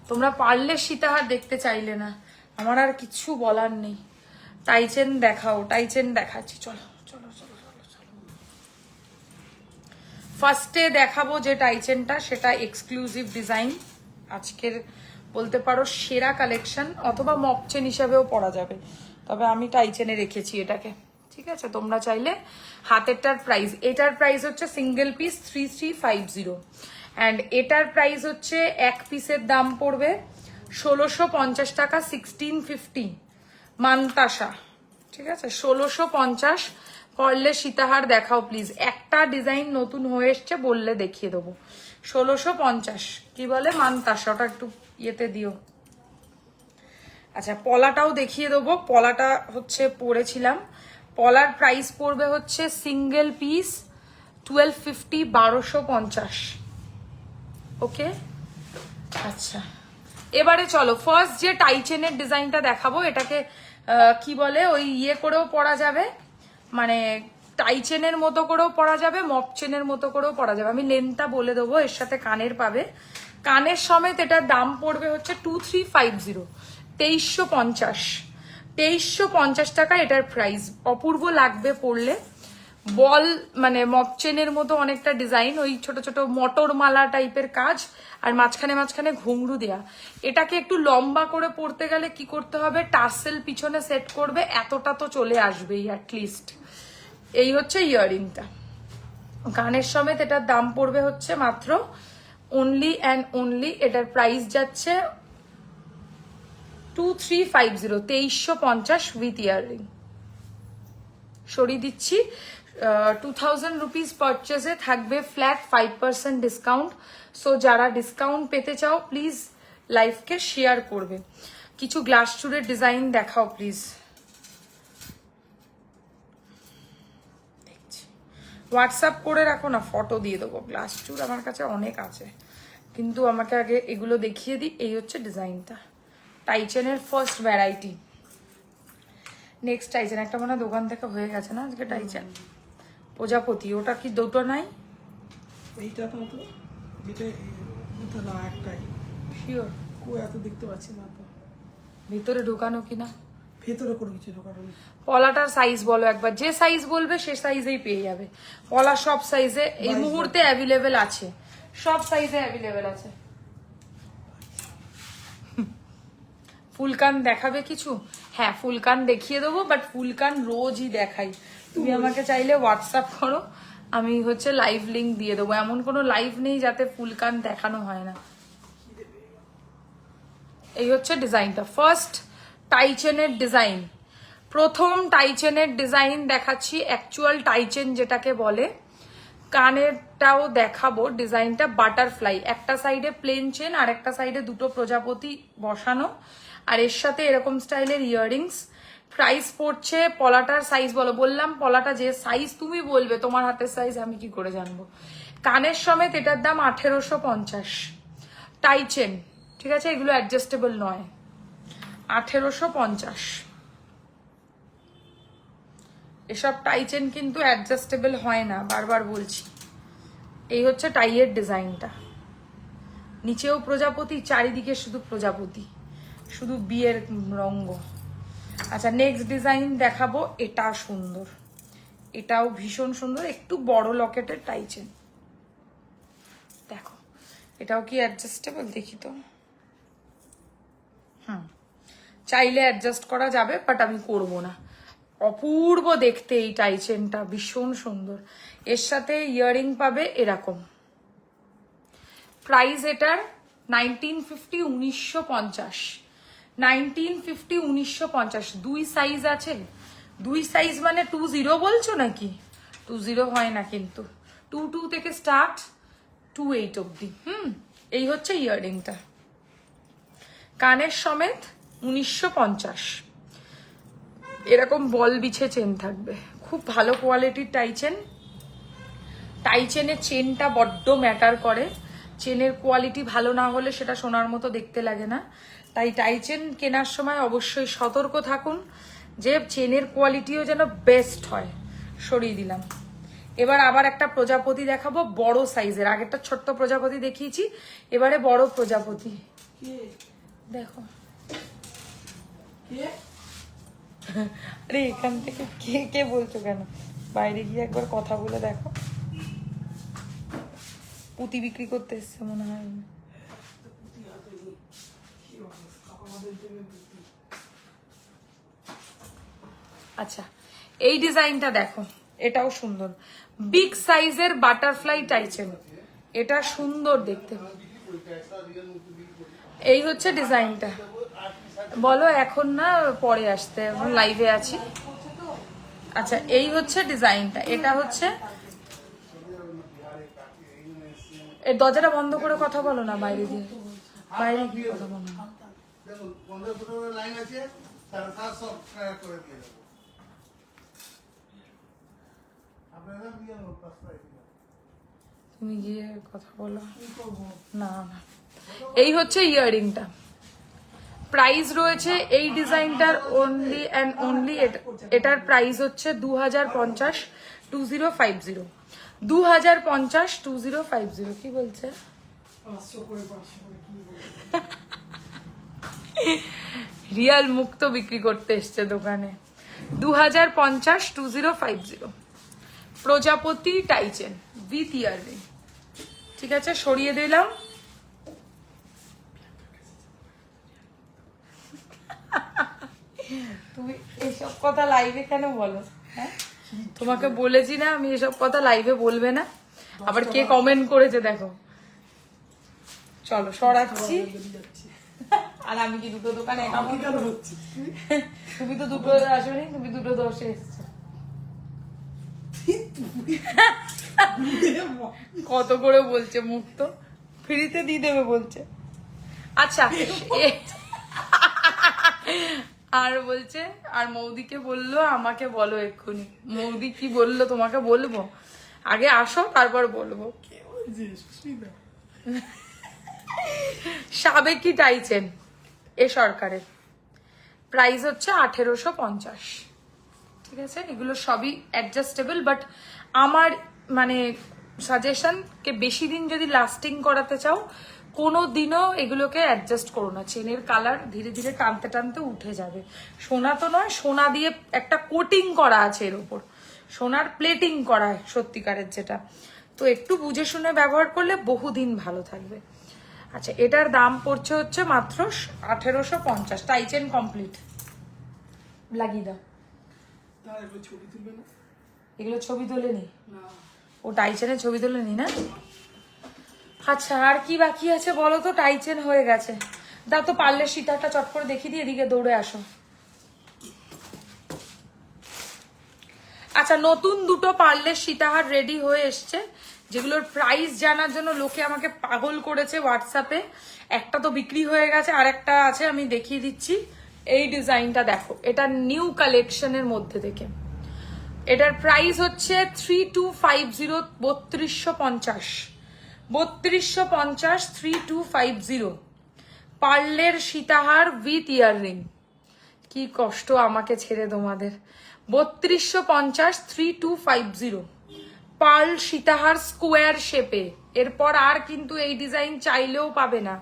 তোমরা পার্লের সীতাহার দেখতে চাইলে না, আমার আর কিছু বলার নেই। টাইচেন দেখাও, টাইচেন দেখাচ্ছি, চলো চলো চলো চলো চলো। ফার্স্টে দেখাবো যে টাইচেনটা, সেটা এক্সক্লুসিভ ডিজাইন, আজকের বলতে পারো সেরা কালেকশন, অথবা মপচেন হিসাবেও পরা যাবে, তবে আমি টাইচেনে রেখেছি এটাকে, ঠিক আছে? তোমরা চাইলে হাতেরটার প্রাইস, এটার প্রাইস হচ্ছে সিঙ্গেল পিস 3350, অ্যান্ড এটার প্রাইস হচ্ছে এক পিসের দাম পড়বে 1650 টাকা, 1650 মানতাসা, ঠিক আছে? 1650। পারলে সীতাহার দেখাও প্লিজ, একটা ডিজাইন নতুন হয়ে এসছে, বললে দেখিয়ে দেবো। 1650 কি বলে মানতাসা, ওটা একটু ইয়েতে দিও। আচ্ছা পলাটাও দেখিয়ে দেবো, পলাটা হচ্ছে পরেছিলাম। পলার প্রাইস পড়বে হচ্ছে সিঙ্গেল পিস 1250, 1250। ওকে, আচ্ছা, এবারে চলো ফার্স্ট যে টাই চেনের ডিজাইনটা দেখাবো, এটাকে কি বলে ওই ইয়ে করেও পরা যাবে, মানে টাই চেনের মতো করেও পরা যাবে, মপ চেনের মতো করেও পরা যাবে। আমি লেন্থটা বলে দেবো, এর সাথে কানের পাবে, কানের সমেত এটার দাম পড়বে হচ্ছে 2350, 2350, 2350 টাকা এটার প্রাইস। অপূর্ব লাগবে পরলে, বল মানে মপ চেনের মতো অনেকটা ডিজাইন, ওই ছোট ছোট মটর মালা টাইপের কাজ, আর মাঝখানে মাঝখানে ঘুংরু দেয়া। এটাকে একটু লম্বা করে পরতে গেলে কি করতে হবে, টার্সেল পিছনে সেট করবে, এতটা তো চলে আসবেই অ্যাটলিস্ট। এই হচ্ছে ইয়াররিংটা, কানের সমেত এটার দাম পড়বে হচ্ছে মাত্র অনলি অ্যান্ড অনলি, এটার প্রাইস যাচ্ছে 2350, 2350 উইথ ইয়াররিং। সরিয়ে দিচ্ছি, 2000 রুপিস পারচেজে থাকবে ফ্ল্যাট 5% ডিসকাউন্ট। সো যারা ডিসকাউন্ট পেতে চাও প্লিজ লাইভকে শেয়ার করবে। কিছু গ্লাস চুরের ডিজাইন দেখাও প্লিজ। হোয়াটসঅ্যাপ করে রাখো না, ফটো দিয়ে দেবো। গ্লাস চুর আমার কাছে অনেক আছে, কিন্তু আমাকে আগে এগুলো দেখিয়ে দিই। এই হচ্ছে ডিজাইনটা, টাইচেনের ফার্স্ট ভ্যারাইটি। নেক্সট টাইচেন একটা মনে হয় দোকান থেকে হয়ে গেছে না আজকে, টাইচেন প্রজাপতি, ওটা কি দুটো নাই? এইটা তো যেটা এটা না, একটাই শিওর? এত দেখতে পাচ্ছি না তো, ভিতরে ঢোকানো কিনা, ভেতরে কোনো কিছু ঢোকানো নেই। পলাটার সাইজ বলো একবার, যে সাইজ বলবে সে সাইজেই পেয়ে যাবে। পলা সব সাইজে এই মুহূর্তে অ্যাভেলেবেল আছে, সব সাইজে অ্যাভেলেবেল আছে। ফুলকান দেখাবে কিছু? হ্যাঁ ফুলকান দেখিয়ে দেবো, বাট ফুলকান রোজই দেখাই। তুমি আমাকে চাইলে হোয়াটসঅ্যাপ করো, আমি হচ্ছে লাইভ লিংক দিয়ে দেবো। এমন কোনো লাইভ নেই যাতে ফুলকান দেখানো হয় না। এই হচ্ছে ডিজাইনটা, ফার্স্ট টাইচেনের ডিজাইন, প্রথম টাইচেনের ডিজাইন দেখাচ্ছি, অ্যাকচুয়াল টাইচেন যেটাকে বলে। কানেরটাও দেখাবো, ডিজাইনটা বাটারফ্লাই, একটা সাইডে প্লেন চেন আর একটা সাইডে দুটো প্রজাপতি বসানো, আর এর সাথে এরকম স্টাইলের ইয়াররিংস। প্রাইস পড়ছে, পলাটার সাইজ বলো, বললাম পলাটা যে সাইজ তুমি বলবে, তোমার হাতের সাইজ আমি কি করে জানবো। কানের সমেত এটার দাম 1850, টাইচেন, ঠিক আছে, এগুলো অ্যাডজাস্টেবল নয়। 1850, এসব টাইচেন কিন্তু অ্যাডজাস্টেবল হয় না, বারবার বলছি। এই হচ্ছে টাইয়ের ডিজাইনটা, নিচেও প্রজাপতি, চারিদিকে শুধু প্রজাপতি, শুধু বিয়ের রঙ্গ। আচ্ছা নেক্সট ডিজাইন দেখাবো, এটা সুন্দর, এটাও ভীষণ সুন্দর, একটু বড় লকেটের টাইচেন। দেখো এটাও কি অ্যাডজাস্টেবল, দেখি তো। চাইলে অ্যাডজাস্ট করা যাবে, বাট আমি করব না। অপূর্ব দেখতে এই টাইচেনটা, ভীষণ সুন্দর। এর সাথে ইয়াররিং পাবে এরকম। প্রাইস এটার 1950, 1950, 1950, 1950। দুই সাইজ আছে, দুই সাইজ মানে 20 বলছো নাকি? 20 হয় না কিন্তু, 22 থেকে স্টার্ট 28 অব্দি। এই হচ্ছে ইয়াররিংটা, কানের সমেত 1950। এরকম বল বিছে চেন থাকবে, খুব ভালো কোয়ালিটির টাইচেন। টাইচেনের চেনটা বড্ড ম্যাটার করে, চেনের কোয়ালিটি ভালো না হলে সেটা সোনার মতো দেখতে লাগে না। তাই টাইচেন কেনার সময় অবশ্যই সতর্ক থাকুন যে চেনের কোয়ালিটিও যেন বেস্ট হয়। সরিয়ে দিলাম। এবার আবার একটা প্রজাপতি দেখাবো বড় সাইজের, আগেরটা ছোট্ট প্রজাপতি দেখিয়েছি, এবারে বড় প্রজাপতি। দেখো আরে এখান থেকে কে কে বলছো কেন, বাইরে গিয়ে একবার কথা বলে দেখো। পুঁতি বিক্রি করতে এসছে মনে হয়। আচ্ছা এই ডিজাইনটা দেখো, এটাও সুন্দর, বিগ সাইজের বাটারফ্লাই টাইচেন, এটা সুন্দর দেখতে। এই হচ্ছে ডিজাইনটা, বলো এখন না পরে আসতে, এখন লাইভে আছি। আচ্ছা এই হচ্ছে ডিজাইনটা, এটা হচ্ছে, এই দরজাটা বন্ধ করে কথা বলো না, বাইরে দিয়ে, বাইরে গিয়ে কথা বলো না। তুমি গিয়ে কথা বলো। কি করবো? না না, এই হচ্ছে ইয়াররিংটা। প্রাইস রয়েছে এই ডিজাইনটার অনলি অ্যান্ড অনলি, এটার প্রাইস হচ্ছে 2050 2050 2050 2050। কি বলছে? 500 করে 500 করে কি বলবো? রিয়াল মুক্ত বিক্রি করতে এসছে দোকানে। 2050 2050 প্রজাপতি টাইচেন উইথ ইয়াররিং। ঠিক আছে, সরিয়ে দিলাম। তুমি এসব কথা লাইভে কেন বলো? হ্যাঁ, তোমাকে বলেছি না আমি এসব কথা লাইভে বলবে না। আবার কে কমেন্ট করেছে দেখো। চলো সরাচ্ছি। যাচ্ছি। আর আমি কি দুটো দোকানে একা আমি কেন হচ্ছে? তুমি তো দুটো আসোনি, তুমি দুটো 10-এ এসছো। কত করে বলছে মুক্ত, ফ্রিতে দিয়ে দেবে বলছে। আচ্ছা আর বলছে, আর মৌদিকে বললো আমাকে বলো এক্ষুনি। মৌদি কি বললো তোমাকে বলবো, আগে আসো তারপর বলবো। কে বলছে? সুস্মিতা। সাবেকি টাইচেন এ সরকারের, প্রাইস হচ্ছে 1850। ঠিক আছে, এগুলো সবই অ্যাডজাস্টেবল, বাট আমার মানে সাজেশন কে বেশি দিন যদি লাস্টিং করাতে চাও কোনো দিনও এগুলোকে অ্যাডজাস্ট করো না। চেনের কালার ধীরে ধীরে টানতে টানতে উঠে যাবে। সোনা তো নয়, সোনা দিয়ে একটা কোটিং করা আছে এর উপর, সোনার প্লেটিং করা সত্যিকারের যেটা, তো একটু বুঝে শুনে ব্যবহার করলে বহুদিন ভালো থাকবে। আচ্ছা, এটার দাম পড়ছে হচ্ছে মাত্র 1850। টাইচেন কমপ্লিট লাগিয়ে দাও। তার একবার ছবি তুলবে না? এগুলো ছবি তোলেনি না। ও, টাইচেনের ছবি তোলেনি না। আচ্ছা, আর কি বাকি আছে বলো তো? টাইচেন হয়ে গেছে। দাও তো পারলে সীতাটা চট করে দেখিয়ে দিয়ে এদিকে দৌড়ে আসো। আচ্ছা, নতুন দুটো পার্লের সীতাহার রেডি হয়ে এসছে, যেগুলোর প্রাইস জানার জন্য লোকে আমাকে পাগল করেছে হোয়াটসঅ্যাপে। একটা তো বিক্রি হয়ে গেছে, আর একটা আছে, আমি দেখিয়ে দিচ্ছি। এই ডিজাইনটা দেখো, এটা নিউ কালেকশনের মধ্যে থেকে। এটার প্রাইস হচ্ছে 3250, 3250 3250 3250 পার্লের সীতাহার উইথ ইয়াররিং। কি কষ্ট আমাকে ছেড়ে তোমাদের। 3250 3250 পার্ল সীতাহার স্কোয়ার শেপে। এরপর আর কিন্তু এই ডিজাইন চাইলেও পাবে না।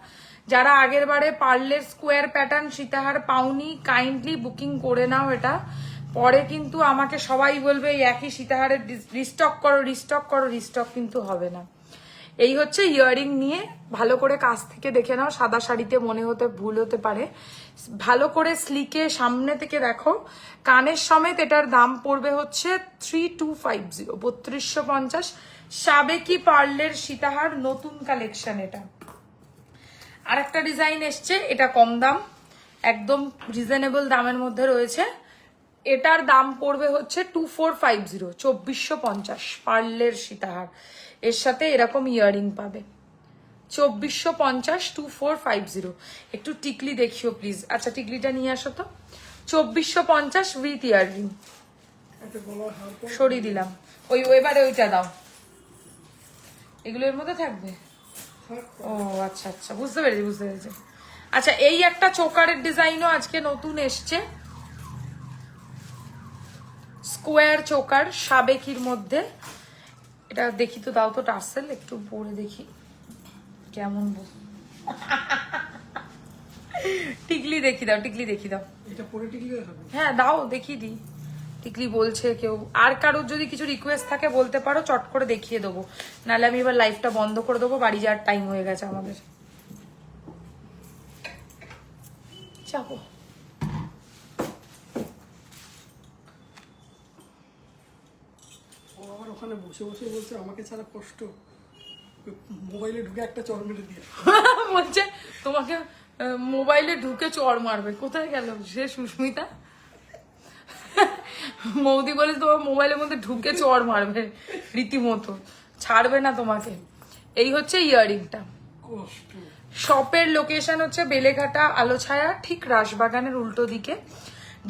যারা আগের বারে পার্লের স্কোয়ার প্যাটার্ন সীতাহার পাওনি, কাইন্ডলি বুকিং করে নাও এটা। পরে কিন্তু আমাকে সবাই বলবে এই একই সীতাহারের রিস্টক করো রিস্টক করো, রিস্টক কিন্তু হবে না। এই হচ্ছে ইয়াররিং নিয়ে ভালো করে কাছ থেকে দেখে নাও। সাদা শাড়িতে মনে হতে ভুল হতে পারে, ভালো করে স্লিকে সামনে থেকে দেখো। কানের সমেত এটার দাম পড়বে হচ্ছে 3250, 3250। সাবেকি পার্লের সীতাহার নতুন কালেকশন এটা। আর একটা ডিজাইন এসছে, এটা কম দাম, একদম রিজনেবল দামের মধ্যে রয়েছে। এটার দাম পড়বে হচ্ছে 2450, 2450 পার্লের সীতাহার। এর সাথে এরকম ইয়াররিং পাবে। 2450 2450। একটু টিকলি দেখিও প্লিজ। আচ্ছা, টিকলিটা নিয়ে আসো তো। 2450 উইথ ইয়াররিং। একটা গলার হার পর সরিয়ে দিলাম। এবারে ওইটা দাও, এগুলোর মধ্যে থাকবে। থাক। ও আচ্ছা আচ্ছা, বুঝতে পেরেছি বুঝতে পেরেছি। আচ্ছা, এই একটা চোকারের ডিজাইনও আজকে নতুন এসছে, স্কোয়ার চোকার সাবেকির মধ্যে। এটা দেখি তো, দাও তো টার্সেল একটু পরে দেখি কেমন। টিকলি দেখি দাও, টিকলি দেখি দাও। এটা পরে টিকলে হবে। হ্যাঁ দাও, দেখি দি। টিকলি বলছে কেউ। আর কারোর যদি কিছু রিকোয়েস্ট থাকে বলতে পারো, চট করে দেখিয়ে দেবো। নাহলে আমি এবার লাইভটা বন্ধ করে দেবো, বাড়ি যাওয়ার টাইম হয়ে গেছে আমাদের। যাবো। ও আবার ওখানে বসে বসে বলছে আমাকে ছাড়া কষ্ট, মোবাইলে ঢুকে একটা চর মেরে দিয়ে। বলছে তোমাকে মোবাইলে ঢুকে চড় মারবে। কোথায় গেল সে সুস্মিতা? মৌদি বলে তোমার মোবাইলের মধ্যে ঢুকে চড় মারবে রীতিমতো, ছাড়বে না তোমাকে। এই হচ্ছে ইয়াররিংটা। কষ্ট। শপের লোকেশন হচ্ছে বেলেঘাটা আলোছায়া, ঠিক রাসবাগানের উল্টো দিকে।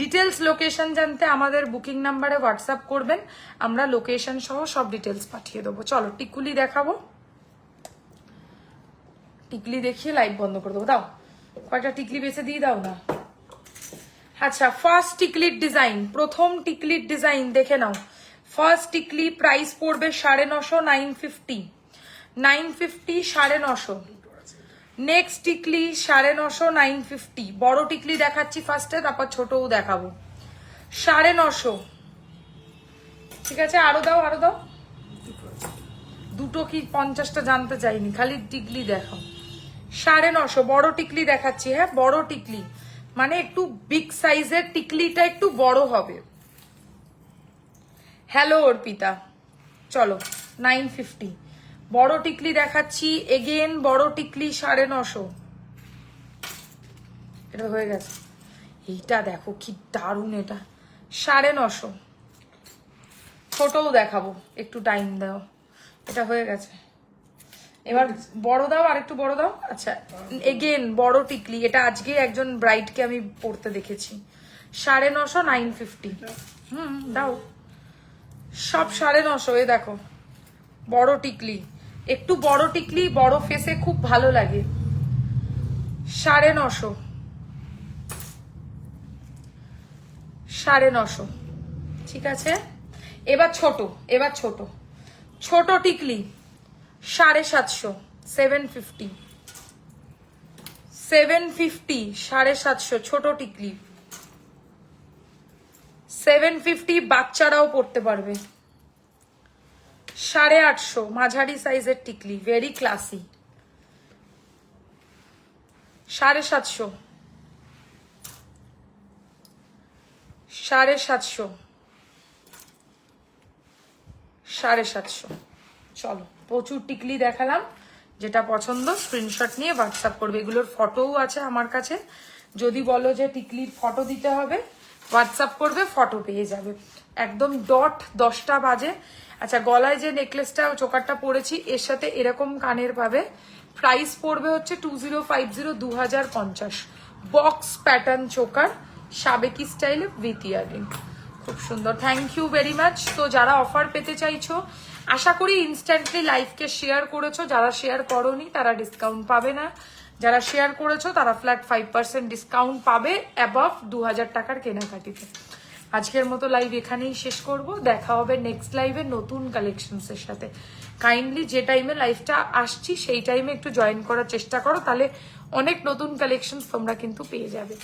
ডিটেলস লোকেশন জানতে আমাদের বুকিং নাম্বারে হোয়াটসঅ্যাপ করবেন, আমরা লোকেশন সহ সব ডিটেলস পাঠিয়ে দেবো। চলো টিকুলি দেখাবো। টিকলি দেখিয়ে লাইভ বন্ধ করে দেবো। দাও কয়টা টিকলি বেছে দিয়ে দাও না। আচ্ছা, ফার্স্ট টিকলির ডিজাইন, প্রথম টিকলির ডিজাইন দেখে নাও। ফার্স্ট টিকলি প্রাইস পড়বে 950, 950, 950, 950। নেক্সট টিকলি 950, 950। বড় টিকলি দেখাচ্ছি ফার্স্টে, তারপর ছোটও দেখাবো। 950, ঠিক আছে। আরো দাও, আরো দাও। দুটো কি 50টা জানতে চাইনি, খালি টিকলি দেখাও। 950 বড় টিকলি দেখাচ্ছি। হ্যাঁ, বড় টিকলি মানে একটু বিগ সাইজের টিকলিটা একটু বড় হবে। হ্যালো অর্পিতা, চলো 950 বড় টিকলি দেখাচ্ছি। এগেন বড় টিকলি 950। এটা হয়ে গেছে। এইটা দেখো কি দারুণ, এটা 950। ছোটও দেখাবো, একটু টাইম দাও। এটা হয়ে গেছে। এবার বড় দাও, আর একটু বড় দাও। আচ্ছা, এগেন বড় টিকলি, এটা আজকে একজন ব্রাইডকে আমি পড়তে দেখেছি। 950, 950। দাও সব 950। এ দেখো বড় টিকলি, একটু বড় টিকলি বড় ফেসে খুব ভালো লাগে। 950, 950, ঠিক আছে। এবার ছোট, এবার ছোট, ছোট টিকলি 750, 750, 750, 750 ছোট টিকলি 750। বাচ্চারাও পড়তে পারবে। 850 মাঝারি সাইজের টিকলি, ভেরি ক্লাসি। 750, 750, 750। চলো, প্রচুর টিকলি দেখালাম। যেটা পছন্দ স্ক্রিনশট নিয়ে হোয়াটসঅ্যাপ করবে। এগুলোর ফটোও আছে আমার কাছে। যদি বলো যে টিকলির ফটো দিতে হবে, হোয়াটসঅ্যাপ করবে, ফটো পেয়ে যাবে। একদম ডট 10টা বাজে। আচ্ছা, গলায় যে নেকলেসটা চোকারটা পরেছি এর সাথে এরকম কানের পাবে। প্রাইস পড়বে হচ্ছে 2050, 2050। বক্স প্যাটার্ন চোকার, সাবেকি স্টাইলে উইথ ইয়ারিং, খুব সুন্দর। Thank you very much. তো যারা অফার পেতে চাইছো, আশা করি ইনস্ট্যান্টলি লাইভকে শেয়ার করেছো। যারা শেয়ার করোনি তারা ডিসকাউন্ট পাবে না। যারা শেয়ার করেছো তারা ফ্ল্যাট 5% ডিসকাউন্ট পাবে অ্যাবভ 2000 টাকার কেনাকাটিতে। আজকের মতো লাইভ এখানেই শেষ করব। দেখা হবে নেক্সট লাইভে নতুন কালেকশনসের সাথে। কাইন্ডলি যে টাইমে লাইভটা আসছি সেই টাইমে একটু জয়েন করার চেষ্টা করো, তাহলে অনেক নতুন কালেকশন তোমরা কিন্তু পেয়ে যাবে।